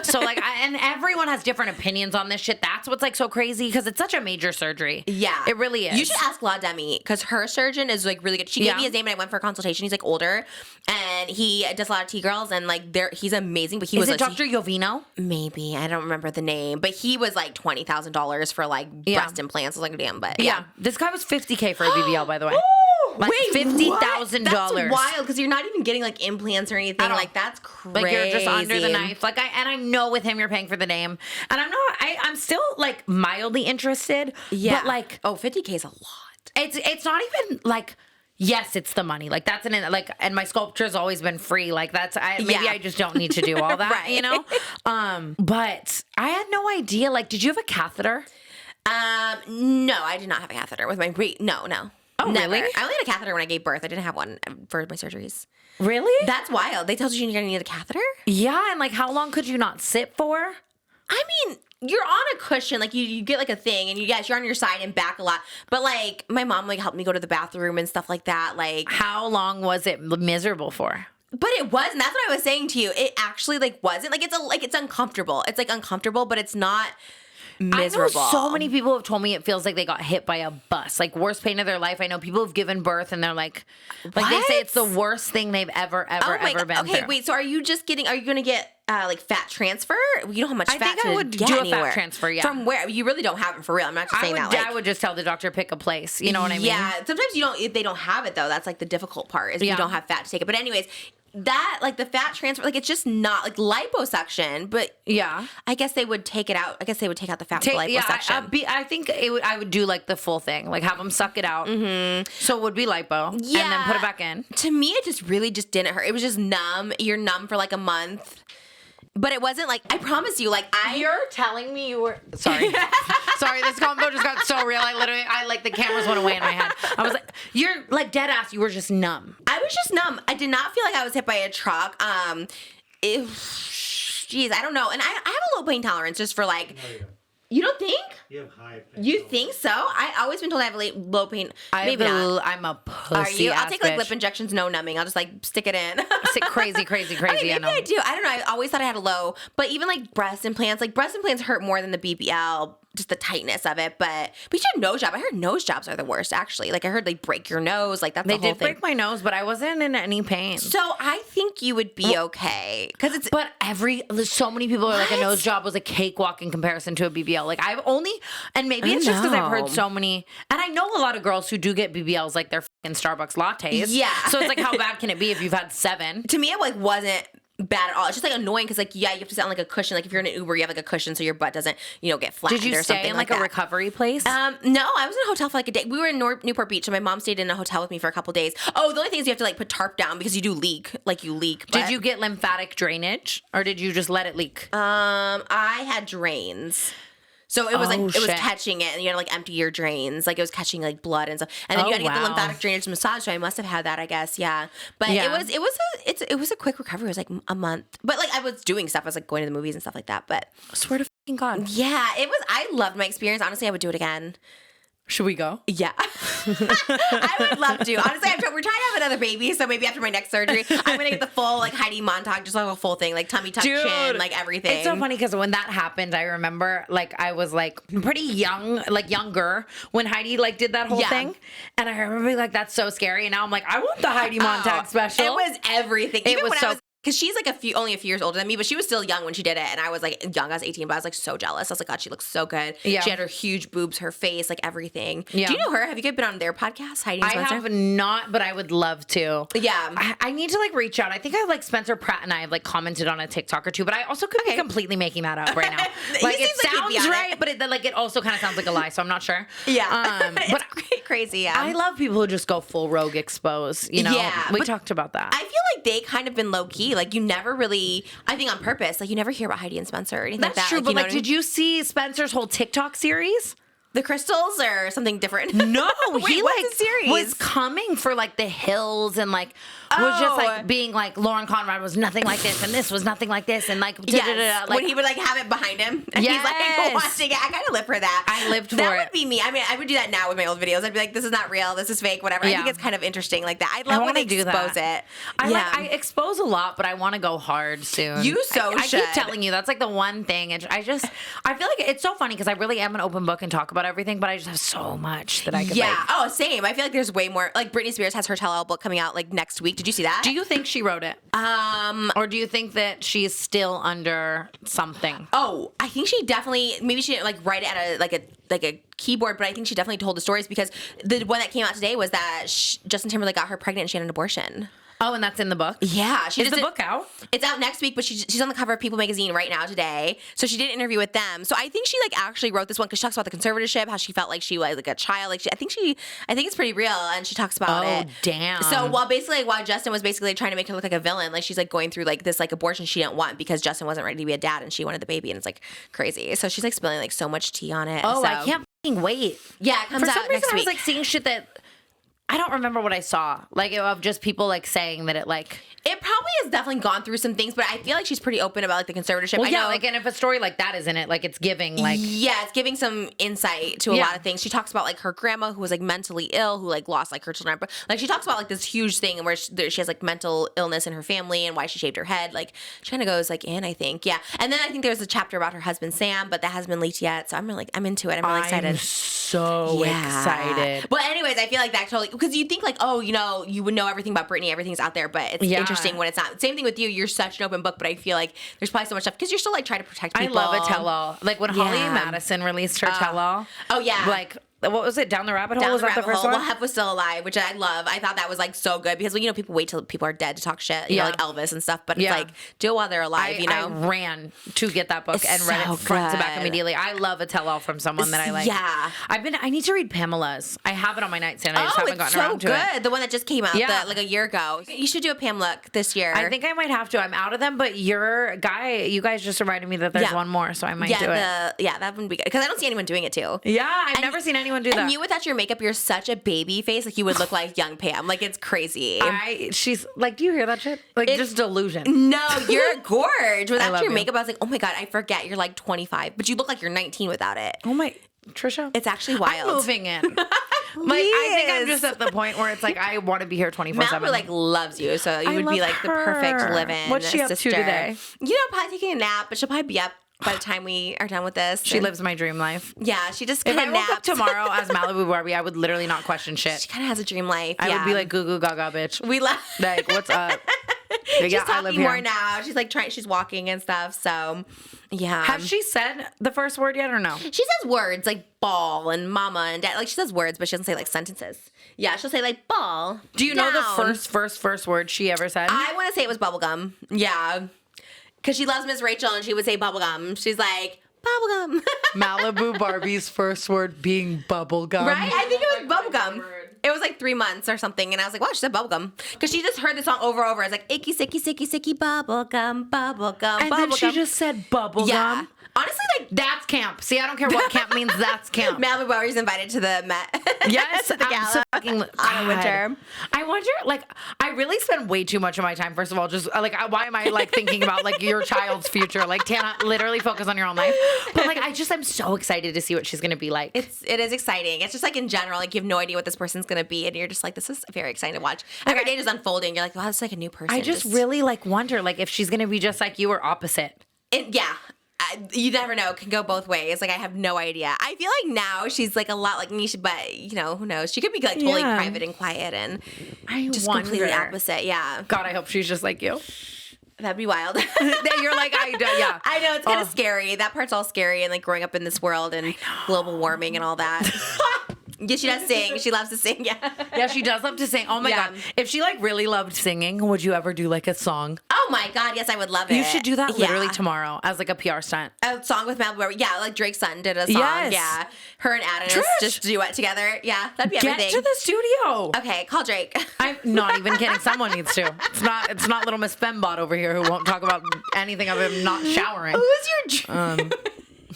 So like, and everyone has different opinions on this shit. That's what's like so crazy because it's such a major surgery. Yeah, it really is. You should ask La Demi because her surgeon is like really good. She gave me his name and I went for a consultation. He's like older and he does a lot of T-girls and like he's amazing. But he was Dr. Jovino? Maybe, I don't remember the name, but he was like $20,000 for like breast implants. I was like, damn, but yeah. This guy was $50K for a BBL, by the way. Like wait, $50,000. That's wild because you're not even getting like implants or anything. Like that's crazy. Like you're just under the knife. Like I know with him you're paying for the name, and I'm still like mildly interested. Yeah, but like $50K is a lot. It's not even like. Yes, it's the money. Like that's and my sculpture's always been free. Like maybe I just don't need to do all that, right. you know? But I had no idea. Like, did you have a catheter? No, I did not have a catheter with my no. Oh, never. really? I only had a catheter when I gave birth. I didn't have one for my surgeries. Really? That's wild. They told you you're gonna need a catheter? Yeah, and like how long could you not sit for? I mean, you're on a cushion, like you get like a thing, and you're on your side and back a lot. But like my mom like helped me go to the bathroom and stuff like that. Like how long was it miserable for? But it was, and that's what I was saying to you. It actually like wasn't like it's uncomfortable. It's like uncomfortable, but it's not miserable. I know so many people have told me it feels like they got hit by a bus, like worst pain of their life. I know people have given birth and they're like they say it's the worst thing they've ever been through. Wait, so are you going to get like fat transfer? You don't have much fat I think I would do a fat transfer, yeah. From where? You really don't have it for real. I'm not just saying that. I would just tell the doctor pick a place. You know what I mean? Yeah. Sometimes if they don't have it though. That's like the difficult part is you don't have fat to take it. But anyways, that like the fat transfer, like it's just not like liposuction, but yeah, I guess they would take it out. I guess they would take out the fat with liposuction. Yeah, I think I would do like the full thing, like have them suck it out. Mm-hmm. So it would be lipo, and then put it back in. To me, it just really just didn't hurt. It was just numb. You're numb for like a month. But it wasn't like, I promise you, like You're telling me you were... Sorry. Sorry, this combo just got so real. Like the cameras went away in my head. I was like, you're like dead ass. You were just numb. I was just numb. I did not feel like I was hit by a truck. Geez, I don't know. And I have a low pain tolerance just for like... No, you don't think? You have high pain. You think so? I always been told I have low pain. Maybe not. I'm a pussy. Are you? I'll take like bitch. lip injections, no numbing. I'll just like stick it in. crazy. Okay, maybe I do. I don't know. I always thought I had a low, but even like breast implants hurt more than the BBL. Just the tightness of it, but you should nose job. I heard nose jobs are the worst. Actually, like I heard they break your nose. Like that's the whole thing. They did break my nose, but I wasn't in any pain. So I think you would be okay because it's. But so many people are like a nose job was a cakewalk in comparison to a BBL. Like I've only, and maybe it's just because I've heard so many, and I know a lot of girls who do get BBLs like they're fucking Starbucks lattes. Yeah. So it's like how bad can it be if you've had 7? To me, it like wasn't bad at all. It's just like annoying because like you have to sit on like a cushion. Like if you're in an Uber, you have like a cushion so your butt doesn't get flattened. Did you or stay something in like a recovery place? No, I was in a hotel for like a day. We were in Newport Beach, and my mom stayed in a hotel with me for a couple days. Oh, the only thing is you have to like put tarp down because you do leak. Like you leak. Did you get lymphatic drainage or did you just let it leak? I had drains. So it was it was catching it, and you had to like empty your drains, like it was catching like blood and stuff, and then you got to get the lymphatic drainage massage. So I must have had that, I guess, yeah. But it was a quick recovery. It was like a month, but like I was doing stuff. I was like going to the movies and stuff like that. But I swear to fucking God, yeah, it was. I loved my experience. Honestly, I would do it again. Should we go? Yeah. I would love to. Honestly, we're trying to have another baby, so maybe after my next surgery, I'm going to get the full, like, Heidi montage, just like a full thing, like tummy tuck, chin, like everything. It's so funny because when that happened, I remember, like, I was, like, pretty young, like, younger when Heidi, like, did that whole thing. And I remember being like, that's so scary. And now I'm like, I want the Heidi montage special. It was everything. It was so... Because she's like only a few years older than me, but she was still young when she did it. And I was like young, I was 18, but I was like so jealous. I was like, God, she looks so good. Yeah. She had her huge boobs, her face, like everything. Yeah. Do you know her? Have you guys been on their podcast, Heidi and Spencer? I have not, but I would love to. Yeah. I need to like reach out. I think I like Spencer Pratt and I have like commented on a TikTok or two, but I also could be completely making that up right now. Like it sounds right, but it also kind of sounds like a lie, so I'm not sure. Yeah. But crazy. Yeah. I love people who just go full rogue expose, you know? Yeah. We talked about that. I feel like they kind of been low key. Like you never really, I think on purpose, like you never hear about Heidi and Spencer or anything like that. That's true, like, but like, did you see Spencer's whole TikTok series? The crystals or something different? No, Wait, he what's like the series? was coming for like the hills and like was just like being like Lauren Conrad was nothing like this and this was nothing like this and like yes. like when he would like have it behind him and he's like watching it. I kind of live for that. I lived for it. That would be me. I mean, I would do that now with my old videos. I'd be like, this is not real. This is fake. Whatever. I think it's kind of interesting like that. I love when they expose it. I expose a lot, but I want to go hard soon. You should. I keep telling you that's like the one thing, and I feel like it's so funny because I really am an open book and talk about everything, but I just have so much that I could. Yeah. Oh, same. I feel like there's way more. Like Britney Spears has her tell-all book coming out like next week. Did you see that? Do you think she wrote it? Or do you think that she's still under something? Oh, I think she definitely. Maybe she didn't like write it at a keyboard, but I think she definitely told the stories because the one that came out today was that Justin Timberlake got her pregnant and she had an abortion. Oh, and that's in the book? Yeah. Is the book out? It's out next week, but she's on the cover of People magazine right now today. So she did an interview with them. So I think she like actually wrote this one because she talks about the conservatorship, how she felt like she was like a child. Like I think it's pretty real, and she talks about it. Oh, damn. So while Justin was basically trying to make her look like a villain, like she's like going through like this like abortion she didn't want because Justin wasn't ready to be a dad and she wanted the baby, and it's like crazy. So she's like spilling like so much tea on it. Oh, so. I can't fucking wait. Yeah, it comes out For some reason, next week. I was like seeing shit that I don't remember what I saw, like of just people like saying that it like. It probably has definitely gone through some things, but I feel like she's pretty open about like the conservatorship. Well, I know, like, and if a story like that is in it, like it's giving like. Yeah, it's giving some insight to a lot of things. She talks about like her grandma who was like mentally ill, who like lost like her children. But like she talks about like this huge thing where she has like mental illness in her family and why she shaved her head. Like she kind of goes like in, I think. Yeah. And then I think there's a chapter about her husband, Sam, but that hasn't been leaked yet. So I'm into it. I'm really excited. I'm so excited. But anyways, I feel like that totally, because you think like, oh, you know, you would know everything about Britney. Everything's out there, but it's interesting when it's not. Same thing with you. You're such an open book, but I feel like there's probably so much stuff because you're still like trying to protect people. I love a tell-all. Like when Holly Madison released her tell-all. Oh yeah. Like what was it? Down the Rabbit Hole? Was that the first one? Well, Hef was still alive, which I love. I thought that was like so good because you know people wait till people are dead to talk shit. You know, like Elvis and stuff. But it's like do it while they're alive. You know, I ran to get that book and read it front to back immediately. I love a tell-all from someone that I like. Yeah, I need to read Pamela's. I have it on my nightstand. I just haven't gotten around to it. It's so good. The one that just came out like a year ago. You should do a Pam look this year. I think I might have to. I'm out of them, but you guys just reminded me that there's one more, so I might do it. Yeah, that wouldn't be good because I don't see anyone doing it too. Yeah, I've never seen anyone do that. And you without your makeup, you're such a baby face. Like you would look like young Pam. Like it's crazy. She's like, do you hear that shit? Like just delusion. No, you're gorge. Without your makeup, I was like, oh my God, I forget you're like 25, but you look like you're 19 without it. Oh my, Trisha. It's actually wild. I'm moving in. Like I think I'm just at the point where it's like I want to be here 24/7. Malibu like loves you, so you would be like the perfect live-in. What's she up to today? You know, probably taking a nap, but she'll probably be up by the time we are done with this. She lives my dream life. Yeah, she just if kind of I woke up tomorrow as Malibu Barbie, I would literally not question shit. She kind of has a dream life. I would be like goo goo gaga bitch. We love like what's up? She's talking more now. She's like she's walking and stuff. So yeah. Has she said the first word yet or no? She says words like ball and mama and dad. Like she says words, but she doesn't say like sentences. Yeah, she'll say like ball. Do you know the first word she ever said? I want to say it was bubblegum. Yeah. Because she loves Miss Rachel and she would say bubblegum. She's like, bubblegum. Malibu Barbie's first word being bubblegum. Right? I think it was bubblegum. It was like 3 months or something. And I was like, wow, she said bubblegum. Because she just heard the song over and over. It's like, icky, sicky, sicky, sicky, bubblegum, bubblegum, and then she just said bubblegum. Yeah. Honestly, like, that's camp. See, I don't care what camp means. That's camp. Malibu Barbie's invited to the Met. Yes, to the gala on winter. I wonder, like, I really spend way too much of my time. First of all, just like, why am I like thinking about like your child's future? Like, Tana, literally focus on your own life. But like, I'm so excited to see what she's gonna be like. It is exciting. It's just like in general, like you have no idea what this person's gonna be, and you're just like, this is very exciting to watch. Every day is unfolding. You're like, wow, this is like a new person. I just really like wonder, like, if she's gonna be just like you or opposite. Yeah. You never know. It can go both ways. Like, I have no idea. I feel like now she's like a lot like Nisha, but you know, who knows? She could be like totally private and quiet and just completely opposite. Yeah. God, I hope she's just like you. That'd be wild. You're like, yeah. I know, it's kind of scary. That part's all scary and like growing up in this world and global warming and all that. Yeah, she does sing. She loves to sing. Yeah. Yeah, she does love to sing. Oh my God. If she like really loved singing, would you ever do like a song? Oh my God. Yes, I would love it. You should do that literally tomorrow as like a PR stunt. A song with Malibu Barbie. Yeah, like Drake's son did a song. Yes. Yeah. Her and Adam just duet together. Yeah, that'd be everything. Get to the studio. Okay, call Drake. I'm not even kidding. Someone needs to. It's not little Miss Fembot over here who won't talk about anything of him not showering. Who's your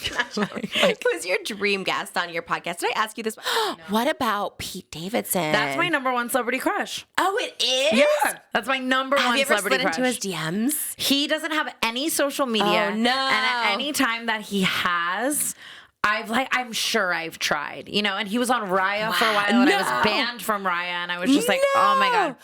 Who's your dream guest on your podcast? Did I ask you this? What about Pete Davidson? That's my number one celebrity crush. Oh, it is? Yeah. That's my number one celebrity crush. Have you ever slid into his DMs? He doesn't have any social media. Oh, no. And at any time that he has, I'm sure I've tried, and he was on Raya for a while, and I was banned from Raya, and I was just like, oh my God.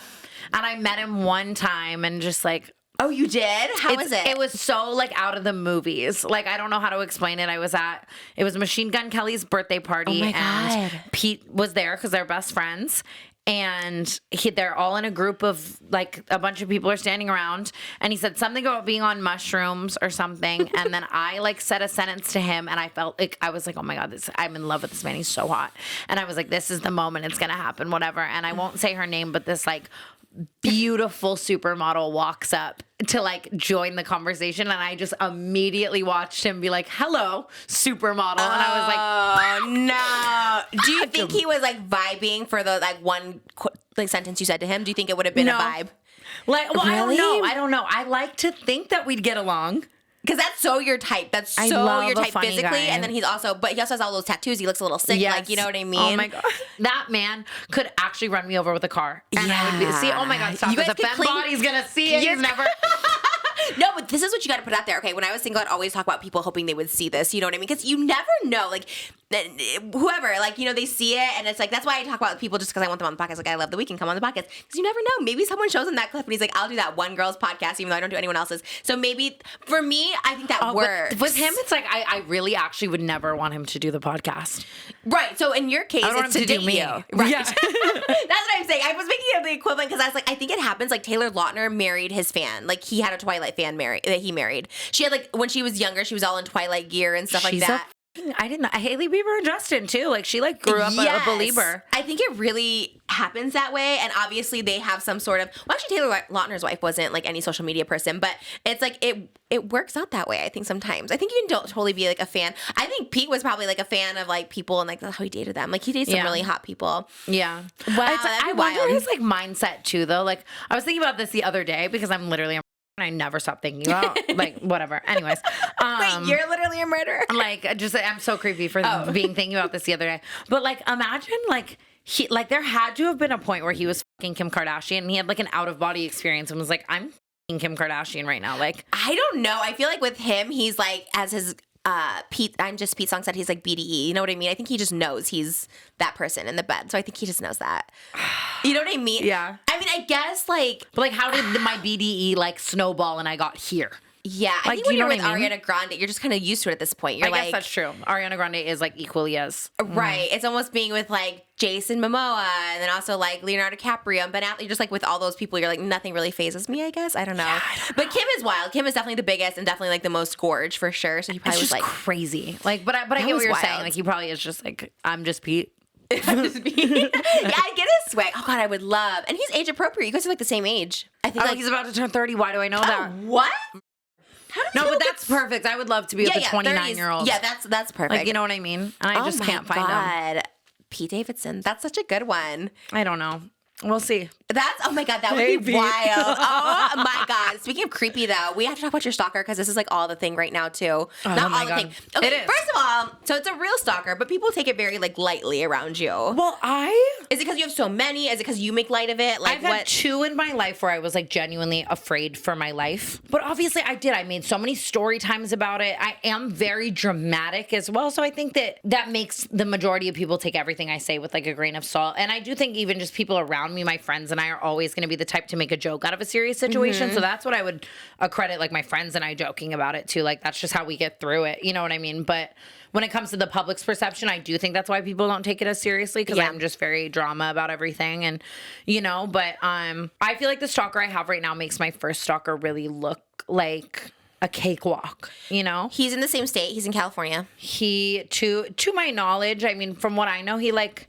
And I met him one time and just like, oh, you did? How was it? It was so like out of the movies. Like, I don't know how to explain it. It was Machine Gun Kelly's birthday party. Oh my and God. Pete was there because they're best friends. And they're all in a group of like a bunch of people are standing around. And he said something about being on mushrooms or something. And then I like said a sentence to him, and I felt like I was like, oh my God, I'm in love with this man. He's so hot. And I was like, this is the moment. It's gonna happen, whatever. And I won't say her name, but this like beautiful supermodel walks up to like join the conversation, and I just immediately watched him be like, hello, supermodel. And I was like, oh no. Do you think he was like vibing for the like one like sentence you said to him? Do you think it would have been a vibe? Like, well, Really? I don't know. I like to think that we'd get along. Because that's so your type. That's so love your a type funny physically. guy. And then he also has all those tattoos. He looks a little sick. Yes. Like, you know what I mean? Oh my God. That man could actually run me over with a car. And I would see, oh my God, stop. You guys The could femme body's going to see it. He's never. No, but this is what you got to put out there. Okay, when I was single, I'd always talk about people hoping they would see this. You know what I mean? Because you never know. Like, whoever, like, they see it, and it's like, that's why I talk about people just because I want them on the podcast. Like, I love the weekend, come on the podcast. Because you never know. Maybe someone shows him that clip, and he's like, I'll do that one girl's podcast, even though I don't do anyone else's. So maybe, for me, I think that works. With him, it's like, I really actually would never want him to do the podcast. Right. So in your case, I don't want it's him to to do date me. you. Right. Yeah. That's what I'm saying. I was making it the equivalent because I was like, I think it happens. Like Taylor Lautner married his fan. Like he had a Twilight fan that he married. She had like when she was younger, she was all in Twilight gear and stuff like that. I didn't know. Hailey Bieber and Justin too. Like she like grew up a believer. I think it really happens that way. And obviously they have some sort of, well, actually Taylor Lautner's wife wasn't like any social media person, but it's like it works out that way. I think sometimes. I think you can totally be like a fan. I think Pete was probably like a fan of like people and like that's how he dated them. Like he dated some really hot people. Yeah. Wow. I wonder his like mindset too though. Like I was thinking about this the other day because I'm literally I never stop thinking about like whatever. Anyways, wait, you're literally a murderer. Like I'm so creepy for thinking about this the other day. But like imagine like there had to have been a point where he was fucking Kim Kardashian and he had like an out of body experience and was like, I'm fucking Kim Kardashian right now. Like I don't know. I feel like with him, he's like as his Pete song said, he's like BDE. You know what I mean? I think he just knows he's that person in the bed. So I think he just knows that. You know what I mean? Yeah. I mean, I guess like, but like, how did my BDE like snowball and I got here? Yeah, I think when you're with Ariana Grande, you're just kind of used to it at this point. You're I guess that's true. Ariana Grande is like equally as right. It's almost being with like Jason Momoa and then also like Leonardo DiCaprio and Ben Affleck. You're just like with all those people, you're like nothing really phases me. I guess I don't know. Yeah, but Kim is wild. Kim is definitely the biggest and definitely like the most gorge for sure. So he probably was like crazy. Like, but I get what you're saying. Like he probably is just like I'm just Pete. Yeah, I get his swag. Oh God, I would love. And he's age appropriate. You guys are like the same age. I think he's about to turn 30. Why do I know that? What? No, but that's perfect. I would love to be with a 29-year-old. Yeah, that's perfect. Like, you know what I mean? And I just can't find him. Pete Davidson. That's such a good one. I don't know. We'll see. Oh my God, that would be wild. Oh my God. Speaking of creepy though, we have to talk about your stalker because this is like all the thing right now too. Not all the thing. Okay, it is. First of all, so it's a real stalker, but people take it very like lightly around you. Well, is it because you have so many? Is it because you make light of it? Like I've had two in my life where I was like genuinely afraid for my life. But obviously I did. I made so many story times about it. I am very dramatic as well. So I think that makes the majority of people take everything I say with like a grain of salt. And I do think even just people around me, my friends and I are always going to be the type to make a joke out of a serious situation. So that's what I would accredit like my friends and I joking about it too. Like that's just how we get through it. You know what I mean? But when it comes to the public's perception, I do think that's why people don't take it as seriously because I'm just very drama about everything. And, but I feel like the stalker I have right now makes my first stalker really look like a cakewalk, He's in the same state. He's in California. He, to my knowledge, I mean, from what I know, he like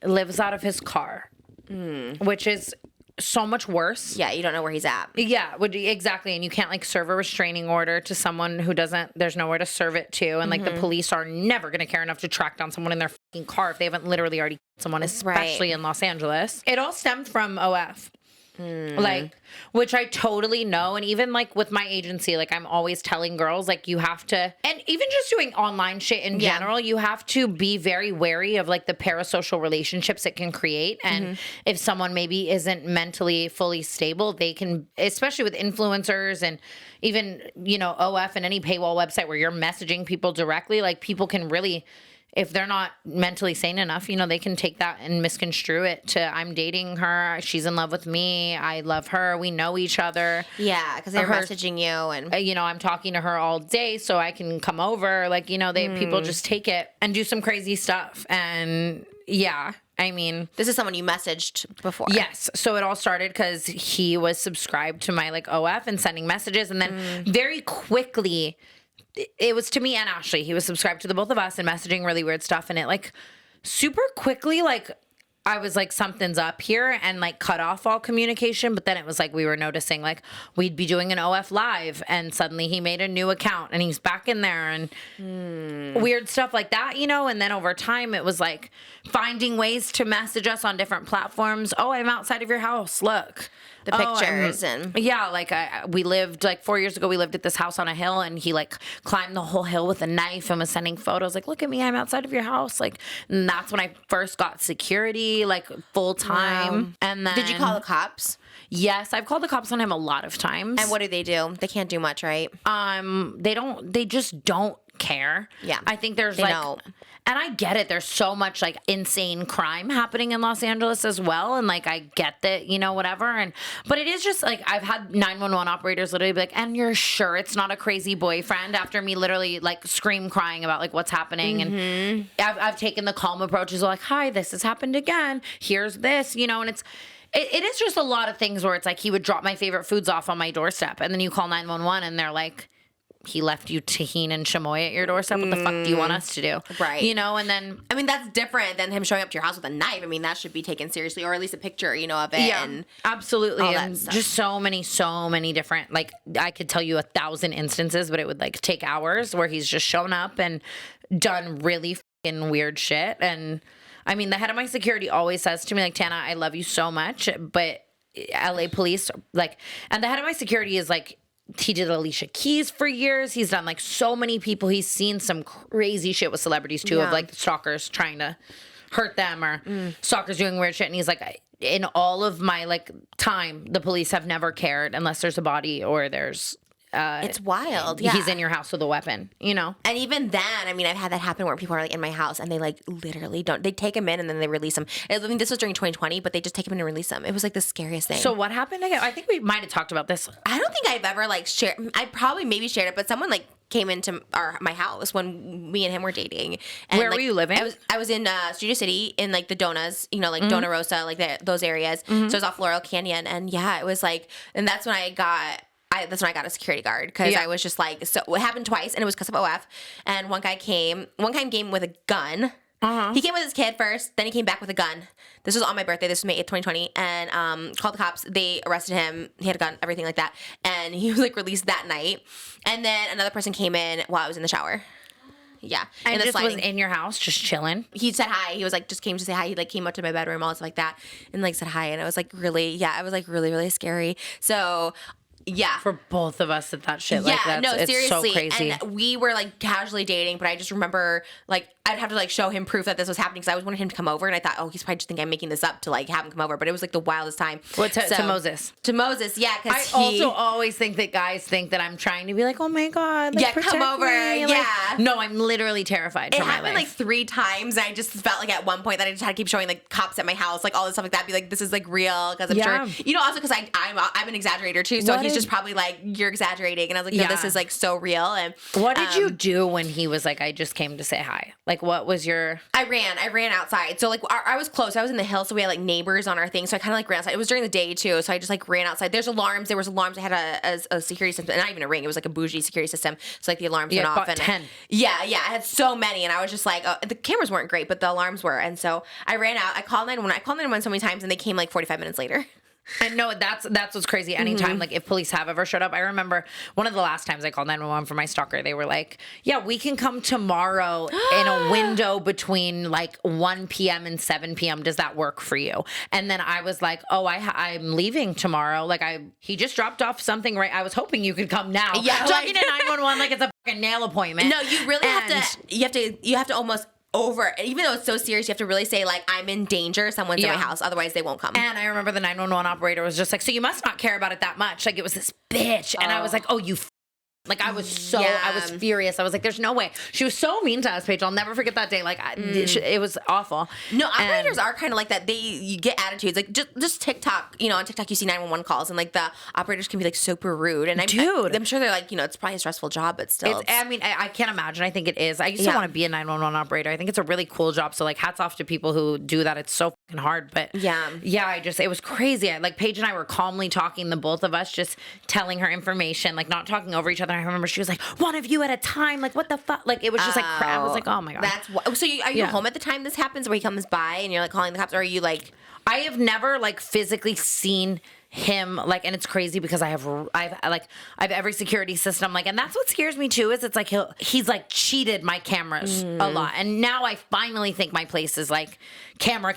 lives out of his car. Which is so much worse. Yeah, you don't know where he's at. Yeah, exactly. And you can't like serve a restraining order to someone who there's nowhere to serve it to. And like the police are never going to care enough to track down someone in their fucking car if they haven't literally already killed someone, especially in Los Angeles. It all stemmed from OF. Like, which I totally know. And even like with my agency, like I'm always telling girls, like you have to, and even just doing online shit in general, you have to be very wary of like the parasocial relationships it can create. And if someone maybe isn't mentally fully stable, they can, especially with influencers and even, you know, OF and any paywall website where you're messaging people directly, like people can really, if they're not mentally sane enough, you know, they can take that and misconstrue it to I'm dating her, she's in love with me, I love her, we know each other. Yeah, because they're messaging you and you know, I'm talking to her all day so I can come over. Like, you know, people just take it and do some crazy stuff. And yeah, I mean, this is someone you messaged before. Yes. So it all started because he was subscribed to my like OF and sending messages. And then very quickly, it was to me and Ashley. He was subscribed to the both of us and messaging really weird stuff. And it like super quickly, like I was like, something's up here, and like cut off all communication. But then it was like we were noticing like we'd be doing an OF live and suddenly he made a new account and he's back in there and weird stuff like that, you know. And then over time it was like finding ways to message us on different platforms. Oh, I'm outside of your house. Look. The pictures and yeah, like we lived like 4 years ago. We lived at this house on a hill, and he like climbed the whole hill with a knife and was sending photos. Like, look at me, I'm outside of your house. Like, and that's when I first got security, like full time. Wow. And then did you call the cops? Yes, I've called the cops on him a lot of times. And what do? They can't do much, right? They just don't care. Yeah, I think there's like, don't. And I get it. There's so much like insane crime happening in Los Angeles as well. And like, I get that, you know, whatever. But it is just like, I've had 911 operators literally be like, and you're sure it's not a crazy boyfriend, after me literally like scream crying about like what's happening. And I've taken the calm approach as like, hi, this has happened again. Here's this, you know, and it is just a lot of things where it's like he would drop my favorite foods off on my doorstep, and then you call 911 and they're like, he left you tahini and chamoy at your doorstep. What the fuck do you want us to do? Right. You know, and then... I mean, that's different than him showing up to your house with a knife. I mean, that should be taken seriously, or at least a picture, you know, of it. Yeah, and absolutely. All and that just so many different, like, I could tell you 1,000 instances, but it would, like, take hours where he's just shown up and done really fucking weird shit. And, I mean, the head of my security always says to me, like, Tana, I love you so much, but LA police, like... And the head of my security is, like... He did Alicia Keys for years. He's done like so many people. He's seen some crazy shit with celebrities too, of like stalkers trying to hurt them or stalkers doing weird shit. And he's like, in all of my like time, the police have never cared unless there's a body or there's it's wild. Yeah. He's in your house with a weapon, you know? And even then, I mean, I've had that happen where people are like in my house and they like literally don't, they take him in and then they release him. I mean, this was during 2020, but they just take him in and release him. It was like the scariest thing. So what happened again? I think we might have talked about this. I don't think I've ever like shared, I probably maybe shared it, but someone like came into my house when me and him were dating. And where were you living? I was in Studio City in like the Donas, you know, like Dona Rosa, like those areas. So it was off Laurel Canyon. And yeah, it was like, and that's when I got a security guard, because I was just like, so it happened twice, and it was because of OF. And one guy came with a gun. He came with his kid first, then he came back with a gun. This was on my birthday. This was May 8th, 2020, and called the cops. They arrested him. He had a gun, everything like that, and he was like released that night. And then another person came in while I was in the shower. Yeah, and just was in your house, just chilling. He said hi. He was like, just came to say hi. He like came up to my bedroom, all stuff like that, and like said hi. And I was like, really, yeah, it was like really, really scary. So. Yeah. For both of us that shit like that. No, it's seriously. So crazy. And we were like casually dating, but I just remember like I'd have to like show him proof that this was happening, because I always wanted him to come over, and I thought, oh, he's probably just thinking I'm making this up to like have him come over. But it was like the wildest time. What to Moses? To Moses, yeah. Because I also always think that guys think that I'm trying to be like, oh my God, like, yeah, come over. Me. Yeah. Like, no, I'm literally terrified for my life. It happened like 3 times, and I just felt like at one point that I just had to keep showing like cops at my house, like all this stuff like that, be like, this is like real, because I'm sure, you know, also because I'm an exaggerator too, so he's just probably like, you're exaggerating, and I was like, no, this is like so real. And what did you do when he was like, I just came to say hi? Like, what was your? I ran outside. So like I was close. I was in the hills, so we had like neighbors on our thing. So I kind of like ran outside. It was during the day too, so I just like ran outside. There was alarms. I had a security system, and not even a ring. It was like a bougie security system. So like the alarms went off. And 10. Yeah. I had so many, and I was just like, the cameras weren't great, but the alarms were. And so I ran out. I called 911. I called 911 so many times, and they came like 45 minutes later. And no, that's what's crazy. Anytime, like if police have ever showed up, I remember one of the last times I called 911 for my stalker, they were like, yeah, we can come tomorrow in a window between like 1 p.m. and 7 p.m. Does that work for you? And then I was like, oh, I'm leaving tomorrow. Like he just dropped off something, right? I was hoping you could come now. Yeah. Talking to 911 like it's a fucking nail appointment. No, you really you have to almost even though it's so serious, you have to really say like, I'm in danger, someone's in my house, otherwise they won't come. And I remember the 911 operator was just like, so you must not care about it that much. Like it was this bitch. And I was like, oh, like I was I was furious. I was like, there's no way. She was so mean to us, Paige. I'll never forget that day. Like it was awful. No, operators are kind of like that. You get attitudes. Like just TikTok, on TikTok you see 911 calls and like the operators can be like super rude. And I'm sure they're like, it's probably a stressful job, but still. I can't imagine. I think it is. I used to want to be a 911 operator. I think it's a really cool job. So like hats off to people who do that. It's so fucking hard. But it was crazy. Like Paige and I were calmly talking, the both of us, just telling her information, like not talking over each other. I remember she was like, one of you at a time. Like, what the fuck? Like, it was just like crap. I was like, oh my God. So are you home at the time this happens where he comes by and you're like calling the cops? Or are you like. I have never like physically seen him like, and it's crazy because I have every security system, like, and that's what scares me too, is it's like he's like cheated my cameras a lot, and now I finally think my place is like camera,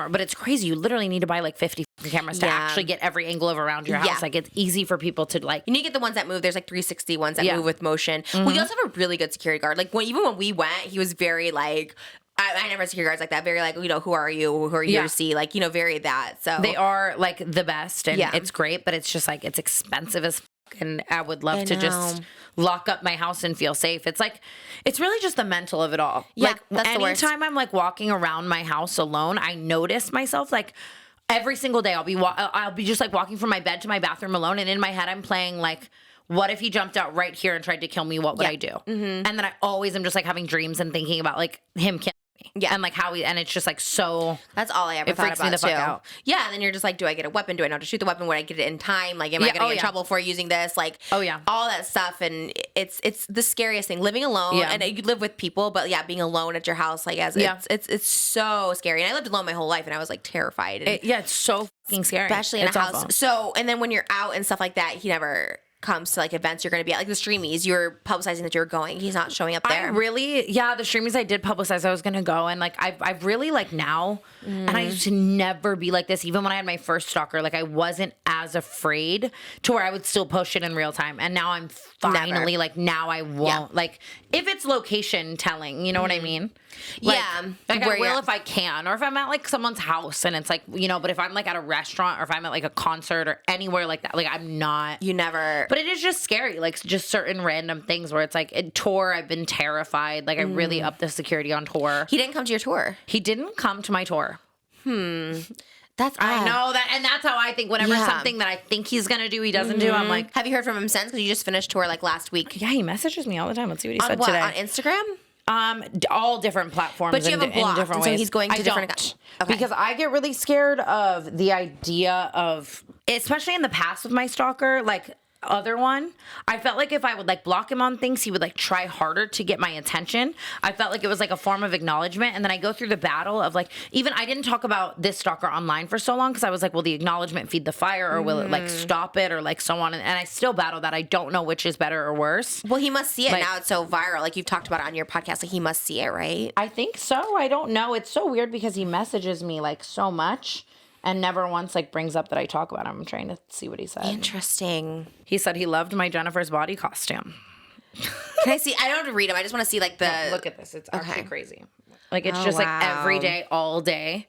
but it's crazy. You literally need to buy like 50 cameras to actually get every angle of around your house. Like it's easy for people to like. You need to get the ones that move. There's like 360 ones that move with motion. Well, you also have a really good security guard. Like even when we went, he was very like. I never had security guards like that. Very like, who are you? Who are you here to see? Like, very that. So they are like the best, and it's great, but it's just like it's expensive as fuck, and I would love to just lock up my house and feel safe. It's like it's really just the mental of it all. Yeah, like that's the worst. Anytime I'm like walking around my house alone, I notice myself like every single day. I'll be just like walking from my bed to my bathroom alone, and in my head I'm playing like, what if he jumped out right here and tried to kill me? What would I do? And then I always am just like having dreams and thinking about like him killing me. Yeah. And like and it's just like so. That's all I ever thought about. It freaks me the fuck out. Yeah. And then you're just like, do I get a weapon? Do I know how to shoot the weapon? Would I get it in time? Like, am I going to get in trouble for using this? Like, all that stuff. And it's the scariest thing. Living alone. Yeah. And you live with people, but being alone at your house, like it's so scary. And I lived alone my whole life, and I was like terrified. And it's so fucking scary. Especially in a house. Awful. So, and then when you're out and stuff like that, he never comes to like events you're going to be at, like the Streamies, you're publicizing that you're going. He's not showing up there. The Streamies I did publicize I was going to go, and like I've really like now, and I used to never be like this. Even when I had my first stalker, like I wasn't as afraid to where I would still post shit in real time, and now I'm finally like now I won't like if it's location telling, you know what I mean? Like, like I will if I can, or if I'm at like someone's house and it's like, but if I'm like at a restaurant, or if I'm at like a concert or anywhere like that, like I'm not. You never. But it is just scary, like just certain random things where it's like at tour, I've been terrified. Like I really upped the security on tour. He didn't come to your tour. He didn't come to my tour. That's odd. I know that, and that's how I think. Whenever something that I think he's gonna do, he doesn't do. I'm like, have you heard from him since? Because you just finished tour like last week. Yeah, he messages me all the time. Let's see what he said today. On Instagram? All different platforms. But you have him blocked, in different ways. So he's going to different accounts. Okay. Because I get really scared of the idea of, especially in the past with my stalker, like other one, I felt like if I would like block him on things, he would like try harder to get my attention. I felt like it was like a form of acknowledgement. And then I go through the battle of like, even I didn't talk about this stalker online for so long because I was like, will the acknowledgement feed the fire, or will it like stop it, or like so on? And I still battle that. I don't know which is better or worse. Well, he must see it now. It's so viral. Like you've talked about it on your podcast. Like he must see it, right? I think so. I don't know. It's so weird because he messages me like so much and never once like brings up that I talk about him. I'm trying to see what he said. Interesting. He said he loved my Jennifer's body costume. Can I see? I don't have to read him. I just want to see like the. No, look at this. It's actually crazy. Like it's just like every day, all day,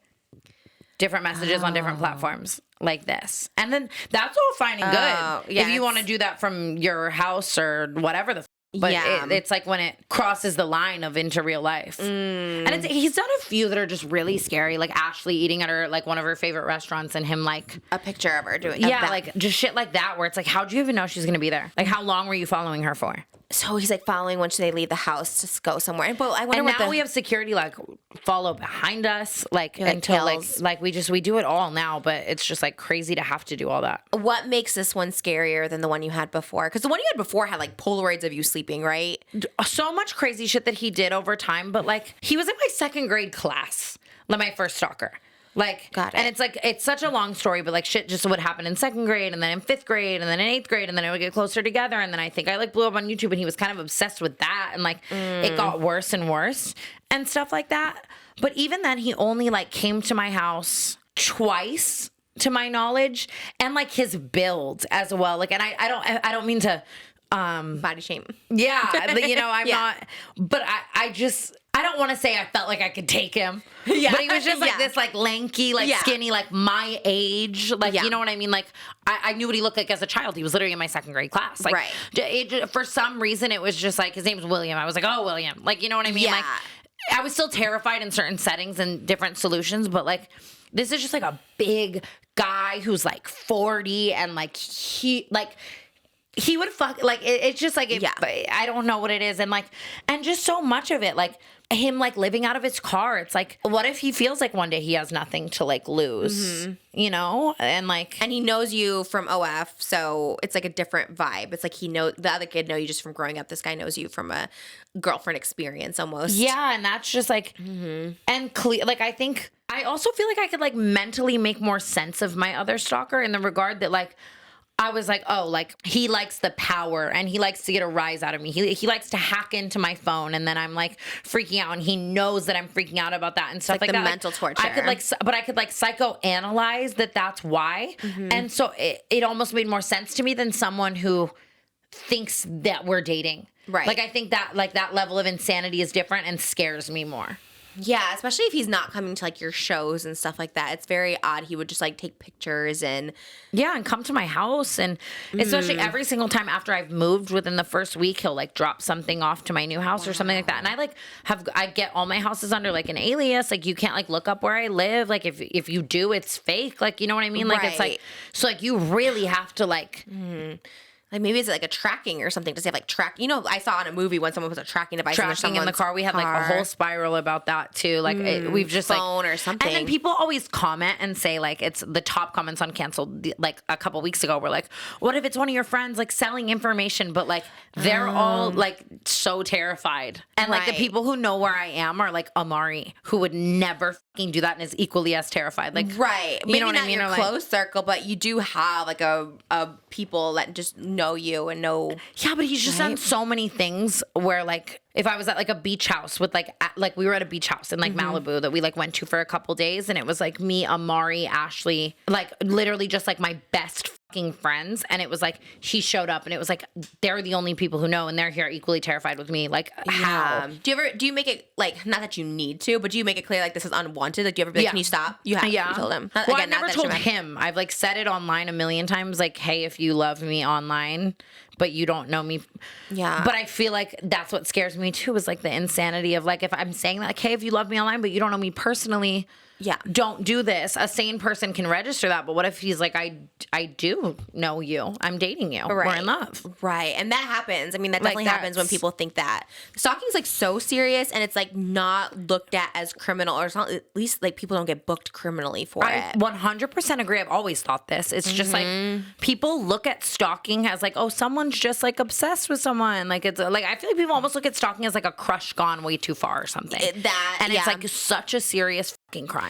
different messages on different platforms like this. And then that's all fine and good. If you want to do that from your house or whatever the. But it's like when it crosses the line of into real life. And he's done a few that are just really scary, like Ashley eating at her like one of her favorite restaurants, and him like a picture of her doing like just shit like that, where it's like, how'd you even know she's gonna be there? Like how long were you following her for? So he's like following when they leave the house to go somewhere. But I wonder now we have security like follow behind us, like until like we do it all now. But it's just like crazy to have to do all that. What makes this one scarier than the one you had before? Because the one you had before had like Polaroids of you sleeping, right? So much crazy shit that he did over time. But like he was in my second grade class, like my first stalker. Like, Got it. and it's like, it's such a long story, but like shit just would happen in 2nd grade and then in 5th grade and then in 8th grade and then it would get closer together. And then I think I like blew up on YouTube and he was kind of obsessed with that. And like, it got worse and worse and stuff like that. But even then he only like came to my house twice to my knowledge, and like his build as well. Like, and I don't mean to, body shame. yeah, but, you know, I'm Yeah. not, but I don't want to say I felt like I could take him. Yeah. But he was just like Yeah. this like lanky, like Yeah. skinny, like my age. Like, Yeah. you know what I mean? Like I knew what he looked like as a child. He was literally in my 2nd grade class. Like, Right. for some reason, it was just like, his name was William. I was like, oh, William. Like, you know what I mean? Yeah. Like, I was still terrified in certain settings and different solutions, but like, this is just like a big guy who's like 40 and like he would fuck, like, it's just like, I don't know what it is. And like, and just so much of it, like him like living out of his car. It's like, what if he feels like one day he has nothing to like lose, you know? And like, And he knows you from OF, so it's like a different vibe. It's like the other kid know you just from growing up. This guy knows you from a girlfriend experience almost. yeah. And that's just like, and like, I think, I also feel like I could like mentally make more sense of my other stalker in the regard that like, I was like, oh, like he likes the power and he likes to get a rise out of me. He likes to hack into my phone and then I'm like freaking out and he knows that I'm freaking out about that and stuff like the that. mental torture. I could like psychoanalyze that's why. And so it almost made more sense to me than someone who thinks that we're dating. Right. Like I think that like that level of insanity is different and scares me more. Yeah, especially if he's not coming to like your shows and stuff like that. It's very odd. He would just like take pictures and yeah, and come to my house. And especially every single time after I've moved within the first week, he'll like drop something off to my new house or something like that. And I like I get all my houses under like an alias. Like you can't like look up where I live. Like if you do, it's fake. Like, you know what I mean? Like it's like, so like you really have to like, like maybe it's like a tracking or something. Does he have like track? You know, I saw on a movie when someone was a tracking device tracking in the car. We had like a whole spiral about that too. Like we've just phone like or something. And then people always comment and say like it's the top comments on Canceled like a couple weeks ago were like, what if it's one of your friends like selling information? But like they're all like so terrified. And like the people who know where I am are like Amari, who would never fucking do that and is equally as terrified. Like right. You know what I mean? Your close circle, but you do have like a people that just know you and know. Yeah, but he's just done so many things where like if I was at like a beach house with like we were at a beach house in like Malibu that we like went to for a couple days and it was like me, Amari, Ashley, like literally just like my best fucking friends, and it was like he showed up and it was like they're the only people who know and they're here equally terrified with me. Like how? Do you make it like, not that you need to, but do you make it clear like this is unwanted? Like do you ever be like, can you stop? You have you told him. Well, I've never told him. I've like said it online a million times like, hey, if you love me online but you don't know me. Yeah. But I feel like that's what scares me too, is like the insanity of like, if I'm saying that, like, hey, if you love me online, but you don't know me personally, don't do this. A sane person can register that. But what if he's like, I do know you. I'm dating you. Right. We're in love. Right. And that happens. I mean, that definitely happens when people think that. Stalking is like so serious and it's like not looked at as criminal, or it's not, at least like people don't get booked criminally for I it. 100% agree. I've always thought this. It's just like people look at stalking as like, oh, someone's just like obsessed with someone. Like it's like, I feel like people almost look at stalking as like a crush gone way too far or something. It's like such a serious fucking crime.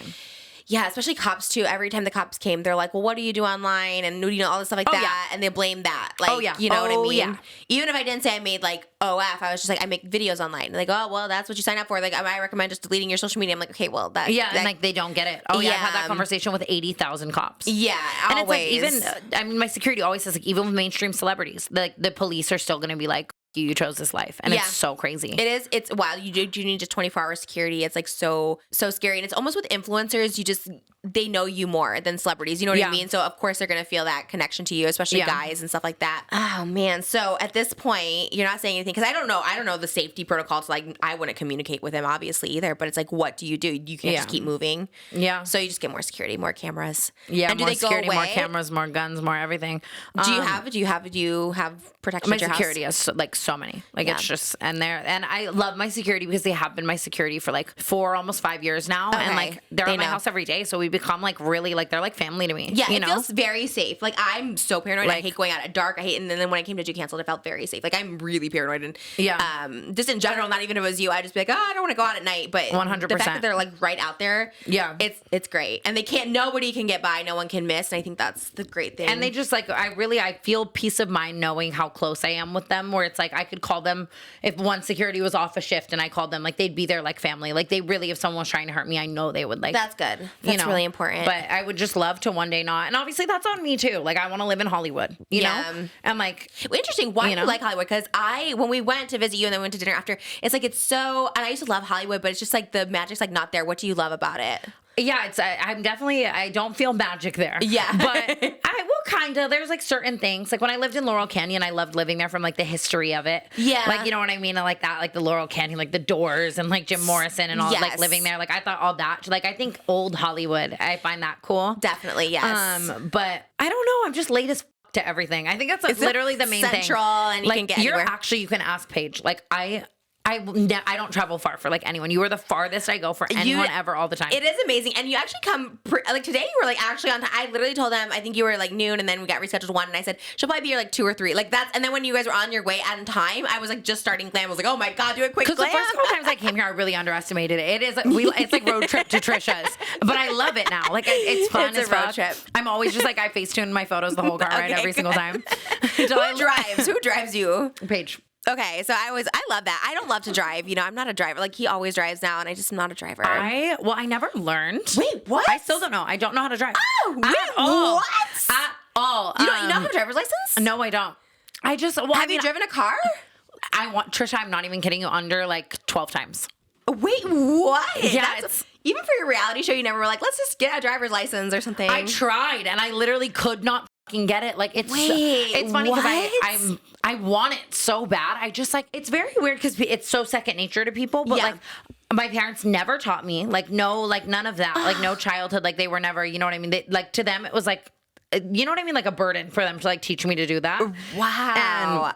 Yeah, especially cops too. Every time the cops came, they're like, well, what do you do online? And, you know, all this stuff like that. And they blame that. Like, you know what I mean? Yeah. Even if I didn't say I made like OF, I was just like, I make videos online. And like, oh, well, that's what you sign up for. Like, I recommend just deleting your social media. I'm like, okay, well, that. Yeah, and like they don't get it. Oh, yeah, I've had that conversation with 80,000 cops. Yeah, and always. It's like even, I mean, my security always says like, even with mainstream celebrities, like the police are still going to be like, you chose this life, and it's so crazy. It is. It's wow. You need just 24-hour security. It's like so scary, and it's almost with influencers. They know you more than celebrities. You know what I mean? So of course they're gonna feel that connection to you, especially guys and stuff like that. Oh man. So at this point, you're not saying anything because I don't know the safety protocols. Like I wouldn't communicate with him obviously either. But it's like, what do? You can't just keep moving. Yeah. So you just get more security, more cameras. Yeah. And more do they security, go away? more cameras, more guns, more everything. Do you have protection? My at your security house? is like so many. Like it's just and I love my security because they have been my security for like 4 almost 5 years now, and like they're at my house every day, so we've become like really like they're like family to me. Yeah, you it know? feels very safe. Like I'm so paranoid. I Like- hate going out at dark. I hate, and then when I came to do canceled, it felt very safe. Like I'm really paranoid, and just in general, not even if it was you, I'd just be like, oh, I don't want to go out at night. But 100%. the fact that they're like right out there, it's great, and nobody can get by, no one can miss, and I think that's the great thing. And they just like, I feel peace of mind knowing how close I am with them, where it's like I could call them if one security was off a shift and I called them, like they'd be there like family. Like they really, if someone was trying to hurt me, I know they would like. That's good. That's really important. But I would just love to one day not. And obviously that's on me too. Like I want to live in Hollywood, you know? And like. Interesting. Why do you like Hollywood? Because when we went to visit you and then we went to dinner after, it's like, it's so, and I used to love Hollywood, but it's just like the magic's like not there. What do you love about it? Yeah, I don't feel magic there. Yeah. But kind of. There's like certain things. Like when I lived in Laurel Canyon, I loved living there from like the history of it. Yeah. Like, you know what I mean? I like that, like the Laurel Canyon, like the Doors and like Jim Morrison and all like living there. Like I thought all that, like I think old Hollywood, I find that cool. Definitely, yes. But I don't know. I'm just late as to everything. I think that's like literally the main thing. Central and you like, can get anywhere. You can ask Paige. Like I don't travel far for like anyone. You are the farthest I go for anyone ever all the time. It is amazing. And you actually come, like today you were like actually on time. I literally told them, I think you were like noon and then we got rescheduled 1 and I said, she'll probably be here like 2 or 3. Like that's, and then when you guys were on your way on time, I was like just starting glam. I was like, oh my God, do a quick glam. Because the first couple times I came here, I really underestimated it. It's like road trip to Trisha's. But I love it now. Like it's fun as fuck. Trip. I'm always just like, I Facetune my photos the whole car ride every single time. Who drives? Who drives you? Paige. Okay, so I love that. I don't love to drive. You know, I'm not a driver. Like he always drives now, and I just am not a driver. I never learned. Wait, what? I still don't know. I don't know how to drive. Oh, wait, what? At all. You don't have a driver's license? No, I don't. Have you driven a car? Trisha, I'm not even kidding you, under like 12 times. Wait, what? Yeah, even for your reality show, you never were like, let's just get a driver's license or something. I tried, and I literally could not fucking get it. Like it's funny because I want it so bad. I just like, it's very weird because it's so second nature to people. But like my parents never taught me, like no, like none of that, like no childhood, like they were never, you know what I mean? Like to them, it was like, you know what I mean? Like a burden for them to like teach me to do that. Wow.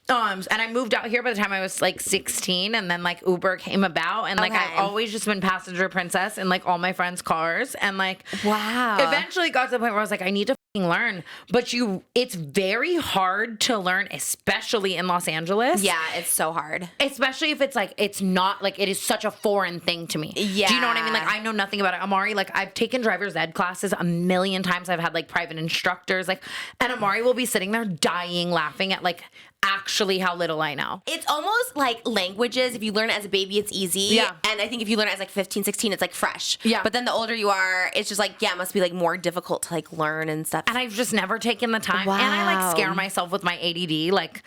And I moved out here by the time I was like 16, and then like Uber came about, and like I've always just been passenger princess in like all my friends' cars, and like eventually got to the point where I was like, I need to learn. But it's very hard to learn, especially in Los Angeles. Yeah, it's so hard. Especially if it's like, it's not like, it is such a foreign thing to me. Yeah. Do you know what I mean? Like I know nothing about it. Amari, like I've taken driver's ed classes a million times. I've had like private instructors, like, and Amari will be sitting there dying laughing at like actually how little I know. It's almost like languages. If you learn it as a baby, it's easy. Yeah. And I think if you learn it as like 15, 16, it's like fresh. Yeah. But then the older you are, it's just like, it must be like more difficult to like learn and stuff. And I've just never taken the time. Wow. And I like scare myself with my ADD. Like,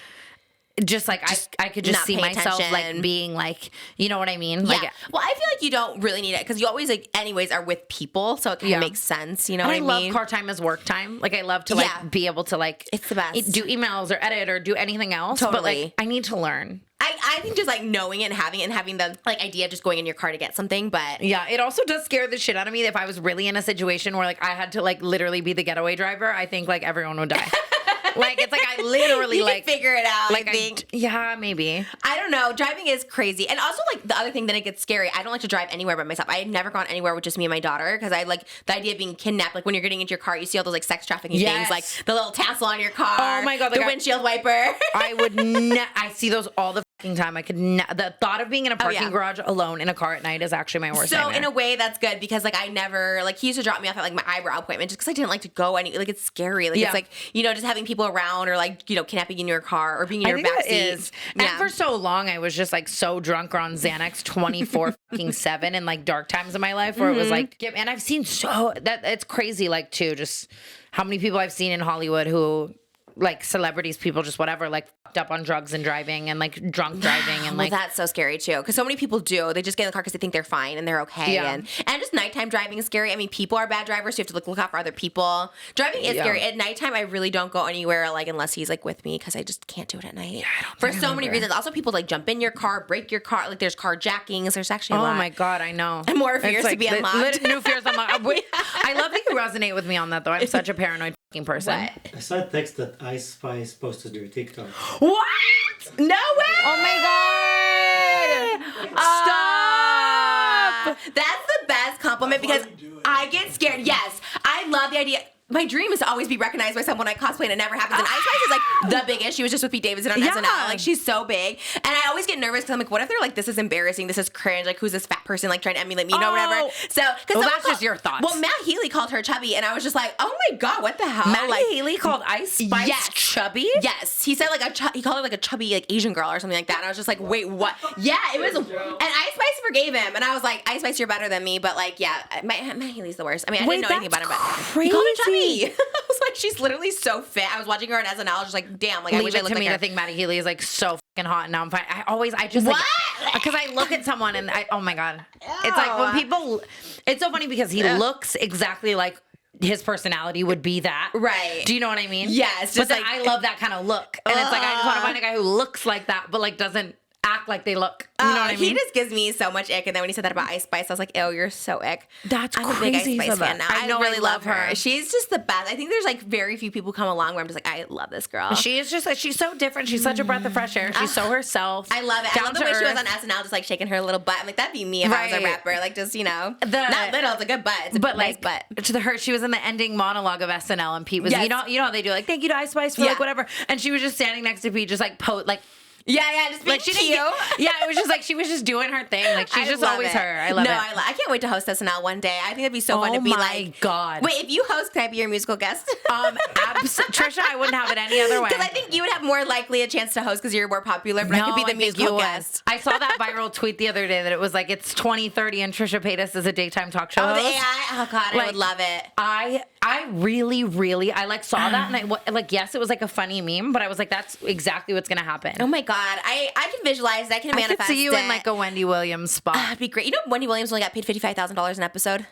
just like I could just see myself like being like, you know what I mean? Like, well, I feel like you don't really need it because you always like anyways are with people, so it kind of makes sense. You know what I mean? I love car time as work time. Like I love to like be able to like, it's the best. Do emails or edit or do anything else. Totally. But like I need to learn. I think just like knowing it and having the like idea of just going in your car to get something, but yeah, it also does scare the shit out of me. If I was really in a situation where like I had to like literally be the getaway driver, I think like everyone would die. Like it's like I literally you like can figure it out. Like I think. Yeah, maybe. I don't know. Driving is crazy, and also like the other thing that it gets scary. I don't like to drive anywhere by myself. I had never gone anywhere with just me and my daughter because I like the idea of being kidnapped. Like when you're getting into your car, you see all those like sex trafficking things, like the little tassel on your car. Oh my God, the windshield wiper. I would. I see those all the time. I could the thought of being in a parking garage alone in a car at night is actually my worst nightmare. In a way that's good because like I never like he used to drop me off at like my eyebrow appointment just because I didn't like to go like it's scary. Like it's like, you know, just having people around or like, you know, kidnapping in your car or being in your backseat. And for so long I was just like so drunk or on Xanax 24/7 in like dark times of my life where it was like, and I've seen it's crazy like too, just how many people I've seen in Hollywood who like celebrities, people, just whatever, like fucked up on drugs and driving and like drunk driving and like that's so scary too because so many people do. They just get in the car because they think they're fine and they're okay. And just nighttime driving is scary. I mean, people are bad drivers, so you have to look out for other people. Driving is scary. At nighttime, I really don't go anywhere like unless he's like with me because I just can't do it at night. Yeah, for so many reasons. Also, people like jump in your car, break your car. Like there's carjackings. There's actually a lot. Oh my God, I know. And more fears to be unlocked. New fears unlocked. I love that you resonate with me on that though. I'm such a paranoid person. What? I saw a text that Ice Spice posted their TikTok. What? No way! Oh my God! Stop! That's the best compliment because I get scared. Yes. I love the idea. My dream is to always be recognized by someone I cosplay, and it never happens. And Ice Spice is like the biggest. She was just with Pete Davidson on SNL. Like, she's so big. And I always get nervous because I'm like, what if they're like, this is embarrassing, this is cringe, like, who's this fat person like trying to emulate me, whatever. So, well, that's just your thoughts. Well, Matt Healy called her chubby, and I was just like, oh my God, what the hell? Matt Healy called Ice Spice chubby? Yes. He said like he called her like a chubby like Asian girl or something like that. And I was just like, wait, what? Yeah, it was. And Ice Spice forgave him, and I was like, Ice Spice, you're better than me. But like, yeah, Matt Healy's the worst. I mean, I didn't know anything about him, but he called her chubby. I was like, she's literally so fit. I was watching her on SNL, I was just like, damn, like I wish I looked like her. I think Maddie Healy is like so fucking hot, and now I'm fine. I just what? Like, because I look at someone and oh my God, it's like when people. It's so funny because he looks exactly like his personality would be that. Right. Do you know what I mean? Yes. But then I love that kind of look, and it's like I just want to find a guy who looks like that, but like doesn't act like they look. You know what I mean? He just gives me so much ick. And then when he said that about Ice Spice, I was like, ew, you're so ick. That's I'm crazy. I'm a big Ice Spice fan now. I know, really I love her. She's just the best. I think there's like very few people come along where I'm just like, I love this girl. She is just like, she's so different. She's such a breath of fresh air. She's so herself. I love it. I love the way she was on SNL, just like shaking her little butt. I'm like, that'd be me if I was a rapper. Like, just, you know, not little, it's a good butt. It's a nice butt. To her, she was in the ending monologue of SNL, and Pete was, you know how they do, like, thank you to Ice Spice for like whatever. And she was just standing next to Pete, just like just being cute. It was just like she was just doing her thing. Like she's just always her. I love it. I can't wait to host SNL one day. I think it'd be so fun to be like. Oh my God! Wait, if you host, can I be your musical guest? Trisha, I wouldn't have it any other way. Because I think you would have more likely a chance to host because you're more popular. But I could be the musical guest. I saw that viral tweet the other day that it was like it's 2030 and Trisha Paytas is a daytime talk show host. The AI. Oh God, I would love it. I really like saw that, and I like, yes, it was like a funny meme, but I was like, that's exactly what's gonna happen. Oh my God, I can visualize it. I can manifest it. I could see you in like a Wendy Williams spot. It'd be great. You know, Wendy Williams only got paid $55,000 an episode,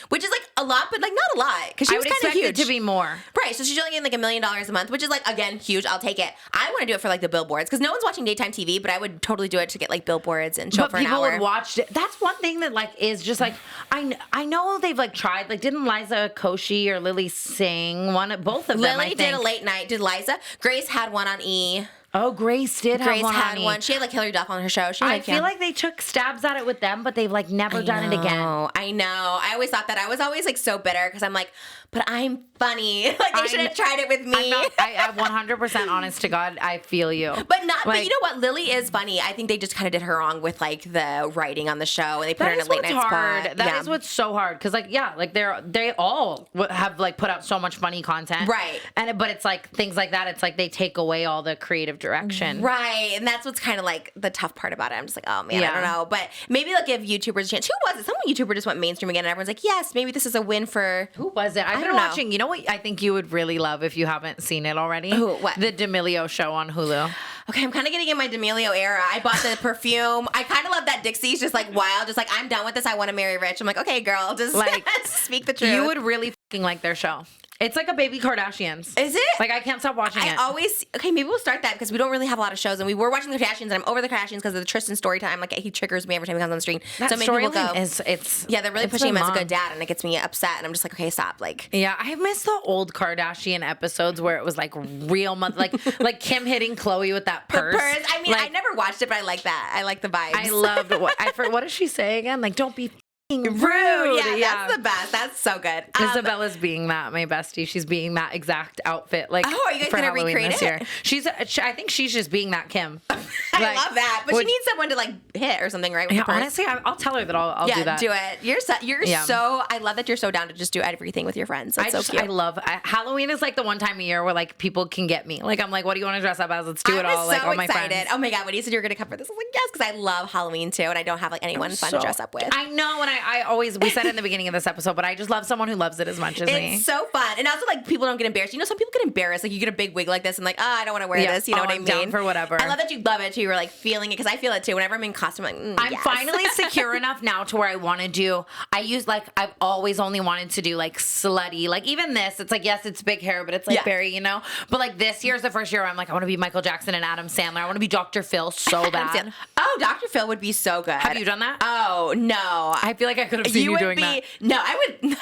which is like a lot, but like not a lot because she was kind of huge. It to be more, right? So she's only getting like $1 million a month, which is like again huge. I'll take it. I want to do it for like the billboards because no one's watching daytime TV, but I would totally do it to get like billboards and show for an hour. People would watch it. That's one thing that like is just like I know they've like tried. Like, didn't Liza Koshy or Lily Singh both of them? Lily did a late night. Did Liza? Grace had one on E! Oh, Grace did have one on E! She had like Hillary Duff on her show. I feel like they took stabs at it with them, but they've like never done it again. I know. I always thought that. I was always like so bitter because I'm like, but I'm funny. Like they should have tried it with me. I'm 100% honest to God. I feel you. But you know what? Lily is funny. I think they just kind of did her wrong with like the writing on the show, and they put her in a late night spot. That is what's so hard because like they all have like put out so much funny content, right? But it's like things like that. It's like they take away all the creative direction, right? And that's what's kind of like the tough part about it. I'm just like, oh man, I don't know. But maybe they'll give YouTubers a chance. Who was it? Some YouTuber just went mainstream again, and everyone's like, yes, maybe this is a win for. Who was it? I've been watching. You know what? I think you would really love if you haven't seen it already. Who? What? The D'Amelio show on Hulu. Okay, I'm kind of getting in my D'Amelio era. I bought the perfume. I kind of love that Dixie's just like wild, just like I'm done with this. I want to marry rich. I'm like, okay, girl, just like speak the truth. You would really fucking like their show. It's like a baby Kardashians. Is it? Like I can't stop watching it. Okay, maybe we'll start that because we don't really have a lot of shows, and we were watching the Kardashians, and I'm over the Kardashians because of the Tristan story time. Like he triggers me every time he comes on the screen. That so maybe we'll go. They're really pushing him as a good dad, and it gets me upset, and I'm just like, okay, stop. Like, yeah, I miss the old Kardashian epidodes where it was like real like Kim hitting Khloe with that purse. The purse. I mean, I never watched it, but I like that. I like the vibes. I loved what does she say again? Like, don't be rude. Yeah, that's the best. That's so good. Isabella's being that, my bestie. She's being that exact outfit. Like, are you guys gonna recreate this year. I think she's just being that Kim. I love that, but she needs someone to like hit or something, right? Yeah, honestly, I'll tell her that I'll do that. Do it. You're so. I love that you're so down to just do everything with your friends. That's so cute. I love Halloween is like the one time a year where like people can get me. Like I'm like, what do you want to dress up as? Let's do it all. Like all my friends. Oh my God, when you said you were gonna cover this, I was like, yes, because I love Halloween too, and I don't have like anyone fun to dress up with. I know, and I always we said it in the beginning of this episode, but I just love someone who loves it as much as me. It's so fun, and also like people don't get embarrassed. You know, some people get embarrassed. Like you get a big wig like this, and like, I don't want to wear this. You know what I mean? Down for whatever. I love that you love it too. You're like feeling it because I feel it too. Whenever I'm in costume, I'm like, I'm finally secure enough now to where I want to do. I've always only wanted to do like slutty. Like even this, it's like yes, it's big hair, but it's like very, you know. But like this year is the first year where I'm like, I want to be Michael Jackson and Adam Sandler. I want to be Dr. Phil so bad. Oh, Dr. Phil would be so good. Have you done that? Oh no, I feel like I could have seen you doing that. No, I would.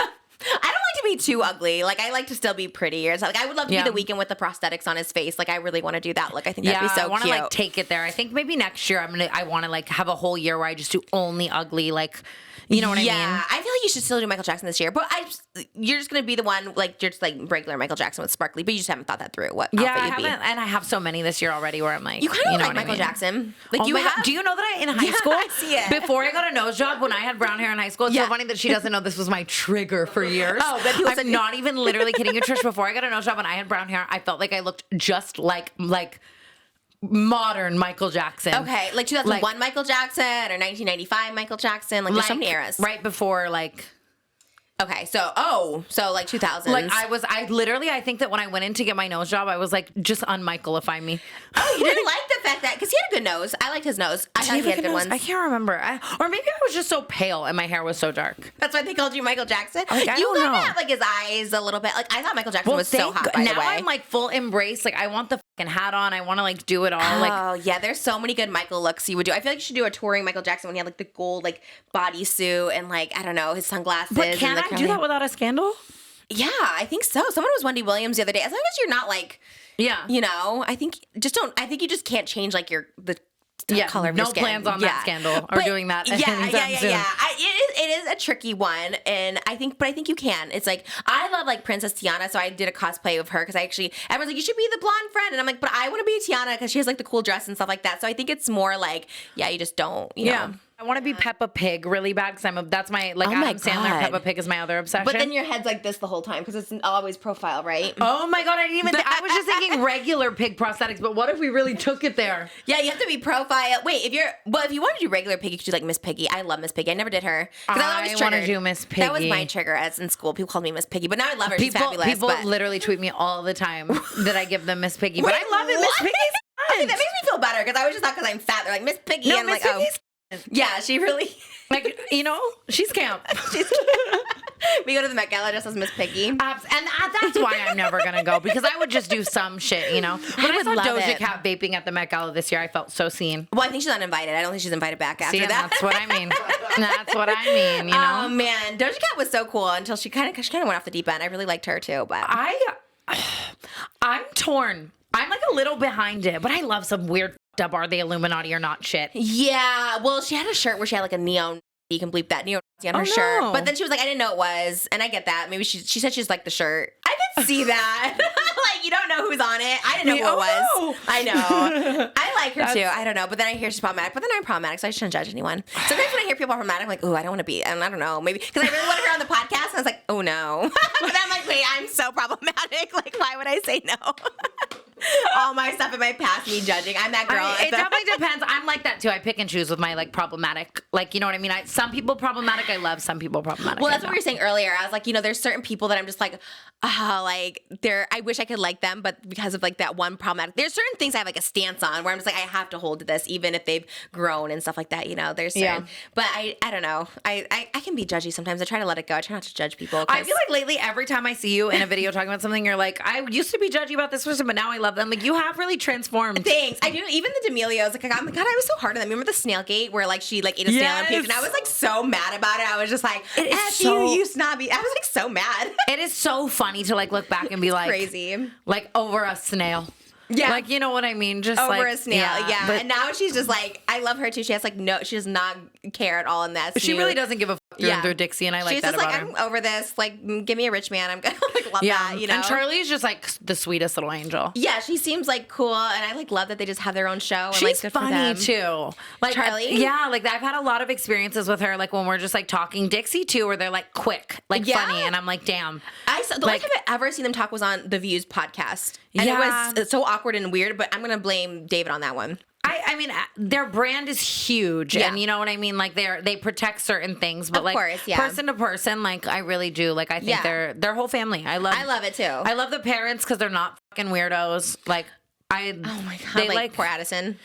I don't like to be too ugly. Like I like to still be prettier. So like I would love to be the Weeknd with the prosthetics on his face. Like I really want to do that look. I think that'd be so cute. I want to like take it there. I think maybe next year I want to like have a whole year where I just do only ugly like You know what I mean? Yeah, I feel like you should still do Michael Jackson this year, but you're just gonna be the one like you're just like regular Michael Jackson with sparkly, but you just haven't thought that through. What Yeah, I outfit you'd haven't, be. and I have so many this year already where I'm like, You kind of know like what I Michael mean? Jackson. Like Oh you my God. have. Do you know that in high Yeah, school? I see it. Before I got a nose job, when I had brown hair in high school, it's so Yeah. funny that she doesn't know this was my trigger for years. Oh, but people I'm said- not even literally kidding you, Trish. Before I got a nose job, when I had brown hair, I felt like I looked just like modern Michael Jackson. Okay, like 2001 Michael Jackson or 1995 Michael Jackson. Like there's so many eras. Right before like. Okay, so like 2000s. Like I think that when I went in to get my nose job, I was like, just un-Michaelify me. Oh, you didn't like the fact that because he had a good nose. I liked his nose. I thought he had good ones. I can't remember. Or maybe I was just so pale and my hair was so dark. That's why they called you Michael Jackson. Like, I you don't got know. to have like his eyes a little bit. Like I thought Michael Jackson was so hot. By now the way, I'm like full embrace. Like I want the fucking hat on. I want to like do it all. Like oh yeah, there's so many good Michael looks you would do. I feel like you should do a touring Michael Jackson when he had like the gold like bodysuit and like I don't know his sunglasses. but can I do that without a scandal? Yeah, I think so. Someone was Wendy Williams the other day. As long as you're not like, Yeah. you know, I think you just can't change like the color of your skin. No plans on that scandal or doing that. Yeah. Soon. It is a tricky one, and I think you can. It's like I love like Princess Tiana, so I did a cosplay of her because everyone's like you should be the blonde friend, and I'm like, but I want to be Tiana because she has like the cool dress and stuff like that. So I think it's more like you just don't, you know. I want to be Peppa Pig really bad because that's my like Oh my Adam Sandler. God. Peppa Pig is my other obsession. But then your head's like this the whole time because it's always profile, right? Oh my God, I didn't even I was just thinking regular pig prosthetics, but what if we really took it there? Yeah, you have to be profile. Wait, if you want to do regular Piggy, you could do like Miss Piggy. I love Miss Piggy. I never did her. I want to do Miss Piggy. That was my trigger as in school. People called me Miss Piggy, but now I love her. She's fabulous. People but... literally tweet me all the time that I give them Miss Piggy, but Wait, I love it. Miss what? Piggy's Okay, that makes me feel better because I was just thought because I'm fat. They're like Miss Piggy, No, and Miss like Piggy's yeah, she really. like she's camp. We go to the Met Gala just as Miss Piggy. And that's why I'm never gonna go because I would just do some shit, you know. When I would saw love Doja it. Cat vaping at the Met Gala this year, I felt so seen. Well, I think she's uninvited. I don't think she's invited back after See, and that. that's what I mean. That's what I mean, you know. Oh man, Doja Cat was so cool until she kind of went off the deep end. I really liked her too, but I'm torn. I'm like a little behind it, but I love some weird up are they Illuminati or not shit. yeah. Well, she had a shirt where she had like a neon. You can bleep that neon on her Oh, shirt, no. but then she was like, I didn't know it was, and I get that. Maybe she said she's like the shirt. I could see that. Like you don't know who's on it. I didn't know who it was. No. I know. I like her too. I don't know, but then I hear she's problematic. But then I'm problematic, so I shouldn't judge anyone. Sometimes when I hear people are problematic, I'm like, ooh, I don't want to be. And I don't know, maybe because I really wanted her on the podcast, and I was like, oh no. But then I'm like, wait, I'm so problematic. Like, why would I say no? All my stuff in my past, me judging. I'm that girl. It definitely depends. I'm like that too. I pick and choose with my like problematic, like you know what I mean. Some people problematic I love, some people problematic. Well, I that's what we were saying earlier. I was like, you know, there's certain people that I'm just like, like I wish I could like them, but because of like that one problematic, there's certain things I have like a stance on where I'm just like, I have to hold to this, even if they've grown and stuff like that. You know, there's certain, but I don't know. I can be judgy sometimes. I try to let it go. I try not to judge people. I feel like lately, every time I see you in a video talking about something, you're like, I used to be judgy about this person, but now I love them. Like you have really transformed. Thanks. I do. Even the D'Amelios, like, oh my God, I was so hard on them. Remember the snail gate where like she like ate a snail and puked, and I was like so mad about it. I was just like, F you snobby. I was like so mad. It is so funny to like look back and be like, crazy. Like over a snail. Yeah. Like, you know what I mean? Just over like, a snail. Yeah. But And now she's just like, I love her too. She has like she does not care at all in that. she really doesn't give a fuck through Dixie, and I like she's that just about like, her. I'm over this. Like, give me a rich man. I'm gonna like love that, you know? And Charlie's just like the sweetest little angel. Yeah, she seems like cool, and I like love that they just have their own show. And, She's like, good funny for them. too. Like Charlie? Yeah, like I've had a lot of experiences with her, like when we're just like talking Dixie too, where they're like quick, like funny, and I'm like, damn. The only time I ever seen them talk was on the Views podcast. And Yeah. it was so awkward and weird, but I'm gonna blame David on that one. I mean, their brand is huge, and you know what I mean. Like they protect certain things, but Of like course, yeah. person to person, like I really do. Like I think their whole family. I love it too. I love the parents because they're not fucking weirdos. Like oh my God, they like poor Addison.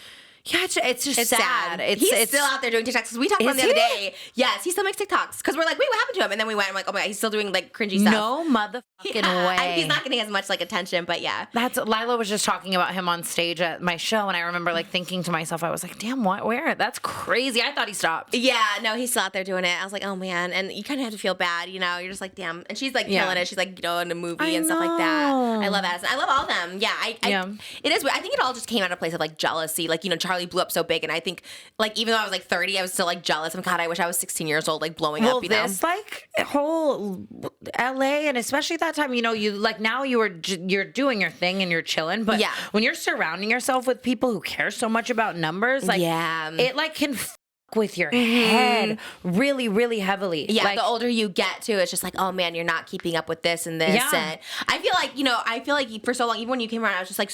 Yeah, it's just sad. He's still out there doing TikToks. Because we talked about him the other day. Yes, he still makes TikToks. Because we're like, wait, what happened to him? And then we went and I'm like, oh my God, he's still doing like cringy stuff. No motherfucking way. He's not getting as much like attention, but yeah. Lila was just talking about him on stage at my show, and I remember like thinking to myself, I was like, damn, where? That's crazy. I thought he stopped. Yeah, no, he's still out there doing it. I was like, oh man. And you kind of have to feel bad, you know? You're just like, damn. And she's like killing it. She's like, you know, in a movie and stuff like that. I love Addison. I love all of them. Yeah, it is weird. I think it all just came out of a place of like jealousy. Like, you know, Charlie Charlie blew up so big. And I think like, even though I was like 30, I was still like jealous. I'm God, I wish I was 16 years old, like blowing up, you know? This like whole LA, and especially that time, you know, you like now you're doing your thing and you're chilling. But when you're surrounding yourself with people who care so much about numbers, like it like can with your head really, really heavily. Yeah, like, the older you get too, it's just like, oh man, you're not keeping up with this and this. And I feel like, you know, for so long, even when you came around, I was just like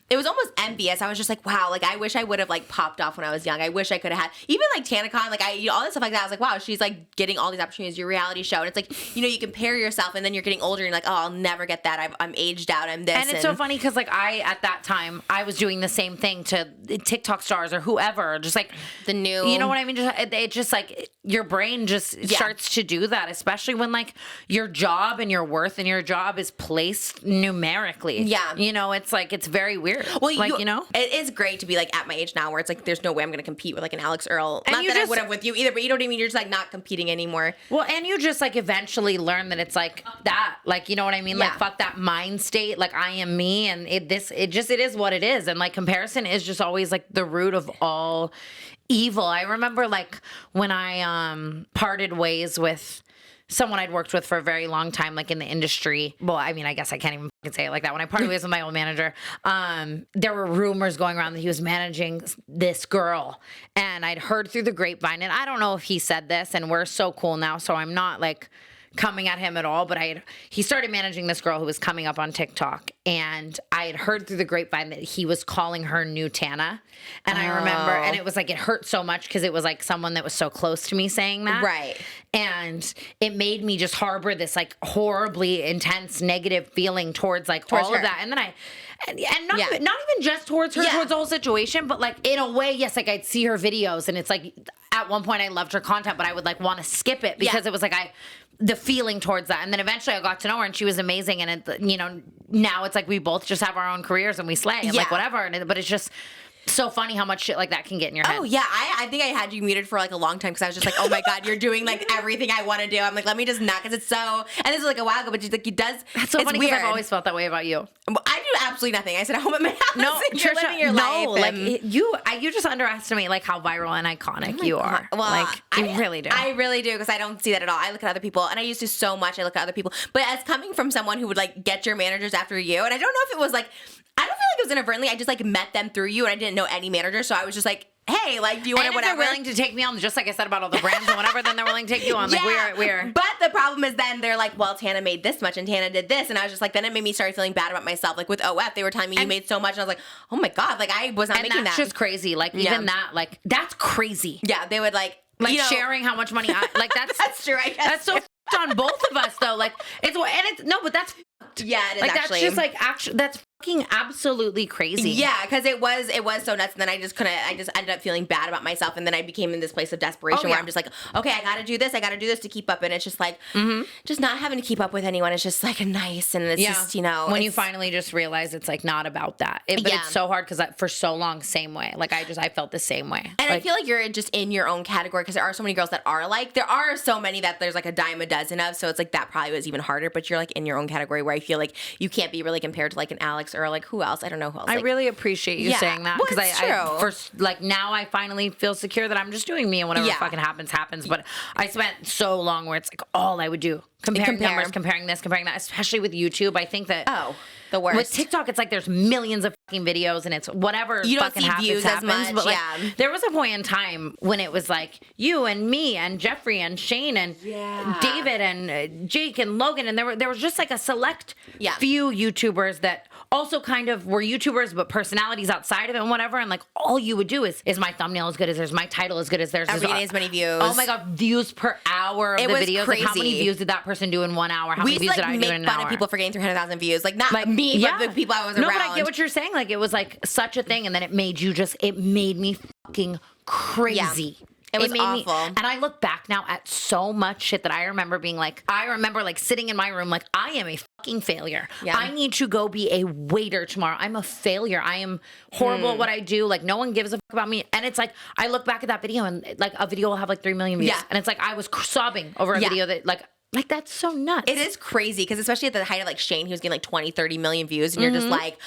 it was almost envious. I was just like, wow, like I wish I would have like popped off when I was young. I wish I could have had, even like TanaCon, like all this stuff like that. I was like, wow, she's like getting all these opportunities, your reality show. And it's like, you know, you compare yourself and then you're getting older and you're like, oh, I'll never get that. I'm aged out. I'm this. And it's so funny because like at that time, I was doing the same thing to TikTok stars or whoever, just like the new, you know what I mean? It just like your brain just starts to do that, especially when like your job and your worth and your job is placed numerically. Yeah. You know, it's like, it's very weird. Well, like, you know, it is great to be like at my age now where it's like, there's no way I'm going to compete with like an Alex Earl. And not that I would have with you either, but you know what I mean? You're just like not competing anymore. Well, and you just like eventually learn that it's like that, like, you know what I mean? Like fuck that mind state. Like I am me and it is what it is. And like comparison is just always like the root of all evil. I remember like when I parted ways with someone I'd worked with for a very long time, like in the industry. Well, I mean, I guess I can't even say it like that. When I parted ways with my old manager, there were rumors going around that he was managing this girl. And I'd heard through the grapevine, and I don't know if he said this, and we're so cool now, so I'm not like coming at him at all, but he started managing this girl who was coming up on TikTok, and I had heard through the grapevine that he was calling her new Tana. And I remember, and it was like, it hurt so much because it was like someone that was so close to me saying that. Right. And it made me just harbor this like horribly intense negative feeling towards all her. of that. And then not even just towards her, towards the whole situation, but like in a way, yes, like I'd see her videos, and it's like at one point I loved her content, but I would like want to skip it because it was like the feeling towards that. And then eventually I got to know her and she was amazing. And it, you know, now it's like we both just have our own careers and we slay and like whatever. But it's just so funny how much shit like that can get in your head. Oh yeah, I think I had you muted for like a long time because I was just like, oh my God, you're doing like everything I want to do. I'm like, let me just not, because it's so, and this is like a while ago, but just like he does. That's so funny because I've always felt that way about you. I do absolutely nothing. I sit at home at my house. No, you're Trisha, living your life. like you just underestimate like how viral and iconic you are. Well, like you really do. I really do, because I don't see that at all. I look at other people, and I used to so much. I look at other people, but as coming from someone who would like get your managers after you, and I don't know if it was like, I don't feel like it was inadvertently. I just like met them through you, and I didn't know any manager, so I was just like, hey, like, do you want to whatever? If they're willing to take me on, just like I said about all the brands and whatever, then they're willing to take you on. Like we're. But the problem is then they're like, well, Tana made this much and Tana did this, and I was just like, then it made me start feeling bad about myself. Like with OF, they were telling me you made so much, and I was like, oh my God, like I was not making that. And that's just crazy. Like even that, like that's crazy. Yeah, they would like sharing how much money. That's true. I guess that's so on both of us though. Like it's but that's. Yeah, it is like actually. That's just like actually that's fucking absolutely crazy. Yeah, because it was so nuts, and then I just ended up feeling bad about myself, and then I became in this place of desperation where I'm just like, okay, I gotta do this to keep up, and it's just like just not having to keep up with anyone. It's just like nice, and it's just, you know, when you finally just realize it's like not about that. But it's so hard because for so long, same way. Like I felt the same way. And I feel like you're just in your own category, because there are so many girls that are like, there are so many that there's like a dime a dozen of, so it's like that probably was even harder, but you're like in your own category where I feel like you can't be really compared to like an Alex or like who else? I don't know who else. I really appreciate you saying that, because I first like now I finally feel secure that I'm just doing me, and whatever fucking happens. But I spent so long where it's like all I would do comparing numbers, comparing this, comparing that, especially with YouTube. I think that the worst. With TikTok, it's like there's millions of fucking videos, and it's whatever you don't fucking see views happens. As much, but like, there was a point in time when it was like you and me and Jeffrey and Shane and David and Jake and Logan, and there was just like a select few YouTubers that also kind of were YouTubers but personalities outside of it and whatever, and like all you would do is my thumbnail as good as theirs, my title as good as theirs, as many views. Oh my God, views per hour of the videos. Crazy. Like how many views did that person do in 1 hour? How many views did I do in an hour? We make fun of people for getting 300,000 views, like not me, but the people I was around. No, but I get what you're saying. Like it was like such a thing, and then it made me fucking crazy. Yeah. It was awful. And I look back now at so much shit that I remember being like, sitting in my room like, I am a fucking failure. Yeah. I need to go be a waiter tomorrow. I'm a failure. I am horrible at what I do. Like no one gives a fuck about me. And it's like, I look back at that video, and like a video will have like 3 million views. Yeah. And it's like, I was sobbing over a video that like that's so nuts. It is crazy, because especially at the height of like Shane, he was getting like 20, 30 million views, and you're just like,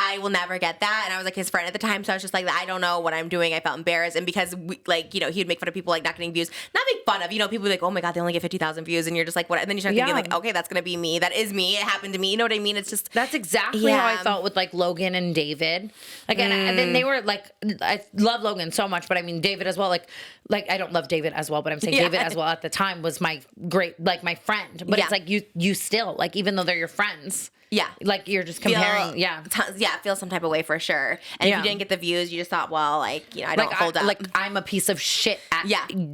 I will never get that. And I was like his friend at the time, so I was just like, I don't know what I'm doing. I felt embarrassed, and because he would make fun of people like not getting views, not make fun of, people be like, oh my god, they only get 50,000 views, and you're just like, what? And then you start thinking like, okay, that's gonna be me. That is me. It happened to me. You know what I mean? It's just that's exactly how I felt with like Logan and David. Like, and then they were like, I love Logan so much, but I mean David as well. Like I don't love David as well, but I'm saying David as well at the time was my great, like my friend. But it's like you still like, even though they're your friends. Yeah. Like you're just comparing. Feel some type of way for sure. And if you didn't get the views, you just thought, well, I don't hold up. Like I'm a piece of shit at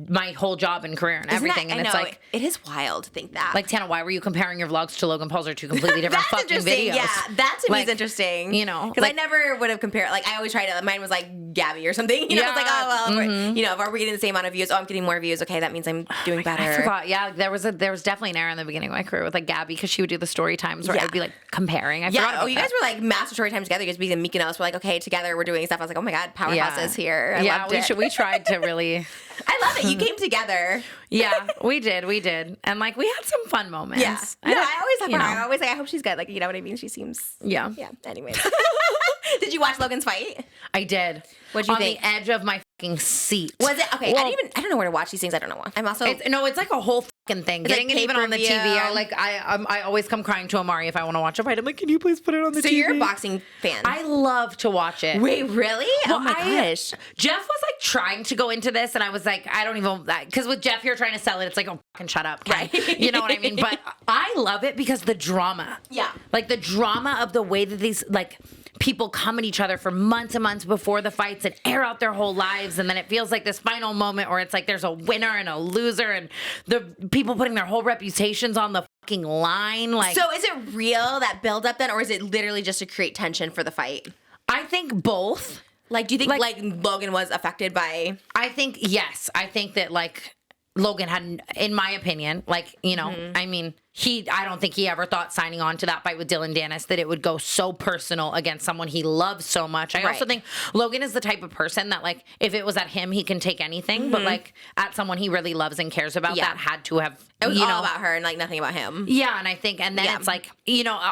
my whole job and career and everything. And it's like, it is wild to think that. Like, Tana, why were you comparing your vlogs to Logan Paul's or two completely different fucking videos? Yeah, that to me is interesting. Because I never would have compared, like I always tried to, mine was like Gabby or something. It's like, oh, well, if we're getting the same amount of views, I'm getting more views. Okay, that means I'm doing better. I forgot. Yeah, there was definitely an era in the beginning of my career with like Gabby, because she would do the story times where I'd be like comparing. I forgot about you guys were like master story time together. You guys being Meek and us were like, okay, together we're doing stuff. I was like, oh my god, powerhouse is here. I loved it. We tried to really. I love it. You came together. Yeah, we did, and like we had some fun moments. Yeah, I always like, I hope she's good. Like, you know what I mean? She seems. Yeah. Anyways. Did you watch Logan's fight? I did. What'd you think? On the edge of my fucking seat. Was it okay? Well, I don't know where to watch these things. I don't know why. I'm also it's like a whole fucking thing. Getting it even on the TV. I always come crying to Amari if I want to watch a fight. I'm like, can you please put it on the TV? So you're a boxing fan. I love to watch it. Wait, really? Well, oh my gosh. Jeff was like trying to go into this, and I was like, I don't even, because with Jeff, you're trying to sell it. It's like, oh, fucking shut up. Right. You know what I mean? But I love it because the drama. Yeah. Like the drama of the way that these like people come at each other for months and months before the fights and air out their whole lives, and then it feels like this final moment where it's like there's a winner and a loser, and the people putting their whole reputations on the fucking line. Like, so is it real, that build up then, or is it literally just to create tension for the fight? I think both. Like, do you think like Logan was affected by? I think yes. I think that like Logan had, in my opinion, like, I mean, I don't think he ever thought signing on to that fight with Dylan Dennis that it would go so personal against someone he loves so much. I also think Logan is the type of person that, like, if it was at him, he can take anything, but like at someone he really loves and cares about, that had to have, it was all about her and like nothing about him. Yeah. And I think, and then it's like,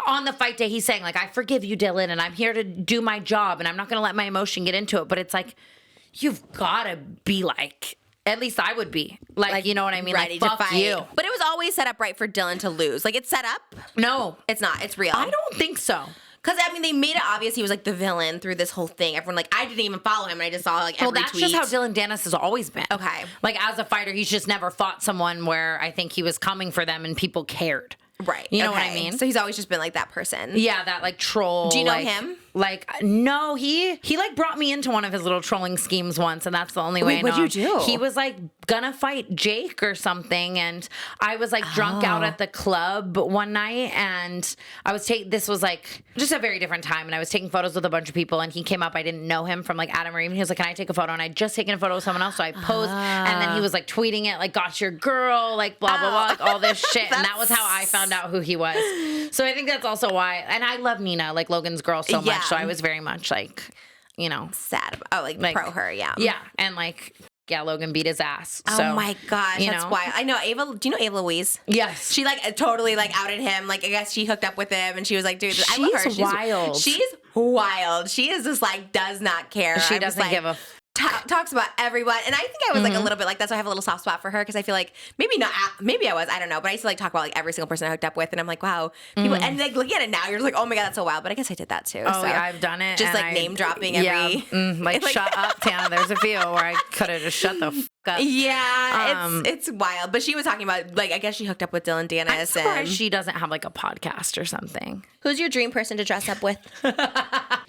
on the fight day, he's saying like, I forgive you, Dylan, and I'm here to do my job, and I'm not going to let my emotion get into it. But it's like, you've got to be like, at least I would be. Like, you know what I mean? Ready like, to fuck fight. you. But it was always set up right for Dylan to lose. Like, it's set up? No. It's not. It's real. I don't think so. Because, I mean, they made it obvious he was, like, the villain through this whole thing. Everyone, like, I didn't even follow him, and I just saw, like, every tweet. Well, that's just how Dylan Dennis has always been. Okay. Like, as a fighter, he's just never fought someone where I think he was coming for them and people cared. Right. You know what I mean? So he's always just been, like, that person. Yeah, that, like, troll. Do you know him? Like, no, he like brought me into one of his little trolling schemes once, and that's the only way I know. What'd you do? He was like gonna fight Jake or something, and I was like drunk out at the club one night, and I was this was like just a very different time, and I was taking photos with a bunch of people, and he came up, I didn't know him from like Adam or even, he was like, can I take a photo? And I'd just taken a photo with someone else, so I posed, and then he was like tweeting it, like, got your girl, like blah blah blah, like all this shit, and that was how I found out who he was. So I think that's also why, and I love Nina, like Logan's girl, so much. So I was very much like, sad. Like pro her, yeah. Yeah. And like, Logan beat his ass. So, oh my gosh, that's wild. I know Ava. Do you know Ava Louise? Yes. She like totally like outed him. Like, I guess she hooked up with him, and she was like, dude, I love her. She's wild. She's wild. She is just like, does not care. She doesn't give a talks about everyone, and I think I was like a little bit like that, so I have a little soft spot for her because I feel like maybe I was, I don't know, but I used to like talk about like every single person I hooked up with, and I'm like, wow, people, and like looking at it now, you're just like, oh my god, that's so wild. But I guess I did that too. Oh so. yeah, I've done it. Just like name dropping every, like shut up, Tana. There's a few where I could have just shut the fuck up. Yeah, it's wild. But she was talking about like, I guess she hooked up with Dylan Dennis. I'm surprised she doesn't have like a podcast or something. Who's your dream person to dress up with?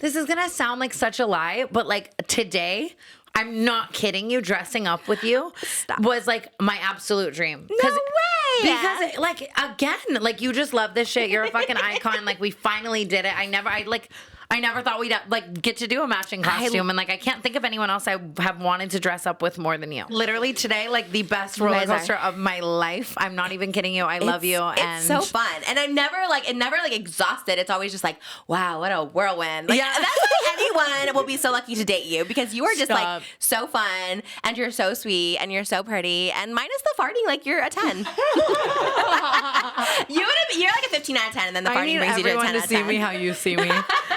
This is gonna sound like such a lie, but like today, I'm not kidding you, dressing up with you was like my absolute dream. No way! Because like, again, like you just love this shit. You're a fucking icon. Like we finally did it. I never thought we'd like get to do a matching costume, and like I can't think of anyone else I have wanted to dress up with more than you. Literally today, like the best roller coaster of my life. I'm not even kidding you. I love you. It's so fun, and it never exhausted. It's always just like, wow, what a whirlwind. Like, that's why anyone will be so lucky to date you, because you are just like so fun, and you're so sweet, and you're so pretty, and minus the farting, like you're a 10. You're like a 15 out of 10, and then the farting brings you to a 10 out of 10. Everyone to see me how you see me.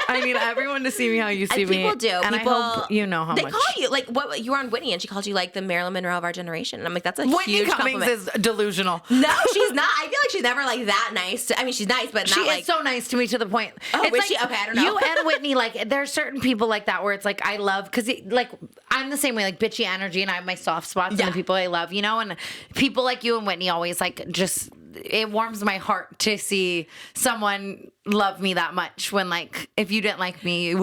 I need everyone to see me how you see me. People do. And people, I hope you know how they much. call you like what you were on Whitney, and she called you like the Marilyn Monroe of our generation. And I'm like, that's a Whitney huge Cummings compliment. is delusional. No, she's not. I feel like she's never like that nice. I mean, she's nice, but She not like. is so nice to me to the point. Oh, it's is like she? Okay, I don't know. You and Whitney, like, there's certain people like that where it's like I love because like I'm the same way, like bitchy energy, and I have my soft spots and the people I love, you know, and people like you and Whitney always like just. It warms my heart to see someone love me that much when like if you didn't like me you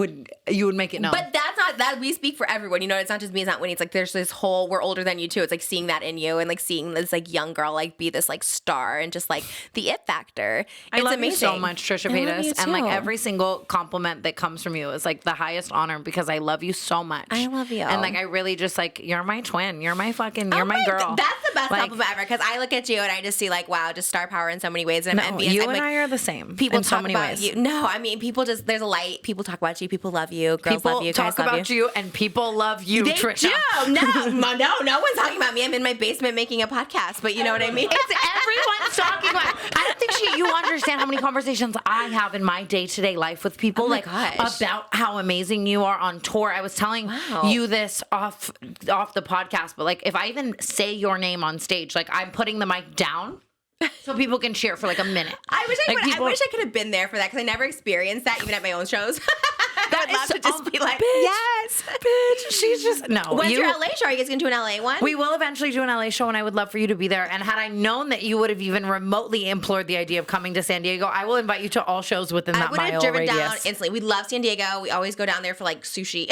would make it known. But that's not that we speak for everyone, you know. It's not just me, it's not Winnie. It's like there's this whole we're older than you too. It's like seeing that in you and like seeing this like young girl like be this like star and just like the it factor. I It's love amazing. you so much, Trisha I love you Paytas, and like too. every single compliment that comes from you is like the highest honor because I love you so much. I love you. and like I really just like you're my twin, you're my my girl. That's the best Like, compliment ever because I look at you and I just see like wow, just star power in so many ways. And No, I'm you I'm and like, I are the same. people in so talk many about ways. you. No, I mean people just there's a light. People talk about you. People love you. Girls People love you. talk Guys love about you, and people love you, They Trisha. do. No one's talking about me. I'm in my basement making a podcast, but you know what I mean? It's everyone's talking about. I don't think you understand how many conversations I have in my day-to-day life with people Oh my like gosh. about how amazing you are on tour. I was telling you this off the podcast, but like if I even say your name on stage, like I'm putting the mic down so people can cheer for like a minute. I wish Like, I wish I could have been there for that because I never experienced that even at my own shows. That I'd love is to just so- be like, bitch, yes. bitch. She's just no. When's your LA show? Are you guys going to do an LA one? We will eventually do an LA show, and I would love for you to be there. And had I known that you would have even remotely implored the idea of coming to San Diego, I will invite you to all shows within I that would have mile driven radius. down instantly. We love San Diego. We always go down there for like sushi.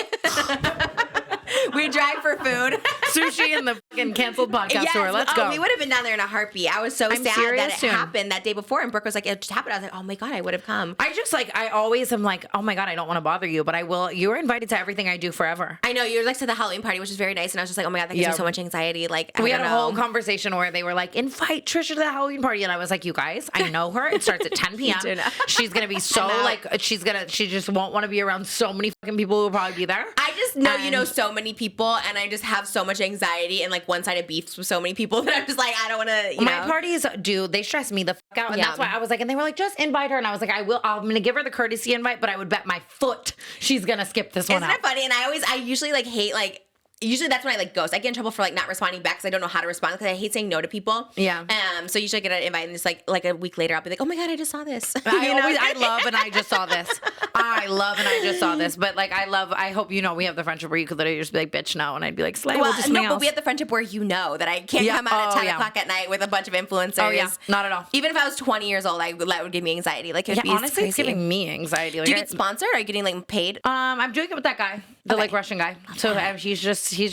We drive for food. Sushi and the fucking canceled podcast tour. Let's go. We would have been down there in a heartbeat. I was so sad that serious it soon. happened that day before, and Brooke was like, "It just happened." I was like, "Oh my god, I would have come." I just like I always am like, oh my god, I don't want to bother you, but I will. You are invited to everything I do forever. I know you're like to the Halloween party, which is very nice, and I was just like, "Oh my god, that gives me so much anxiety." Like We I had don't a whole know. conversation where they were like, invite Trisha to the Halloween party. And I was like, you guys, I know her. It starts at 10 p.m. do know. She's going to be so like, she just won't want to be around so many fucking people who will probably be there. I just know you And- know so many people, and I just have so much anxiety and like one-sided beefs with so many people that I'm just like, I don't want to. My parties they stress me the fuck out. And Yeah. that's why I was like, and they were like, just invite her. And I was like, I'm going to give her the courtesy invite, but I would bet my foot she's going to skip this one Isn't out. it funny? And I usually like hate like. Usually that's when I like ghost. I get in trouble for like not responding back because I don't know how to respond because I hate saying no to people. Yeah. So usually I get an invite and just like a week later I'll be like, oh my god, I just saw this. I love and I just saw this. I love and I just saw this. But like I hope you know we have the friendship where you could literally just be like, bitch, no. And I'd be like, Slay, we'll do something but else. we have the friendship where you know that I can't Yeah. come out at 10 yeah. o'clock at night with a bunch of influencers. Oh, yeah. Not at all. Even if I was 20 years old, that would give me anxiety. Like, it'd be honestly, it's crazy. giving me anxiety. Like, Do you get sponsored? Are you getting like paid? I'm doing it with that guy, the like Russian guy. So he's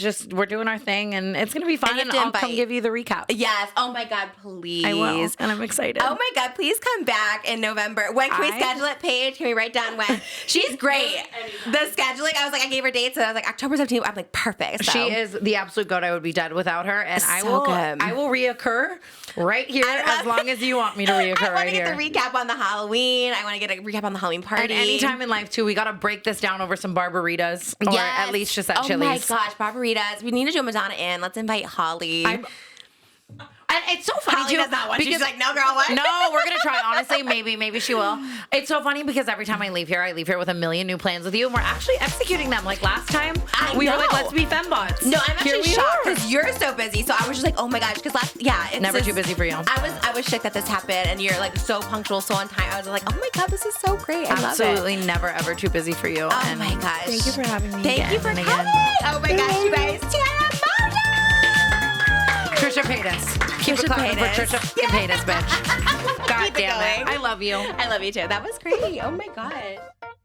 just we're doing our thing, and it's gonna be fun. And you And have to I'll come invite- give you the recap. Yes. Oh my God, please. I will, and I'm excited. Oh my God, please come back in November. When can we I- schedule it, Paige? Can we write down when? She's great. The scheduling, I was like, I gave her dates, and I was like, October 17th. I'm like, perfect. So. She is the absolute goat. I would be dead without her, and I So will. good. I will reoccur right here as long as you want me to reoccur I want right to here. get the recap on the Halloween. I want to get a recap on the Halloween party. And anytime in life too, we gotta break this down over some barbaritas, or at least just at Chili's. Oh my gosh, barbaritas. We need to do a Madonna Inn. Let's invite Holly. And it's so funny Holly too. does not want you. because- She's like, no, girl, what? No, we're gonna try. Honestly, maybe she will. It's so funny because every time I leave here with a million new plans with you, and we're actually executing them. Like last time, we were like, know. let's be fembots. No, I'm Here actually we shocked are. because you're so busy. So I was just like, oh my gosh, because it's Never just- too busy for you. I was shook that this happened, and you're like so punctual, so on time. I was like, oh my god, this is so great. I love it. Absolutely never ever too busy for you. Oh and my gosh. Thank you for having me. Thank again you for and coming. again. Oh my gosh, you guys. Tana Mongeau! Trisha Paytas. Keep it Trisha clapping for Paytas. Trisha fucking Paytas, bitch. God Keep it damn it. going. I love you. I love you too. That was great. Oh my god.